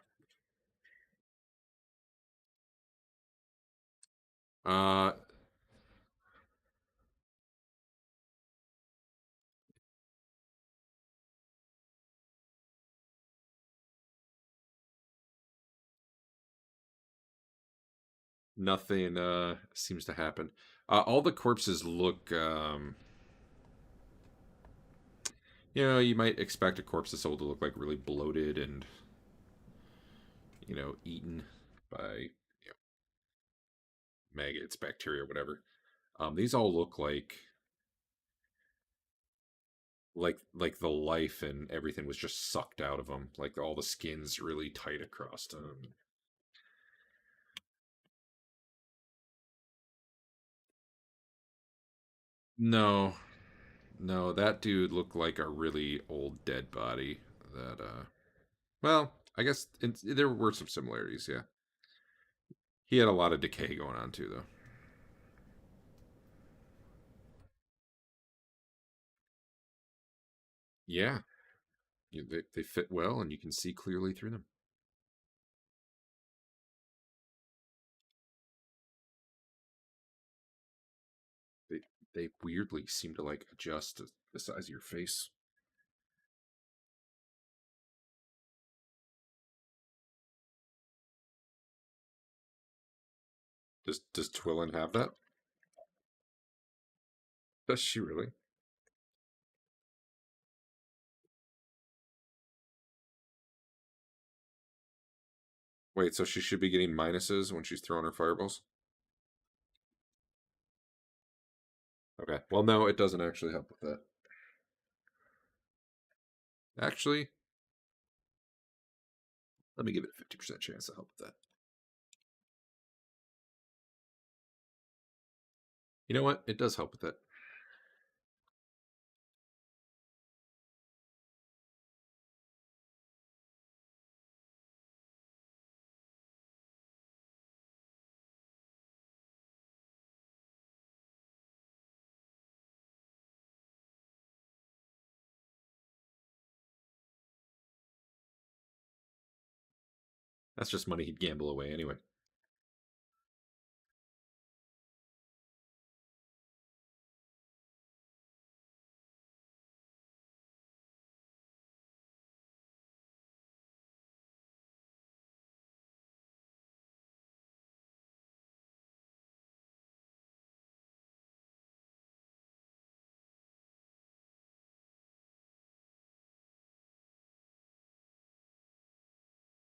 Uh, nothing seems to happen. All the corpses look you might expect a corpse this old to look like really bloated and eaten by maggots, bacteria, whatever. These all look like the life and everything was just sucked out of them. Like all the skin's really tight across them. No, no, that dude looked like a really old dead body. That well, I guess there were some similarities. Yeah, he had a lot of decay going on too, though. Yeah, they fit well, and you can see clearly through them. They they weirdly seem to like adjust to the size of your face. Does Twillin have that? Does she really? Wait, so she should be getting minuses when she's throwing her fireballs? Okay. Well, no, it doesn't actually help with that. Actually, let me give it a 50% chance to help with that. You know what? It does help with that. That's just money he'd gamble away anyway.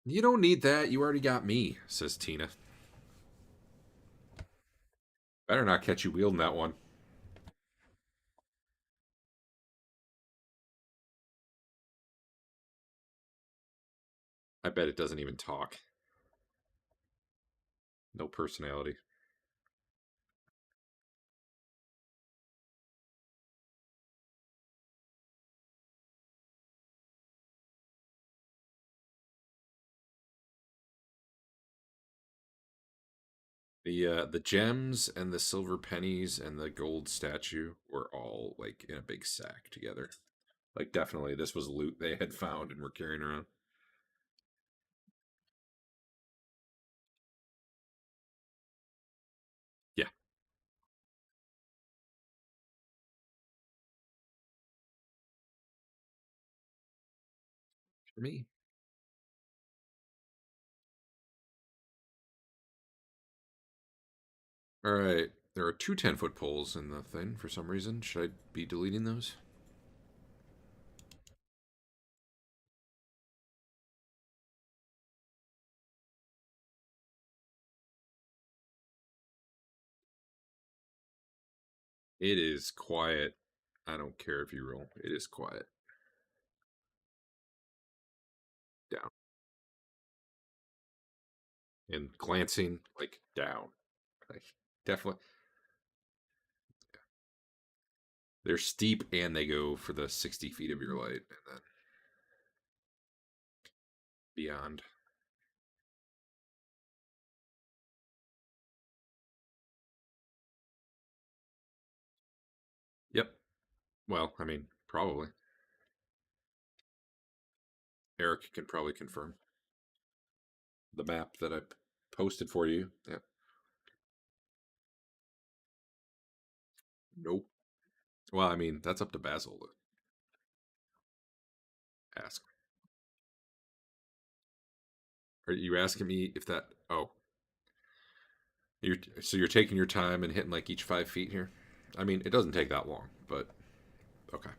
You don't need that. You already got me, says Tina. Better not catch you wielding that one. I bet it doesn't even talk. No personality. The gems and the silver pennies and the gold statue were all like in a big sack together. Like definitely this was loot they had found and were carrying around. Yeah, for me. All right. There are two 10-foot poles in the thing for some reason. Should I be deleting those? It is quiet. I don't care if you roll. It is quiet. Down. And glancing, like, down. Like, definitely. They're steep and they go for the 60 feet of your light and then beyond. Yep. Well, I mean, probably. Eric can probably confirm the map that I posted for you. Yeah. Nope. Well, I mean, that's up to Basil to ask. Are you asking me if that? Oh, you're taking your time and hitting like each 5 feet here. I mean, it doesn't take that long, but okay.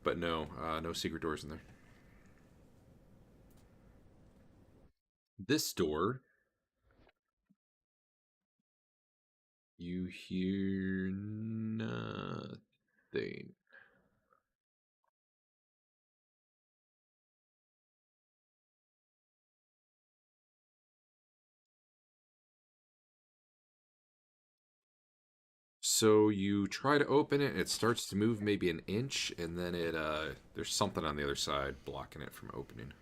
But no, no secret doors in there. This door, you hear nothing. So you try to open it, and it starts to move maybe an inch, and then there's something on the other side blocking it from opening.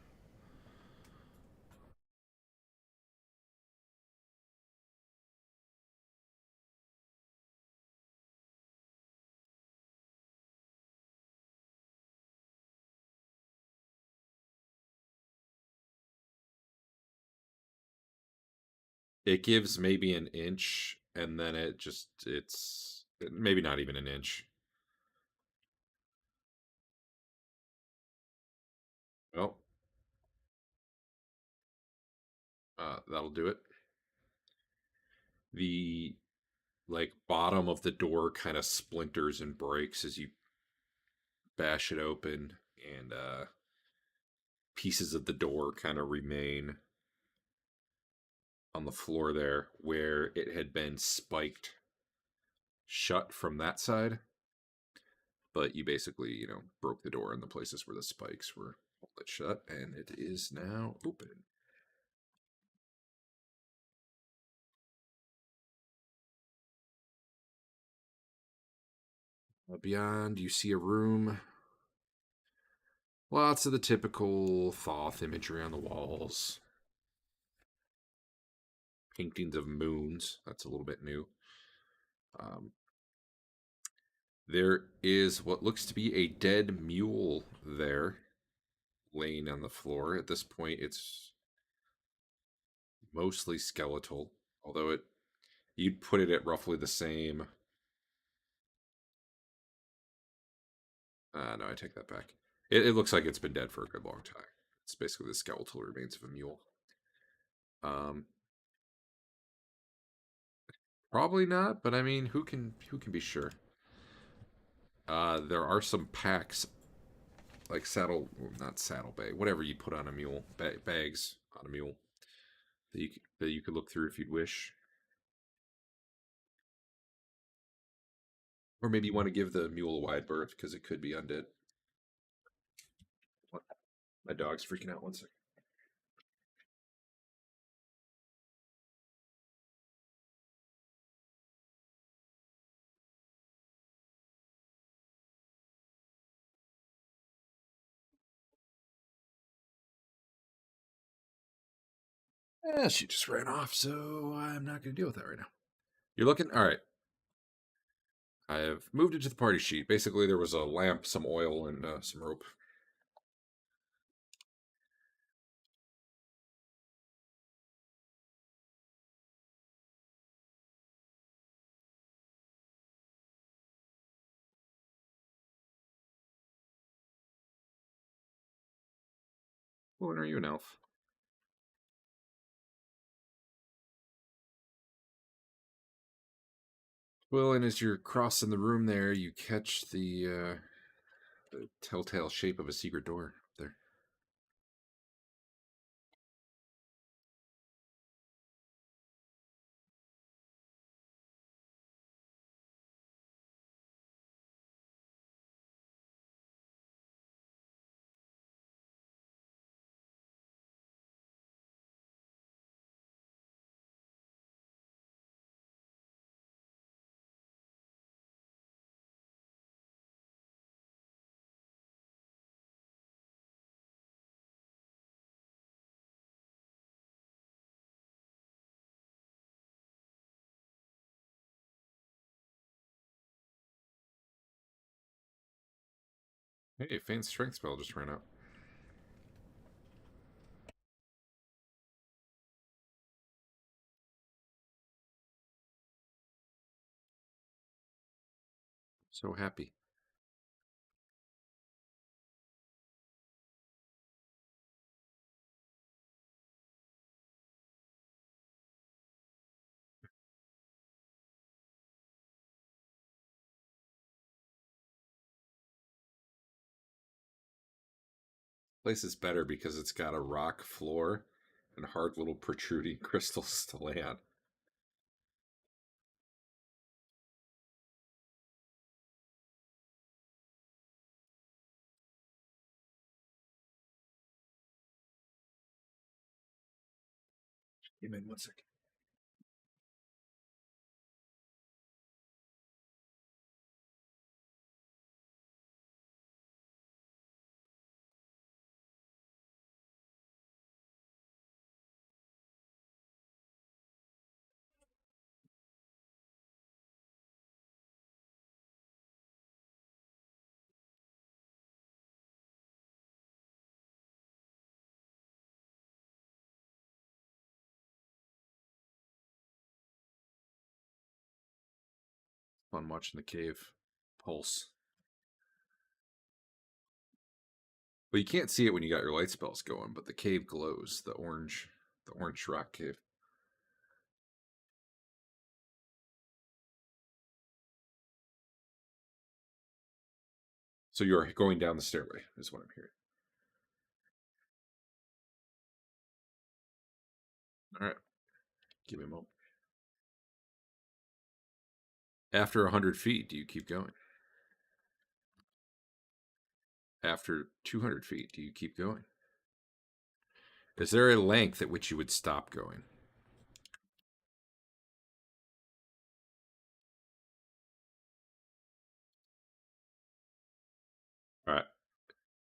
It gives maybe an inch, and then it's maybe not even an inch. Well, that'll do it. The like bottom of the door kind of splinters and breaks as you bash it open, and pieces of the door kind of remain on the floor there where it had been spiked shut from that side. But you basically, broke the door in the places where the spikes were holding it shut, and it is now open. Beyond, you see a room. Lots of the typical Thoth imagery on the walls. Paintings of moons. That's a little bit new. There is what looks to be a dead mule there, laying on the floor. At this point, it's mostly skeletal, although you'd put it at roughly the same. No, I take that back. It looks like it's been dead for a good long time. It's basically the skeletal remains of a mule. Probably not, but I mean, who can be sure? There are some packs, like not saddle bag, whatever you put on a mule, bags on a mule that you could look through if you'd wish. Or maybe you want to give the mule a wide berth because it could be undead. My dog's freaking out. 1 second. She just ran off, so I'm not going to deal with that right now. You're looking? All right. I have moved it to the party sheet. Basically, there was a lamp, some oil, and some rope. When are you an elf? Well, and as you're crossing the room there, you catch the telltale shape of a secret door there. Hey, Fain's strength spell just ran out. So happy. Place is better because it's got a rock floor and hard little protruding crystals to lay on. Give me 1 second. Fun watching the cave pulse. Well, you can't see it when you got your light spells going, but the cave glows. The orange rock cave. So you're going down the stairway, is what I'm hearing. All right. Give me a moment. After 100 feet, do you keep going? After 200 feet, do you keep going? Is there a length at which you would stop going?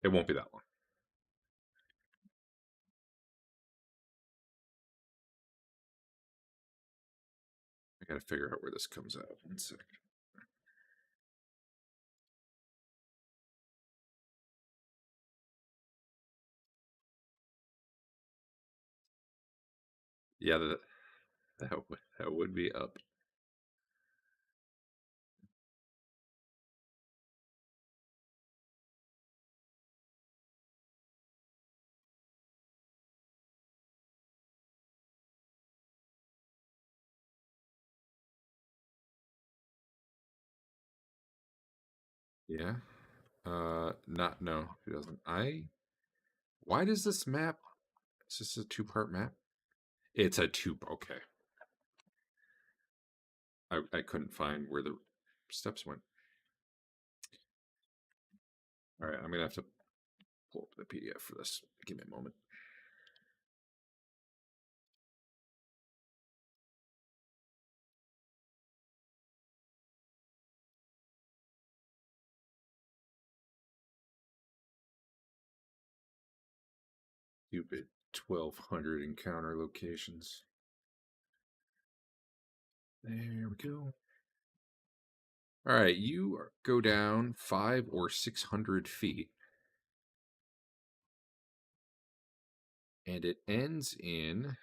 It won't be that long. I gotta figure out where this comes out. 1 second. Yeah, that would be up. Yeah. Not no. It doesn't. Why does this map? Is this a 2-part map? It's a 2. Okay. I couldn't find where the steps went. All right, I'm gonna have to pull up the PDF for this. Give me a moment. Stupid 1,200 encounter locations. There we go. All right, you go down 500 or 600 feet, and it ends in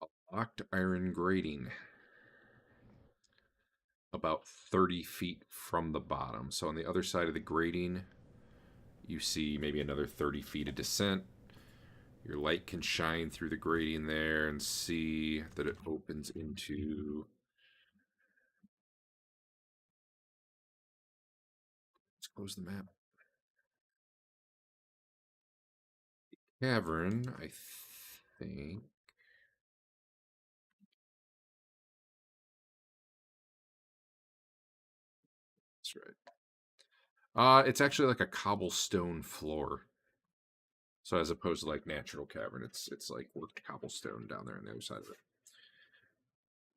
a locked iron grating about 30 feet from the bottom. So on the other side of the grating, you see maybe another 30 feet of descent. Your light can shine through the grating there and see that it opens into. Let's close the map. Cavern, I think. That's right. It's actually like a cobblestone floor. So as opposed to like natural cavern, it's like worked cobblestone down there on the other side of it.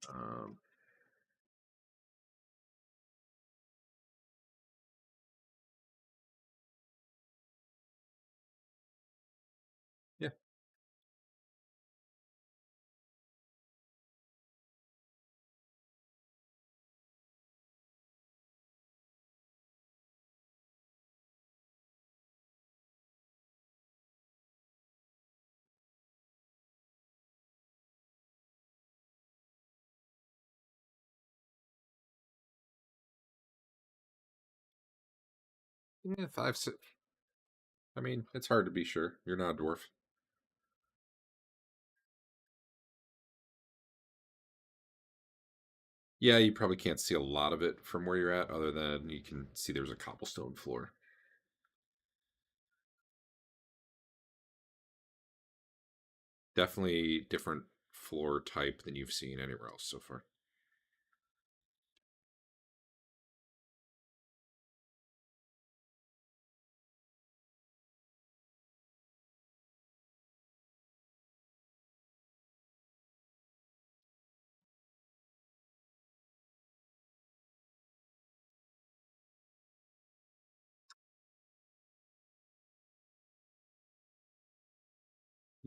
Um, yeah. Yeah, 5, 6. I mean, it's hard to be sure. You're not a dwarf. Yeah, you probably can't see a lot of it from where you're at, other than you can see there's a cobblestone floor. Definitely different floor type than you've seen anywhere else so far.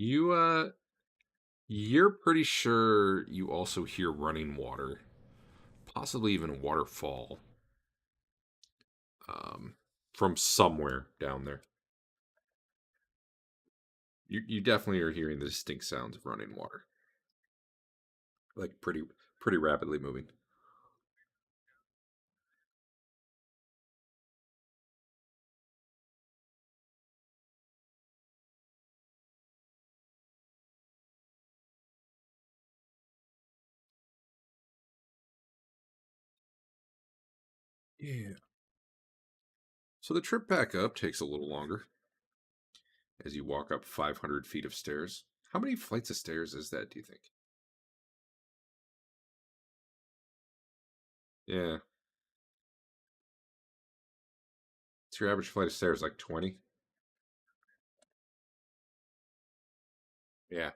You you're pretty sure you also hear running water, possibly even a waterfall, um, from somewhere down there. You definitely are hearing the distinct sounds of running water, like pretty rapidly moving. Yeah. So the trip back up takes a little longer as you walk up 500 feet of stairs. How many flights of stairs is that, do you think? Yeah. So your average flight of stairs like 20? Yeah.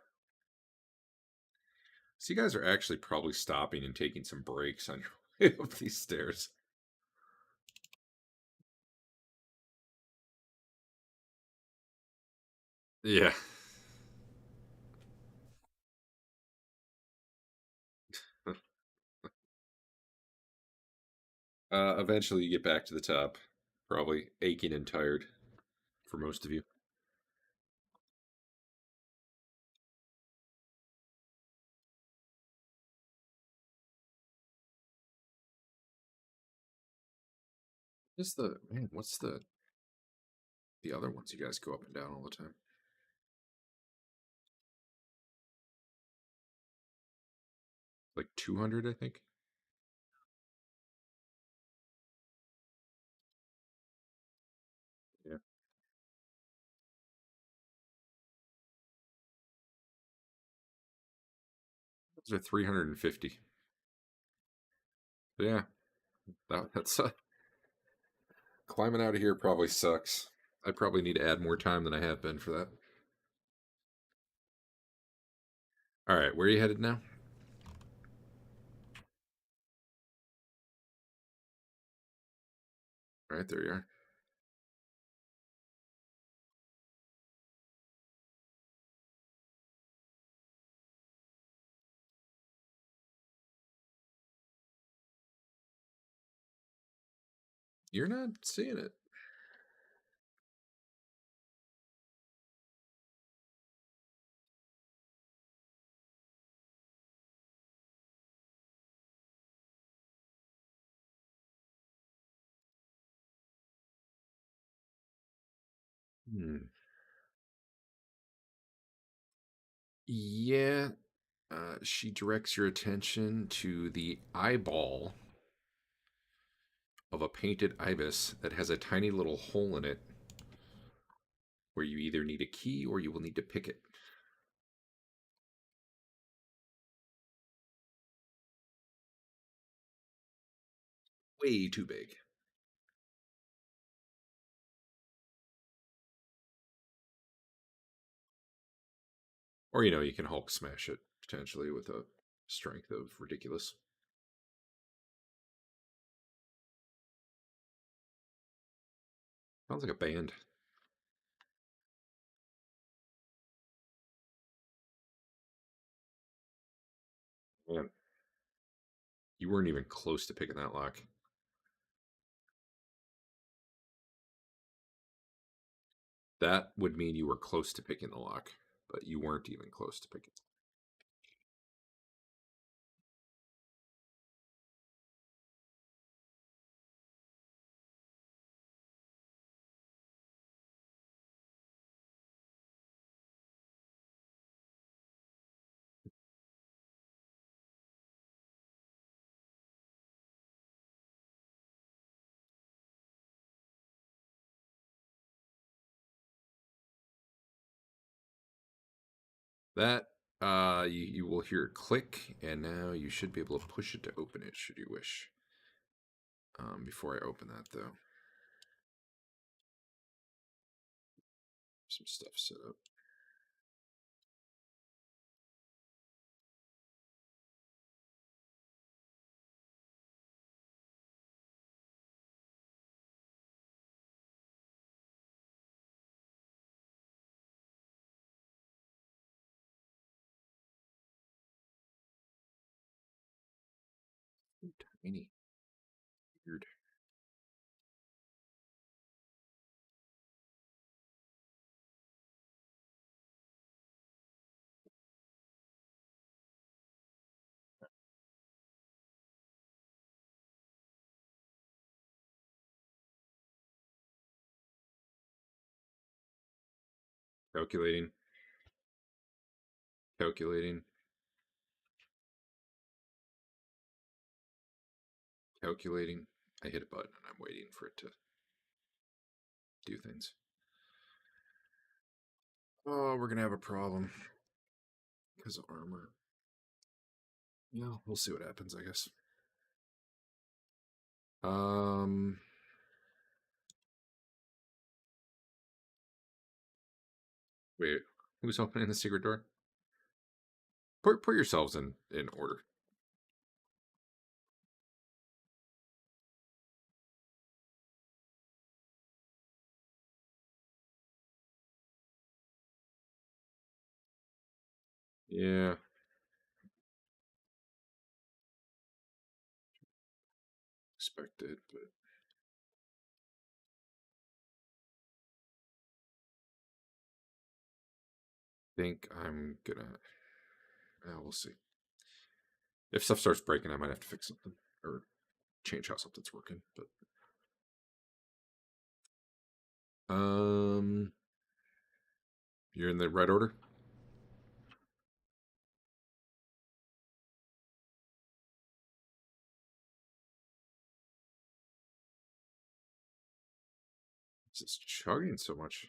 So you guys are actually probably stopping and taking some breaks on your way up these stairs. Yeah. Eventually, you get back to the top. Probably aching and tired for most of you. What's the man? What's the other ones you guys go up and down all the time? Like 200, I think. Yeah. Those are 350. But yeah, that's climbing out of here probably sucks. I probably need to add more time than I have been for that. All right, where are you headed now? All right, there you are. You're not seeing it. Hmm. Yeah, she directs your attention to the eyeball of a painted ibis that has a tiny little hole in it where you either need a key or you will need to pick it. Way too big. Or, you can Hulk smash it potentially with a strength of ridiculous. Sounds like a band. Man, you weren't even close to picking that lock. That would mean you were close to picking the lock, but you weren't even close to picking. That you will hear it click, and now you should be able to push it to open it, should you wish. Before I open that, though, some stuff set up. Tiny, weird. Calculating, calculating, calculating. I hit a button and I'm waiting for it to do things. Oh, we're gonna have a problem because of armor. Yeah, we'll see what happens, I guess. Um, Wait, who's opening the secret door? Put yourselves in order. Yeah. Expected, but think I'm gonna. We'll see. If stuff starts breaking, I might have to fix something or change how something's working. But you're in the right order. It's just chugging so much.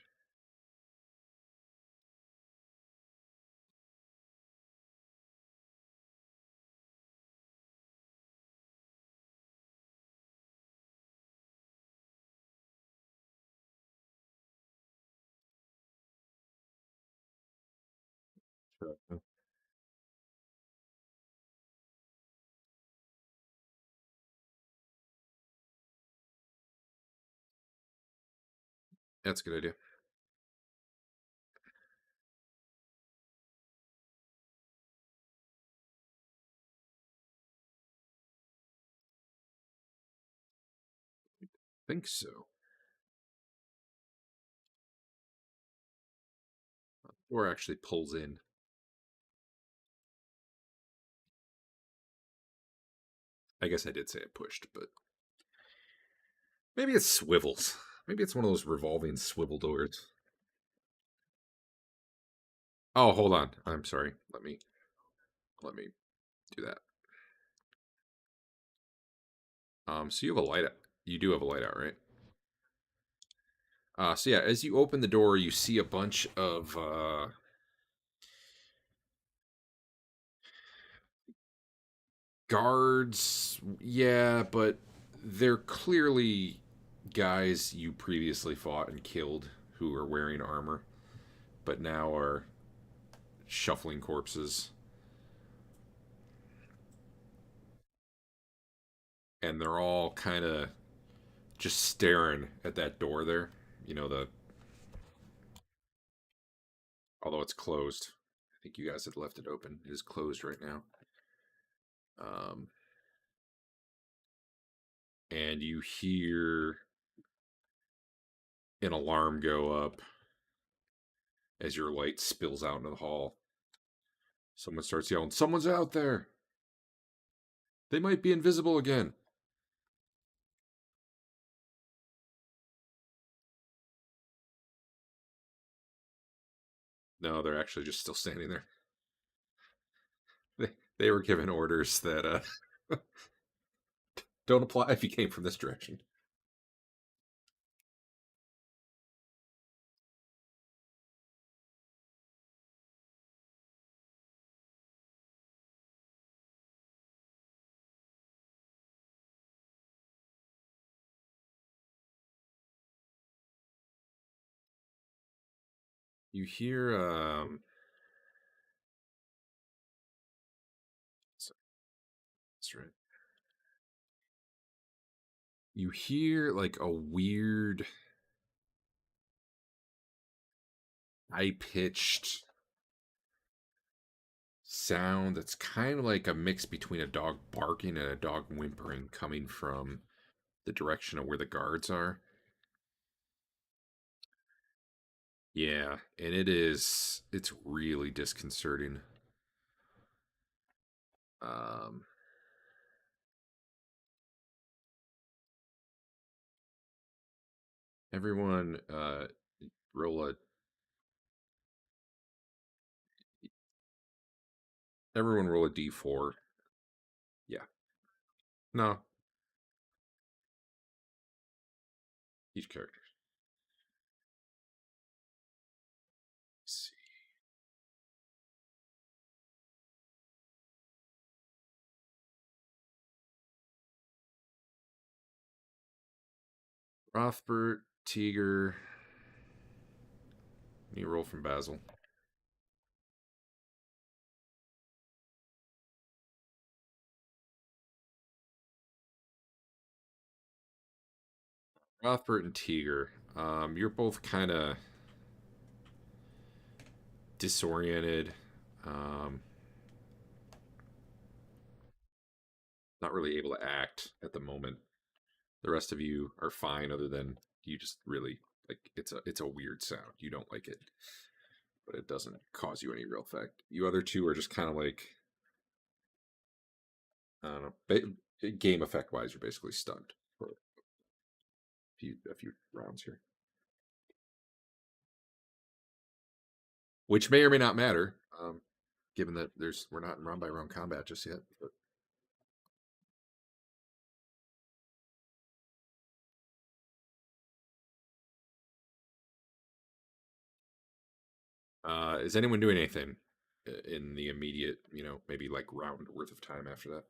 Sure. That's a good idea. Think so. Or actually pulls in. I guess I did say it pushed, but maybe it swivels. Maybe it's one of those revolving swivel doors. Oh, hold on. I'm sorry. Let me do that. So you have a light out. You do have a light out, right? So yeah, as you open the door, you see a bunch of guards. Yeah, but they're clearly guys you previously fought and killed who are wearing armor, but now are shuffling corpses. And they're all kind of just staring at that door there. You know, the although it's closed. I think you guys had left it open. It is closed right now. Um, and you hear an alarm go up as your light spills out into the hall. Someone starts yelling, "Someone's out there! They might be invisible again!" No, they're actually just still standing there. They, they were given orders that don't apply if you came from this direction. You hear that's right. You hear like a weird high pitched sound that's kind of like a mix between a dog barking and a dog whimpering coming from the direction of where the guards are. Yeah, and it's really disconcerting. Um everyone roll a everyone roll a d4. Yeah. No, each character. Let's see. Rothbert, Teeger. You roll from Basil. Rothbert and Teeger. You're both kind of disoriented. Um, not really able to act at the moment. The rest of you are fine, other than you just really like it's a weird sound. You don't like it, but it doesn't cause you any real effect. You other two are just kind of like, I don't know. Game effect wise, you're basically stunned for a few rounds here, which may or may not matter, given that we're not in round by round combat just yet. But is anyone doing anything in the immediate, maybe like round worth of time after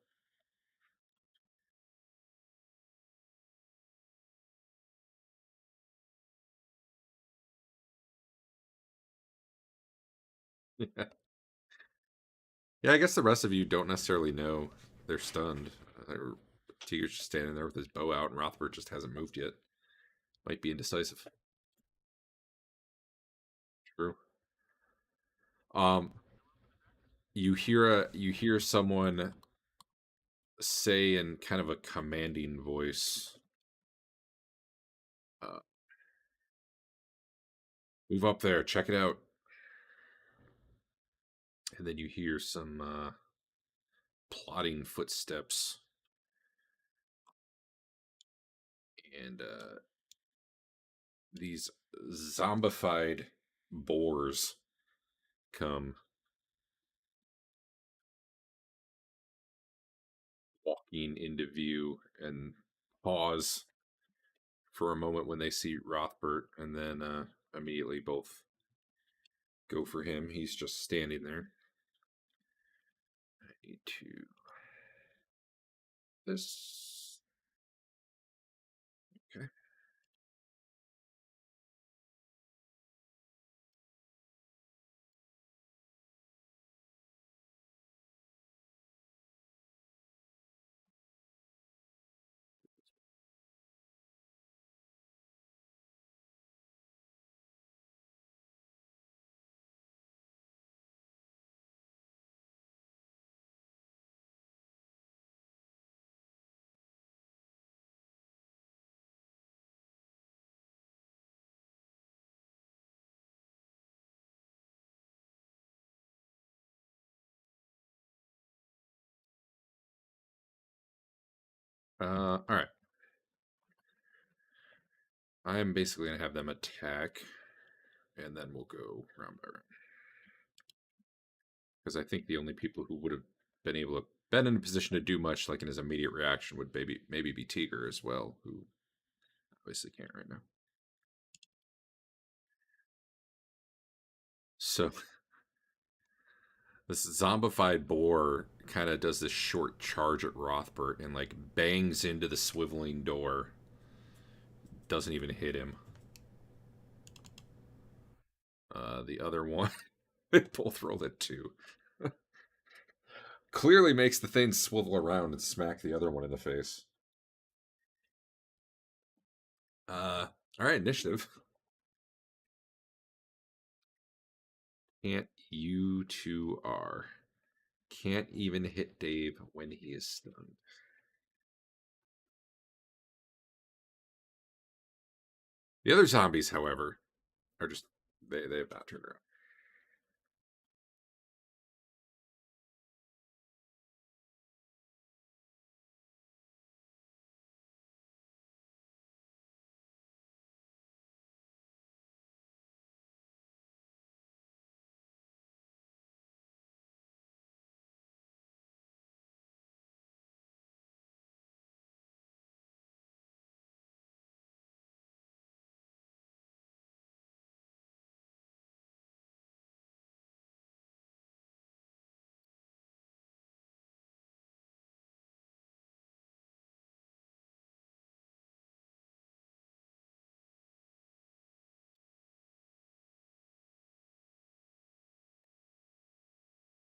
that? Yeah, I guess the rest of you don't necessarily know they're stunned. Teeger's just standing there with his bow out, and Rothbert just hasn't moved yet. Might be indecisive. True. Um, you hear someone say in kind of a commanding voice, uh, "Move up there, check it out." And then you hear some plodding footsteps, and these zombified boars come walking into view and pause for a moment when they see Rothbert, and then immediately both go for him. He's just standing there. I need to this. Okay. All right. I am basically gonna have them attack, and then we'll go round by round. Because I think the only people who would have been able to been in a position to do much, like in his immediate reaction, would maybe be Teeger as well, who obviously can't right now. So this zombified boar kind of does this short charge at Rothbert and like bangs into the swiveling door. Doesn't even hit him. The other one, they both rolled at 2. Clearly makes the thing swivel around and smack the other one in the face. All right, initiative. Can't you two are. Can't even hit Dave when he is stunned. The other zombies, however, are just they have not turned around.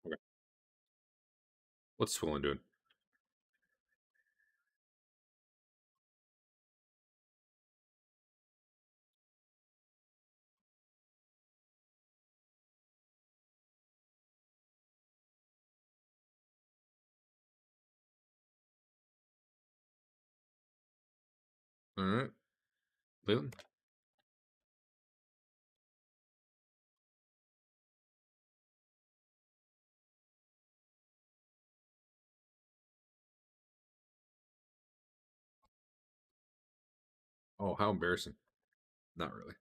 Okay. What's Swollen doing? Alright. Lelion? Oh, how embarrassing. Not really.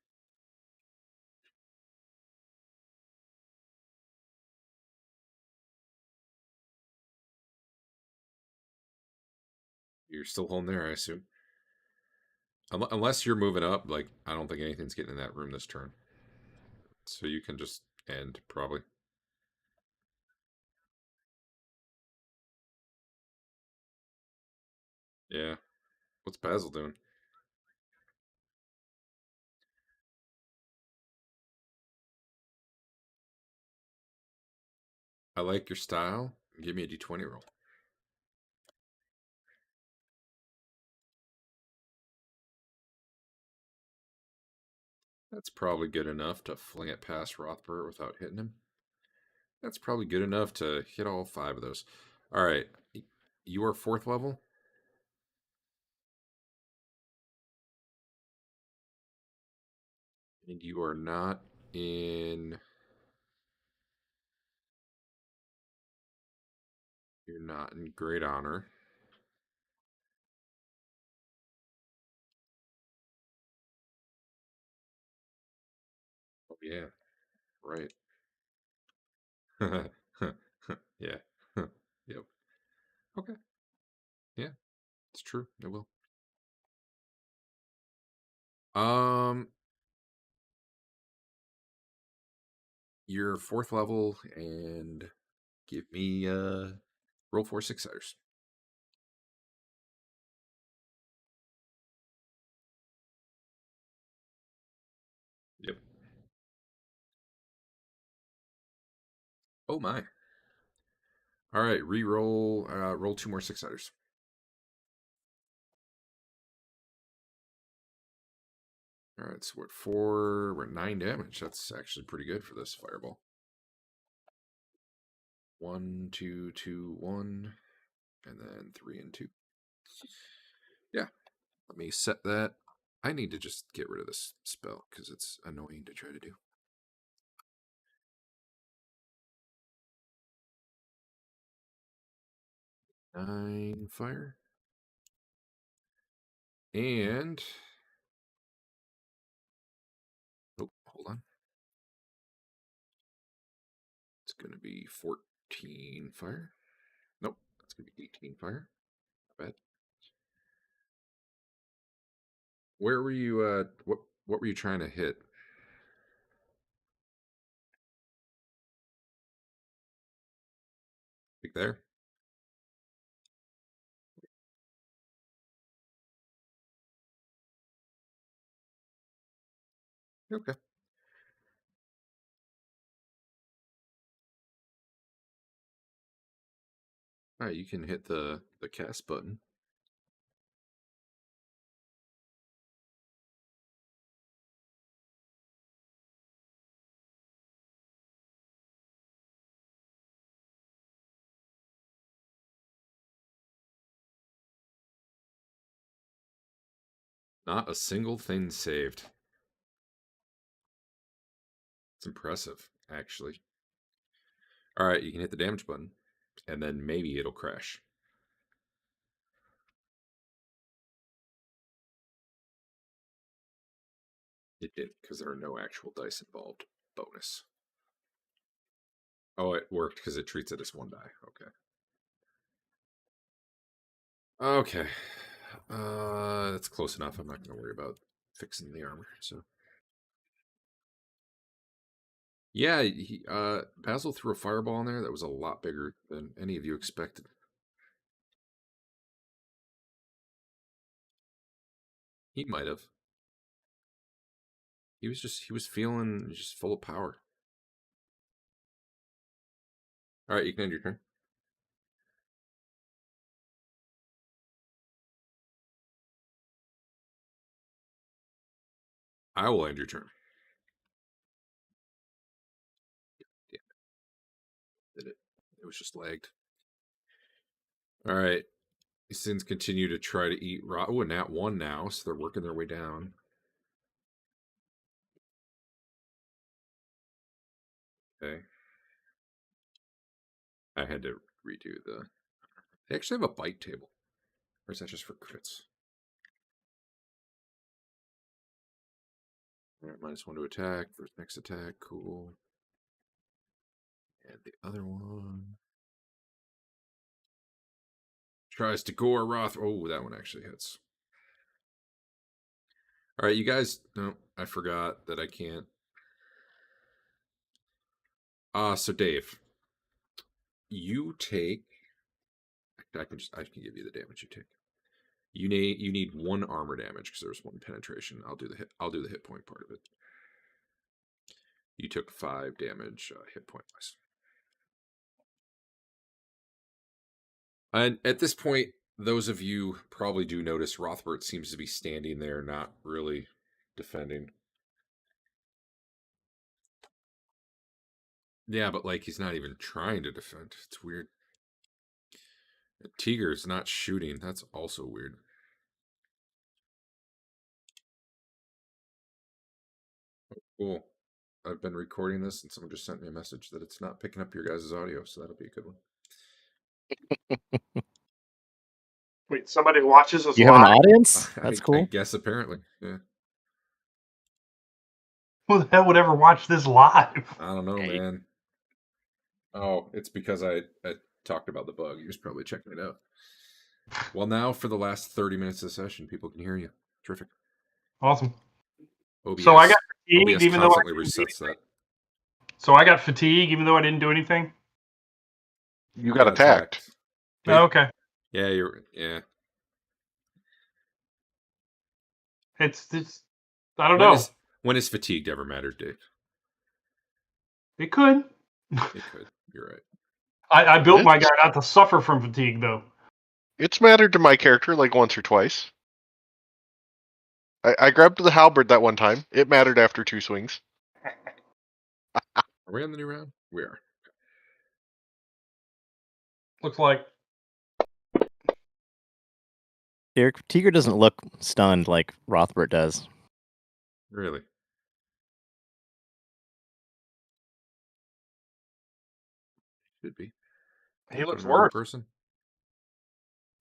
You're still holding there, I assume. Unless you're moving up, like, I don't think anything's getting in that room this turn. So you can just end, probably. Yeah. What's Basil doing? I like your style. Give me a d20 roll. That's probably good enough to fling it past Rothbert without hitting him. That's probably good enough to hit all 5 of those. All right. You are 4th level? And you are not in... You're not in great honor. Oh, yeah. Right. Yeah. Yep. Okay. Yeah, it's true. It will. Um, you're 4th level, and give me roll 4 6-siders. Yep. Oh my. All right, re-roll. Roll 2 more 6-siders. All right, so we're at 9 damage. That's actually pretty good for this fireball. 1, 2, 2, 1, and then 3 and 2. Yeah, let me set that. I need to just get rid of this spell because it's annoying to try to do. 9 fire. And... Oh, hold on. It's going to be 14 fire. Nope, that's going to be 18 fire. Not bad. Where were you, what were you trying to hit? Like there? Okay. All right, you can hit the cast button. Not a single thing saved. It's impressive, actually. All right, you can hit the damage button, and then maybe it'll crash. It did, because there are no actual dice involved. Bonus. Oh, it worked because it treats it as 1 die. Okay. Okay. That's close enough. I'm not going to worry about fixing the armor. So yeah, Basil threw a fireball in there that was a lot bigger than any of you expected. He might have. He was feeling just full of power. All right, you can end your turn. I will end your turn. Yeah, did it. It was just lagged. All right. These things continue to try to eat raw. Oh, and nat 1 now, so they're working their way down. Okay. I had to redo the... They actually have a bite table. Or is that just for crits? Alright, -1 to attack for next attack. Cool. And the other one... Tries to gore Roth. Oh, that one actually hits. Alright, you guys... No, I forgot that I can't... So Dave... You take... I can give you the damage you take. You need 1 armor damage because there's 1 penetration. I'll do the hit point part of it. You took 5 damage hit point wise. And at this point, those of you probably do notice Rothbert seems to be standing there, not really defending. Yeah, but like he's not even trying to defend. It's weird. Teeger's not shooting. That's also weird. Cool. I've been recording this, and someone just sent me a message that it's not picking up your guys' audio, so that'll be a good one. Wait, somebody watches us You live? have an audience? That's cool. I guess apparently. Yeah. Who the hell would ever watch this live? I don't know, man. Oh, it's because I talked about the bug. You're just probably checking it out. Well, now for the last 30 minutes of the session, people can hear you. Terrific. Awesome. OBS, so I got fatigued, OBS even though I constantly resets that. So I got fatigue, even though I didn't do anything. You got attacked. Oh, okay. Yeah, yeah. It's I don't know. When has fatigued ever mattered, Dave? It could. It could. You're right. I built my guy not to suffer from fatigue, though. It's mattered to my character like once or twice. I grabbed the halberd that one time. It mattered after 2 swings. Are we on the new round? We are. Looks like. Teeger doesn't look stunned like Rothbert does. Really? Should be. He looks worse. Person.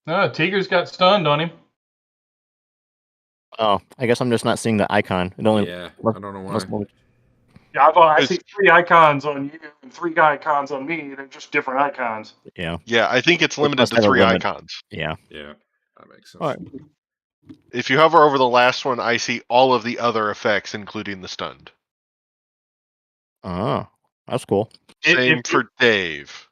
No, Teeger's got stunned on him. Oh, I guess I'm just not seeing the icon. It only I don't know why. Yeah, I see 3 icons on you and 3 icons on me. They're just different icons. Yeah. Yeah, I think it's limited to 3 icons. Yeah. Yeah, that makes sense. All right. If you hover over the last one, I see all of the other effects, including the stunned. Oh, that's cool. Same for Dave.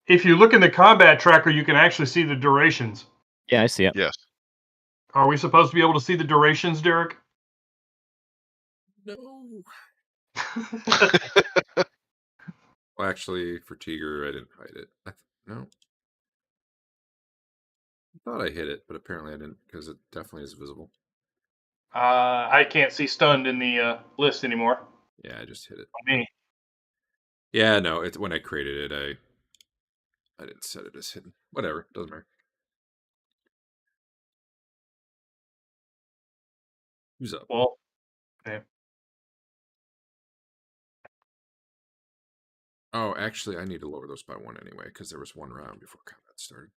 If you look in the combat tracker, you can actually see the durations. Yeah, I see it. Yes. Are we supposed to be able to see the durations, Derek? No. Well, actually, for Teeger, I didn't hide it. No. I thought I hit it, but apparently I didn't, because it definitely is visible. I can't see stunned in the list anymore. Yeah, I just hit it. On me. Yeah, no, it's when I created it, I didn't set it as hidden. Whatever, doesn't matter. Who's up? Well, okay. Oh, actually, I need to lower those by 1 anyway, because there was 1 round before combat started.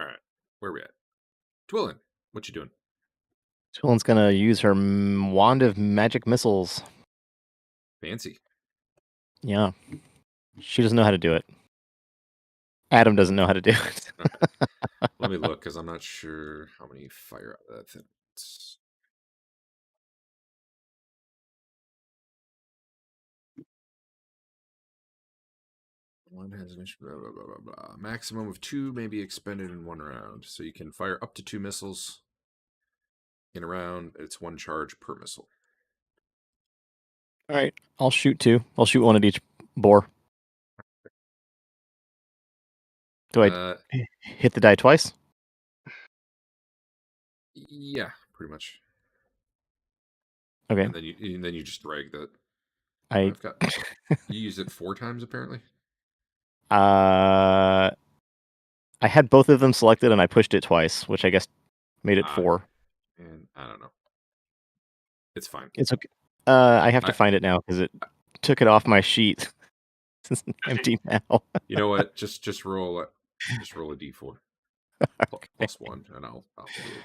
All right, where are we at? Twillin, what you doing? Twillin's gonna use her wand of magic missiles. Fancy. Yeah. She doesn't know how to do it. Adam doesn't know how to do it. Let me look, because I'm not sure how many fire out of that thing. One has an blah, blah, blah, blah, blah. Maximum of 2 may be expended in 1 round. So you can fire up to 2 missiles in a round. It's 1 charge per missile. All right, I'll shoot 2. I'll shoot 1 at each bore. Do I hit the die twice? Yeah, pretty much. Okay. And then you just drag that. I've got. You used it 4 times apparently. I had both of them selected and I pushed it twice, which I guess made it 4. And I don't know. It's fine. It's okay. I have to find it now because it took it off my sheet. It's empty now. You know what? Just roll a d4 plus 1, and I'll do it.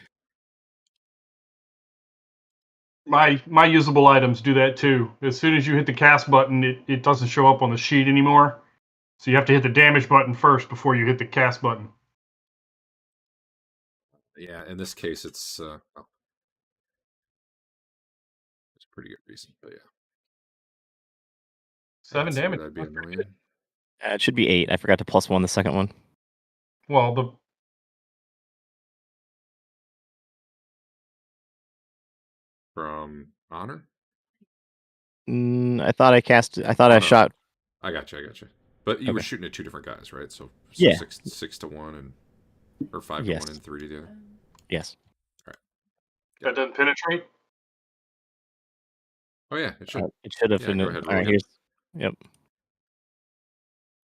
My usable items do that too. As soon as you hit the cast button, it doesn't show up on the sheet anymore. So you have to hit the damage button first before you hit the cast button. Yeah, in this case, it's a pretty good reason, but yeah. 7 damage. That'd be annoying. It should be 8. I forgot to +1 the second one. Well, From honor. I thought I cast. I thought Oh, I no. shot. I got you. But you were Okay. shooting at 2 different guys, right? So Yeah. 6 to 1 or 5 Yes. to 1 and 3 to the other. Yes. that doesn't penetrate. Oh yeah, it should. It should have Yeah, been. go ahead, All roll right, again. Yep.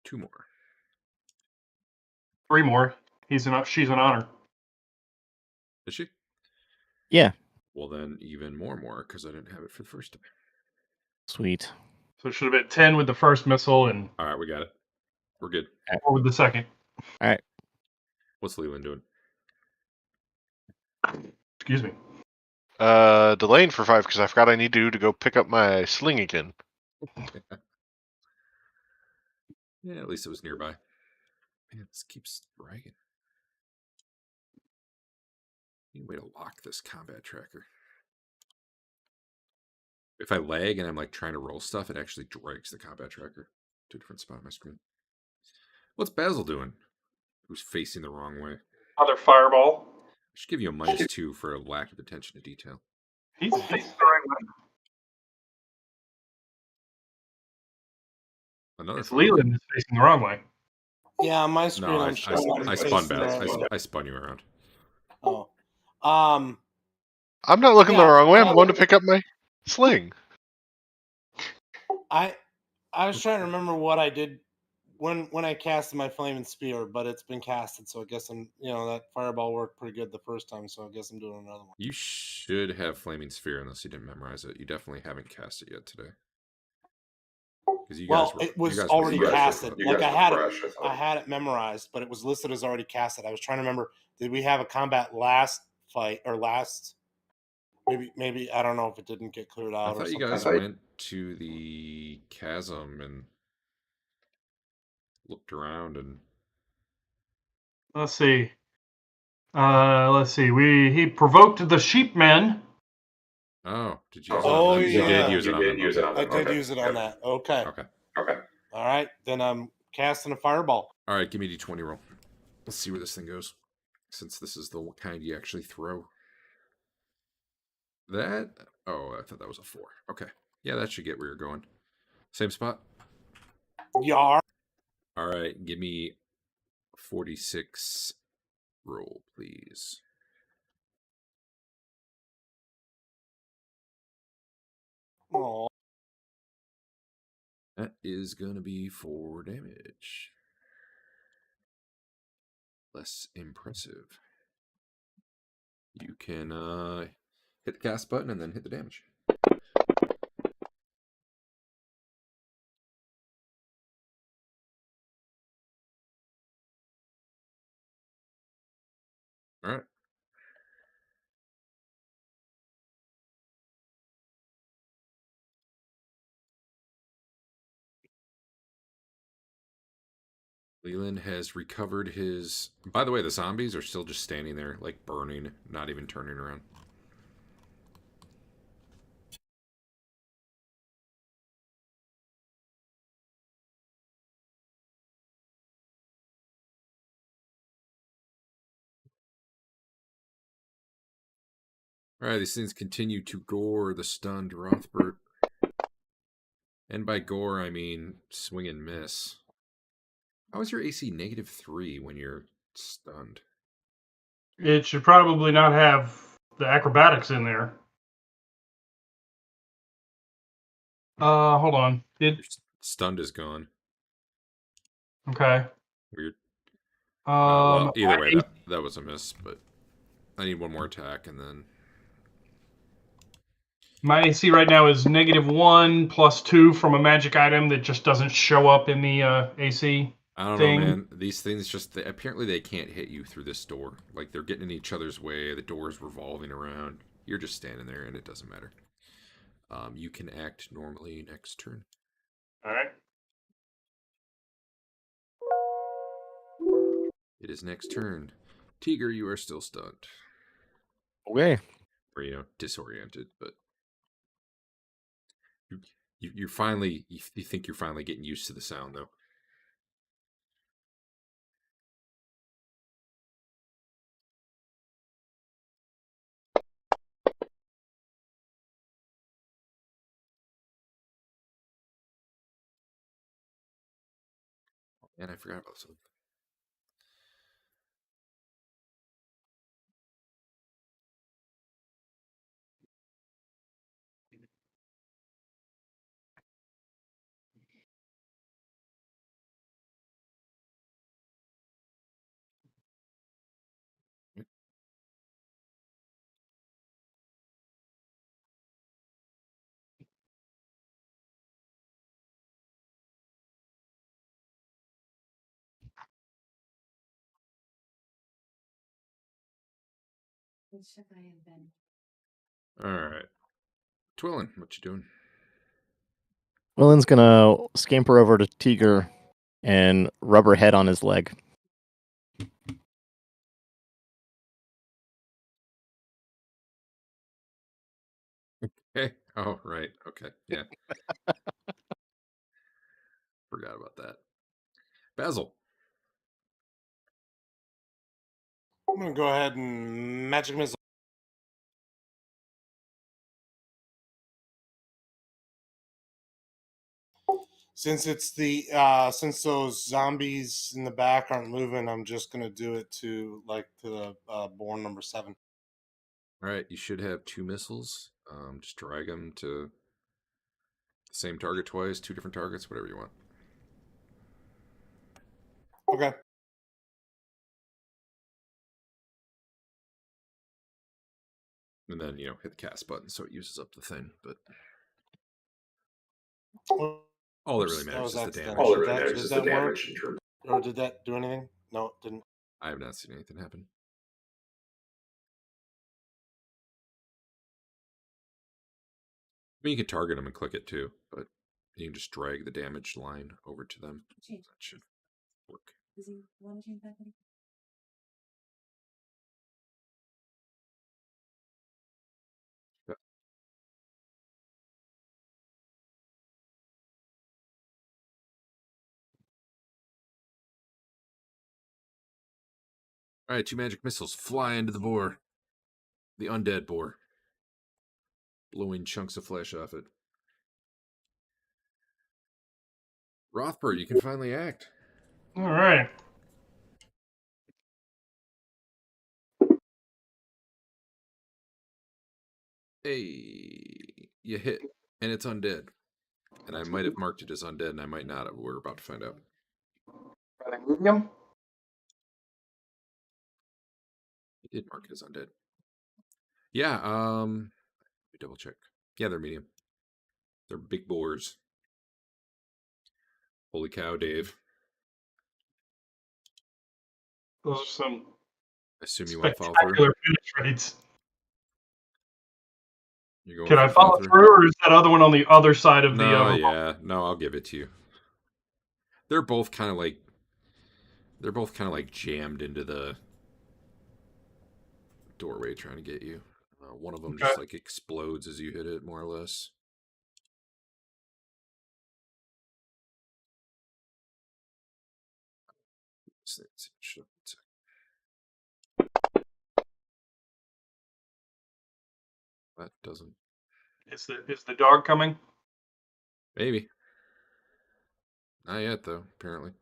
2 more. 3 more. She's an honor. Is she? Yeah. Well, then even more because I didn't have it for the first time. Sweet. So it should have been 10 with the first missile and All right, we got it. We're good. 4 with the second. All right. What's Lelion doing? Excuse me. Delaying for 5 because I forgot I need to go pick up my sling again. Yeah, at least it was nearby. Man, this keeps dragging. Need a way to lock this combat tracker. If I lag and I'm like trying to roll stuff, it actually drags the combat tracker to a different spot on my screen. What's Basil doing? Who's facing the wrong way? Another fireball. I should give you a -2 for a lack of attention to detail. He's the right way. Another It's fireball. Leland is facing the wrong way. Yeah, on my screen No, I'm showing I facing spun the back. right way. I spun you around. Oh. I'm not looking the Yeah, wrong way. I'm going to pick up my sling. I was trying to remember what I did when I casted my flaming spear, but it's been casted, so I guess that fireball worked pretty good the first time, so I guess I'm doing another one. You should have Flaming Sphere unless you didn't memorize it. You definitely haven't cast it yet today. Because It was already casted. Like I had it memorized, but it was listed as already casted. I was trying to remember, did we have a combat last fight or last? Maybe I don't know if it didn't get cleared out. I thought you guys went to the chasm and looked around and. Let's see. He provoked the sheepmen. Oh, did you use Oh, it on them? yeah. You did use it on them. I did use it on that. Okay. All right, then I'm casting a fireball. All right, give me a d20 roll. Let's see where this thing goes. Since this is the kind you actually throw. That? Oh, I thought that was a 4. Okay. Yeah, that should get where you're going. Same spot? Yar. All right, give me 46 roll, please. Oh. That is going to be 4 damage. Less impressive. You can hit the cast button and then hit the damage. All right. Leland has recovered his... By the way, the zombies are still just standing there, like burning, not even turning around. All right, these things continue to gore the stunned Rothbert. And by gore, I mean swing and miss. How is your AC -3 when you're stunned? It should probably not have the acrobatics in there. Hold on. Your stunned is gone. Okay. Weird. Well, either way, my that was a miss, but I need one more attack, and then... My AC right now is -1 +2 from a magic item that just doesn't show up in the AC. I don't know, man. These things just... apparently they can't hit you through this door. Like, they're getting in each other's way. The door's revolving around. You're just standing there, and it doesn't matter. You can act normally next turn. All right. It is next turn. Teeger, you are still stunned. Okay. Or, disoriented, but... You're finally... You think you're finally getting used to the sound, though. And I forgot about something. All right. Twillin, what you doing? Willen's gonna scamper over to Teeger and rub her head on his leg. Okay. Oh, right. Okay. Yeah. Forgot about that. Basil. I'm gonna go ahead and magic missile. Since it's the since those zombies in the back aren't moving, I'm just gonna do it to the born number 7. All right. You should have 2 missiles. Just drag them to the same target twice, 2 different targets, whatever you want. Okay. And then, hit the cast button so it uses up the thing. But all that really matters is the damage. All that really matters is the damage. Or did that do anything? No, it didn't. I have not seen anything happen. I mean, you can target them and click it too, but you can just drag the damage line over to them. That should work. Yeah. All right, 2 magic missiles fly into the boar. The undead boar. Blowing chunks of flesh off it. Rothbert, you can finally act. All right. Hey, you hit, and it's undead. And I might have marked it as undead, and I might not have. We're about to find out. Medium? It did mark it as undead. Yeah, let me double check. Yeah, they're medium. They're big boars. Holy cow, Dave. Those are some I assume you want to follow through? spectacular finish rates. You're going Can for I follow through, or is that other one on the other side of the... No, yeah. No, I'll give it to you. They're both kind of like... They're both kind of like jammed into the doorway trying to get you. One of them just like explodes as you hit it, more or less. That doesn't... Is the dog coming? Maybe. Not yet, though, apparently.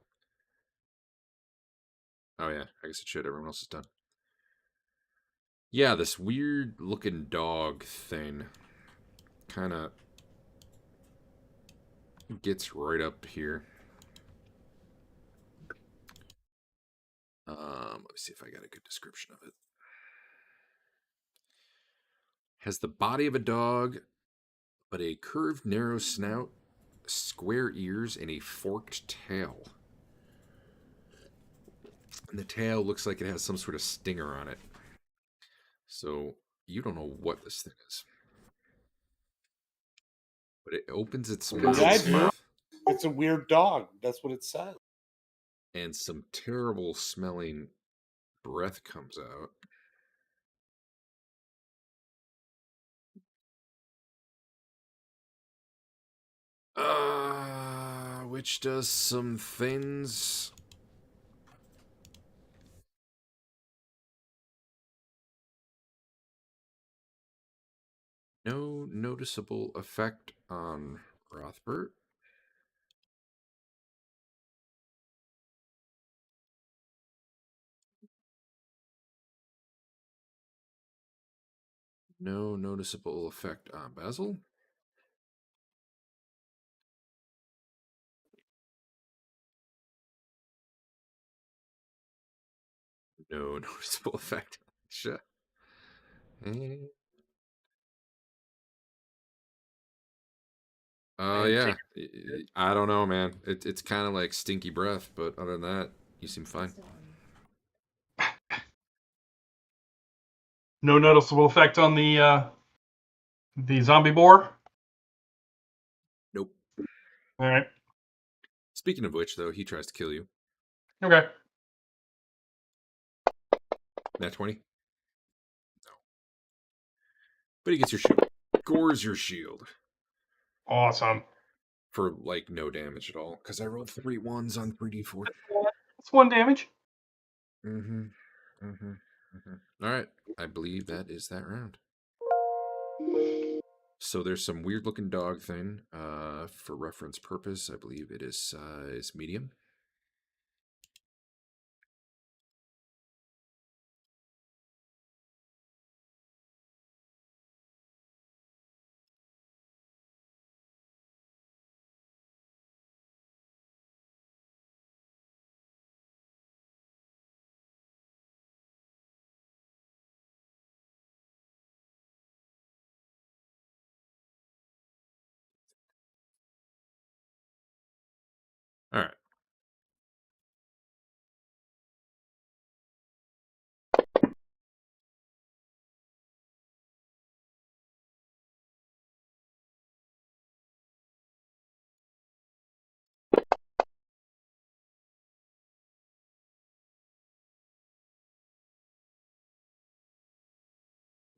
Oh, yeah. I guess it should. Everyone else is done. Yeah, this weird-looking dog thing kind of Gets right up here. Let me see if I got a good description of it. Has the body of a dog, but a curved, narrow snout, square ears, and a forked tail. And the tail looks like it has some sort of stinger on it. So you don't know what this thing is. But it opens its mouth. Yeah, I do. It's a weird dog. That's what it says. And some terrible smelling breath comes out. Which does some things. No noticeable effect on Rothbert. No noticeable effect on Basil. No noticeable effect. Shit. Yeah. I don't know, man. It's kind of like stinky breath, but other than that, you seem fine. No noticeable effect on the zombie boar. Nope. All right. Speaking of which, though, he tries to kill you. Okay. Nat 20? No. But he gets your shield. Gores your shield. Awesome. For, like, no damage at all. Because I rolled 3 1s on 3d4. That's 1 damage. Alright. I believe that is that round. So there's some weird-looking dog thing. For reference purpose, I believe it is size medium. Alright.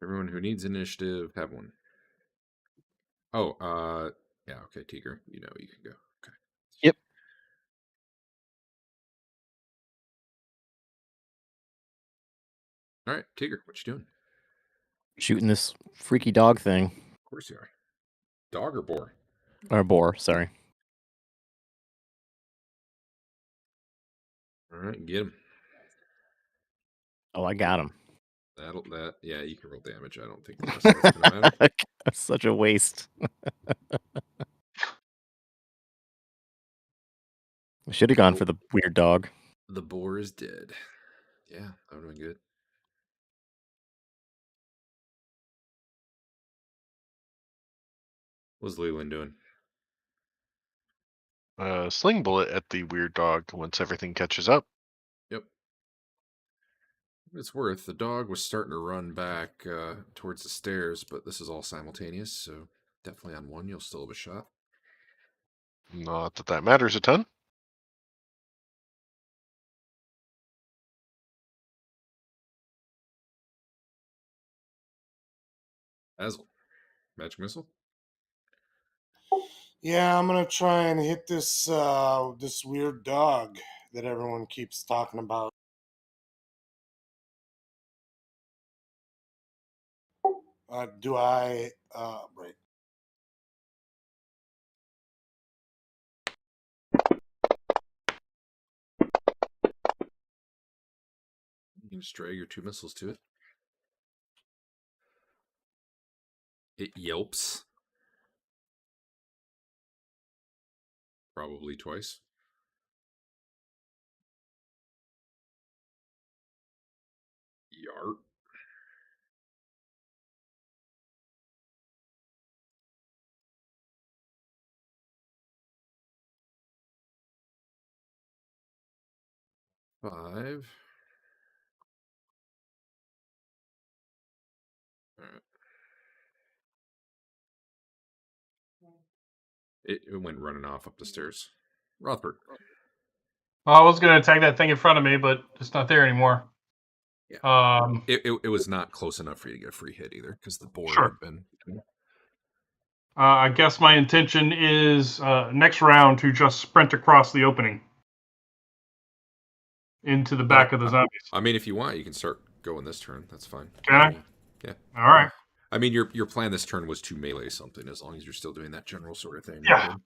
Everyone who needs initiative, have one. Oh, yeah, okay, Teeger, you know you can go. Okay. Yep. All right, Teeger, what you doing? Shooting this freaky dog thing. Of course you are. Dog or boar? Or boar, sorry. All right, get him. Oh, I got him. Yeah, you can roll damage. I don't think the rest of that's gonna matter. That's such a waste. I should have gone for the weird dog. The boar is dead. Yeah, that would have been good. What's Lelion doing? Sling bullet at the weird dog once everything catches up. Yep. It's worth. The dog was starting to run back towards the stairs, but this is all simultaneous, so definitely on one you'll still have a shot. Not that that matters a ton. Basil. Magic missile? Yeah, I'm gonna try and hit this this weird dog that everyone keeps talking about. Do I right? You can just drag your 2 missiles to it. It yelps. Probably twice. Yart. Five. All right. It went running off up the stairs. Rothbert. I was going to attack that thing in front of me, but it's not there anymore. Yeah. It was not close enough for you to get a free hit either, because the boar Sure. had been. I guess my intention is next round to just sprint across the opening into the back of the zombies. I mean, if you want, you can start going this turn. That's fine. Can I? Yeah. All right. I mean, your plan this turn was to melee something, as long as you're still doing that general sort of thing. Yeah.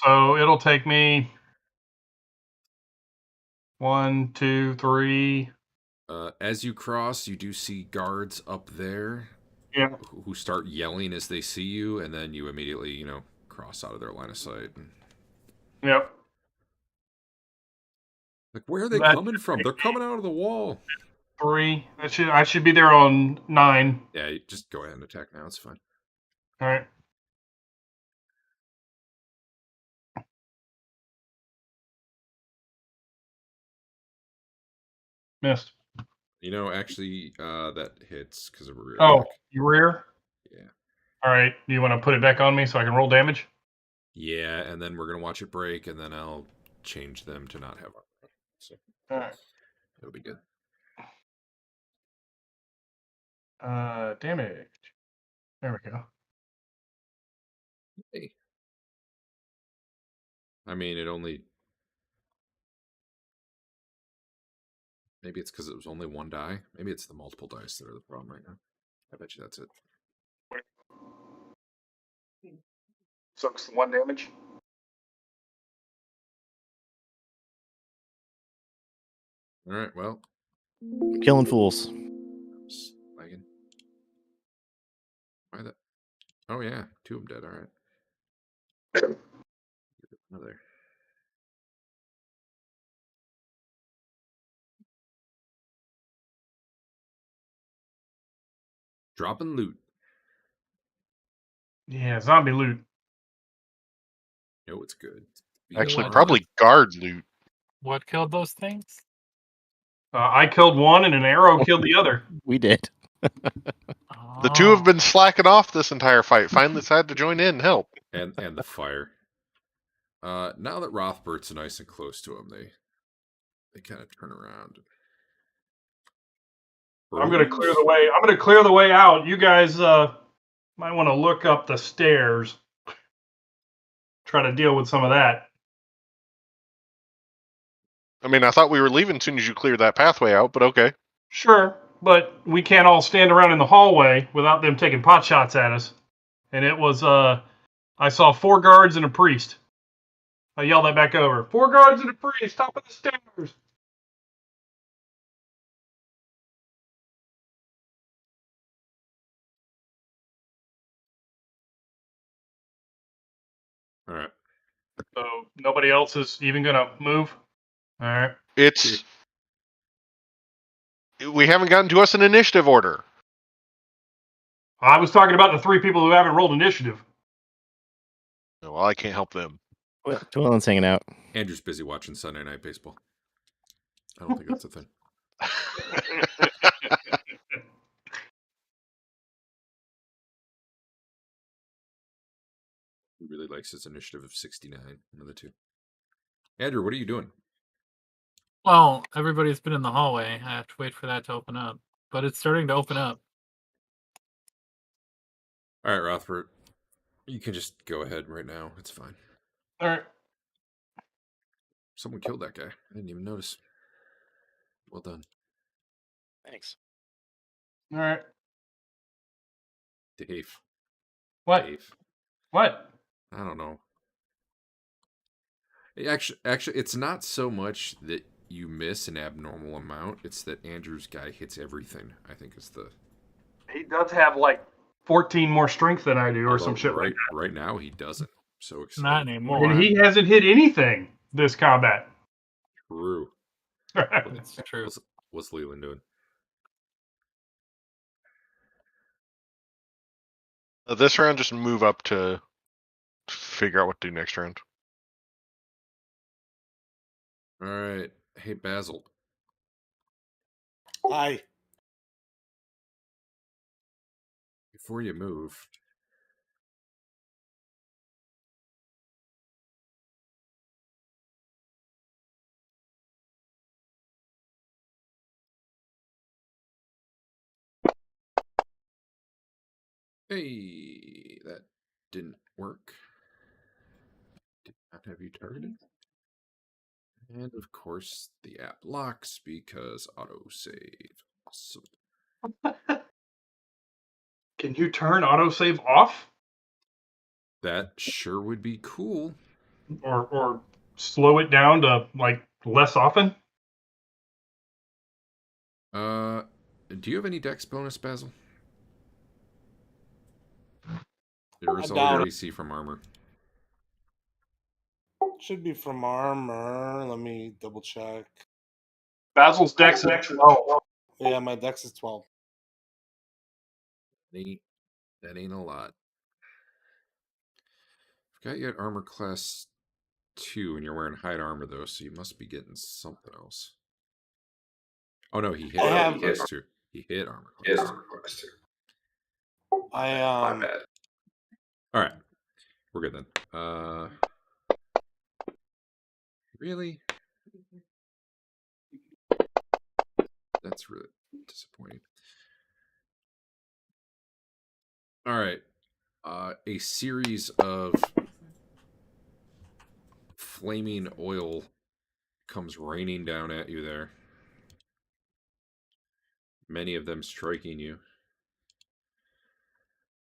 So it'll take me 1, 2, 3. As you cross, you do see guards up there. Yeah. Who start yelling as they see you, and then you immediately, cross out of their line of sight. Yep. Like, where are they coming from? They're coming out of the wall. 3. I should be there on 9. Yeah, just go ahead and attack now. It's fine. All right. Missed. Actually, that hits because of a rear Oh, attack. you rear? Yeah. All right. Do you want to put it back on me so I can roll damage? Yeah, and then we're going to watch it break, and then I'll change them to not have armor. So All right. it'll be good. Damage. There we go. Hey. I mean, it only... Maybe it's because it was only one die. Maybe it's the multiple dice that are the problem right now. I bet you that's it. So it's 1 damage? All right, well. Killing fools. Lagging. Why that? Oh, yeah. 2 of them dead. All right. Another. Dropping loot. Yeah, zombie loot. No, it's good. Actually, probably guard loot. What killed those things? I killed one and an arrow killed the other. We did. The 2 have been slacking off this entire fight. Finally decided to join in and help. And the fire. Now that Rothbert's nice and close to him, they kind of turn around. I'm gonna clear the way. I'm gonna clear the way out. You guys might want to look up the stairs. Try to deal with some of that. I mean, I thought we were leaving as soon as you cleared that pathway out, but okay. Sure, but we can't all stand around in the hallway without them taking pot shots at us. And it was I saw 4 guards and a priest. I yelled that back over. 4 guards and a priest, top of the stairs. All right. So nobody else is even gonna move. All right. We haven't gotten to us an initiative order. I was talking about the 3 people who haven't rolled initiative. Well, I can't help them. Twillen's hanging out. Andrew's busy watching Sunday Night Baseball. I don't think that's a thing. He really likes his initiative of 69, one of the 2. Andrew, what are you doing? Well, everybody's been in the hallway. I have to wait for that to open up. But it's starting to open up. All right, Rothbert. You can just go ahead right now. It's fine. All right. Someone killed that guy. I didn't even notice. Well done. Thanks. All right. Dave. What? Dave. What? I don't know. Actually, it's not so much that you miss an abnormal amount. It's that Andrew's guy hits everything, I think is the... He does have like 14 more strength than I do or some shit like that. Right now, he doesn't. So excited. Not anymore. And he hasn't hit anything this combat. True. It's true. What's Lelion doing? This round, just move up to figure out what to do next round. All right. Hey, Basil. Hi. Before you move, hey, that didn't work. Did not have you targeted. And of course, the app locks because autosave. Awesome. Can you turn autosave off? That sure would be cool. Or slow it down to like less often? Do you have any dex bonus, Basil? Or is I all your doubt it. AC from armor? Should be from armor. Let me double check. Basil's dex is 12. Yeah, my dex is 12. That ain't a lot. Forgot you had armor class 2 and you're wearing hide armor though, so you must be getting something else. Oh no, he hit armor class 2. He hit armor class 2. My bad. Alright. We're good then. Really? That's really disappointing. Alright. A series of flaming oil comes raining down at you there. Many of them striking you.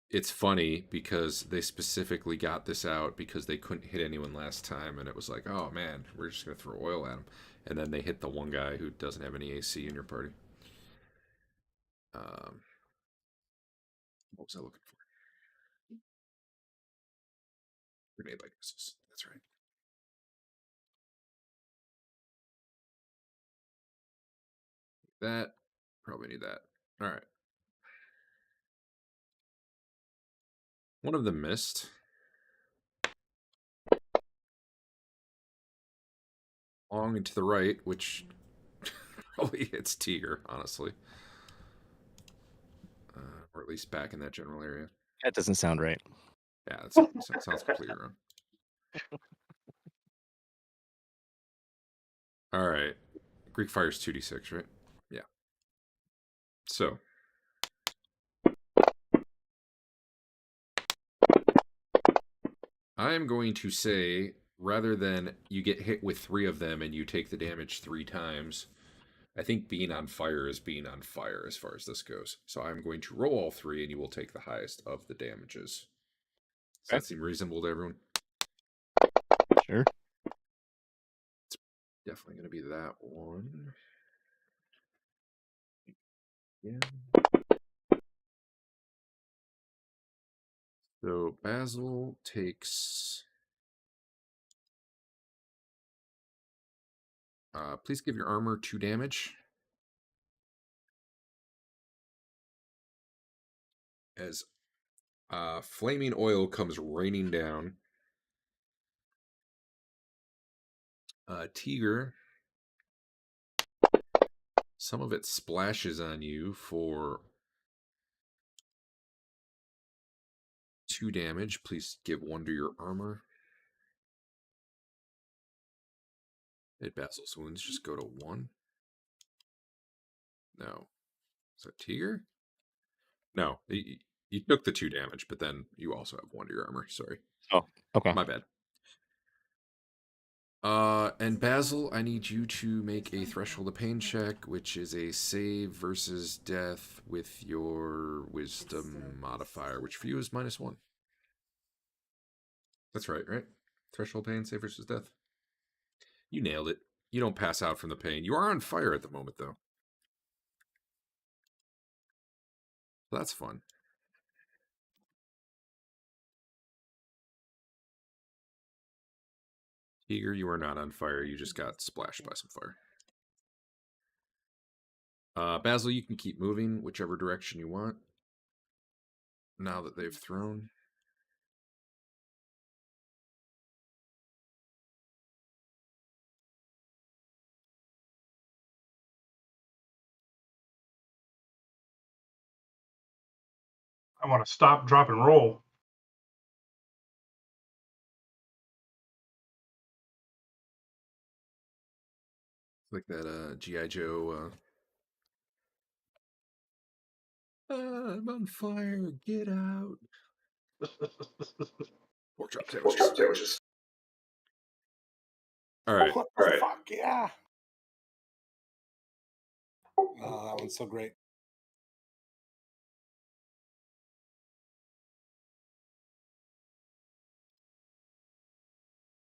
It's funny because they specifically got this out because they couldn't hit anyone last time, and it was like, oh man, we're just going to throw oil at them. And then they hit the one guy who doesn't have any AC in your party. What was I looking for? Grenade like missiles. That's right. That. Probably need that. All right. One of them missed. Long and to the right, which probably hits Teeger, honestly. Or at least back in that general area. That doesn't sound right. Yeah, that sounds completely wrong. All right. Greek Fire's 2d6, right? Yeah. So. I am going to say, rather than you get hit with 3 of them and you take the damage 3 times, I think being on fire is being on fire as far as this goes. So I'm going to roll all 3 and you will take the highest of the damages. Does that seem reasonable to everyone? Sure. It's definitely going to be that one. Yeah. So Basil takes... please give your armor 2 damage. As flaming oil comes raining down. Teeger, some of it splashes on you for 2 damage. Please give 1 to your armor. Hit Basil's wounds just go to 1. No. Is that Teeger? No. You took the 2 damage, but then you also have 1 to your armor. Sorry. Oh, okay. My bad. And Basil, I need you to make a Threshold of Pain check, which is a save versus death with your Wisdom modifier, which for you is -1. That's right? Threshold pain, save versus death. You nailed it. You don't pass out from the pain. You are on fire at the moment, though. That's fun. Teeger, you are not on fire. You just got splashed by some fire. Basil, you can keep moving whichever direction you want. Now that they've thrown. I want to stop, drop, and roll. Like that G.I. Joe. I'm on fire. Get out. Pork chop sandwiches. All right. What the fuck? Yeah. Oh, that one's so great.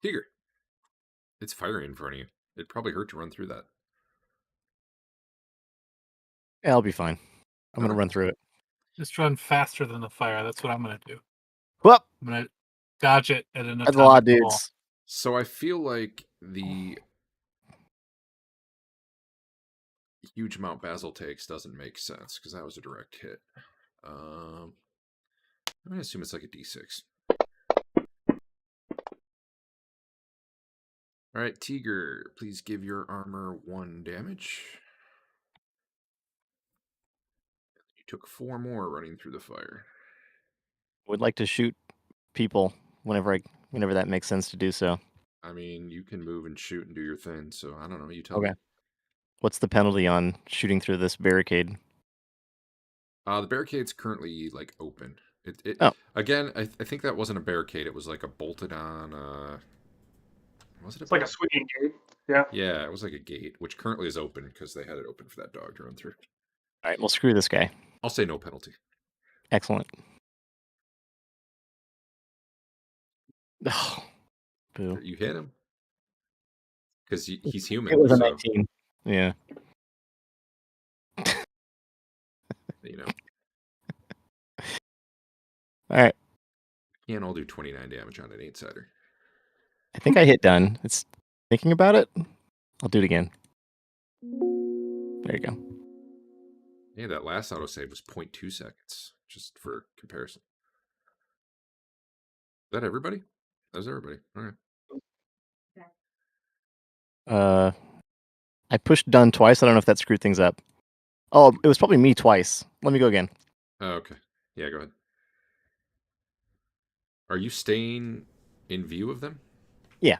Teeger. It's firing in front of you. It'd probably hurt to run through that. Yeah, I'll be fine. I'm going to Okay. run through it. Just run faster than the fire. That's what I'm going to do. Whoop! I'm going to dodge it at an That's a lot, atomic ball. dudes. So I feel like the huge amount Basil takes doesn't make sense because that was a direct hit. I'm going to assume it's like a D6. All right, Teeger, please give your armor 1 damage. You took 4 more running through the fire. Would like to shoot people whenever that makes sense to do so. I mean, you can move and shoot and do your thing, so I don't know. You tell me. What's the penalty on shooting through this barricade? The barricade's currently like open. Oh. Again, I think that wasn't a barricade. It was like a bolted on. Was it? It's like a swinging gate. Yeah. Yeah, it was like a gate, which currently is open because they had it open for that dog to run through. All right, well, screw this guy. I'll say no penalty. Excellent. Oh, boo. You hit him because he's human. It was a so, 19. Yeah. You know. All right. Can't all do 29 damage on an 8-sider. I think I hit done. It's thinking about it. I'll do it again. There you go. Yeah, that last autosave was 0.2 seconds, just for comparison. Is that everybody? That was everybody. Okay. I pushed done twice. I don't know if that screwed things up. Oh, it was probably me twice. Let me go again. Oh, okay. Yeah, go ahead. Are you staying in view of them? Yeah.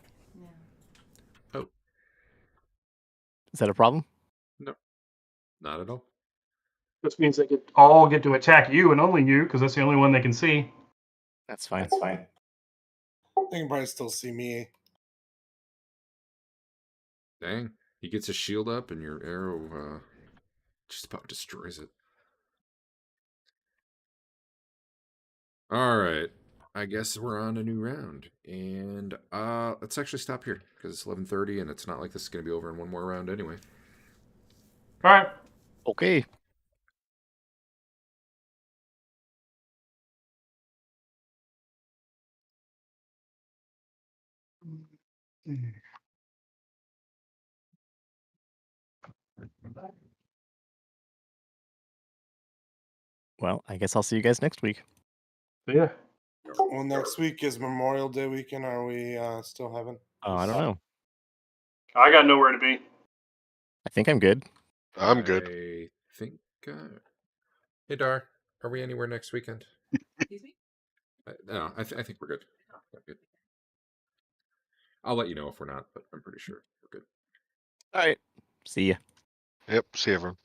Oh. Is that a problem? No. Not at all. This means they all get to attack you and only you because that's the only one they can see. That's fine. They can probably still see me. Dang. He gets his shield up and your arrow just about destroys it. All right. I guess we're on a new round. And let's actually stop here because it's 11:30 and it's not like this is going to be over in one more round anyway. All right. Okay. Well, I guess I'll see you guys next week. Yeah. Well, next week is Memorial Day weekend. Are we still having? Oh, I don't know. I got nowhere to be. I think I'm good. I'm good. I think. Hey, Dar, are we anywhere next weekend? Excuse me? No, I think we're good. We're good. I'll let you know if we're not, but I'm pretty sure we're good. All right. See ya. Yep. See everyone.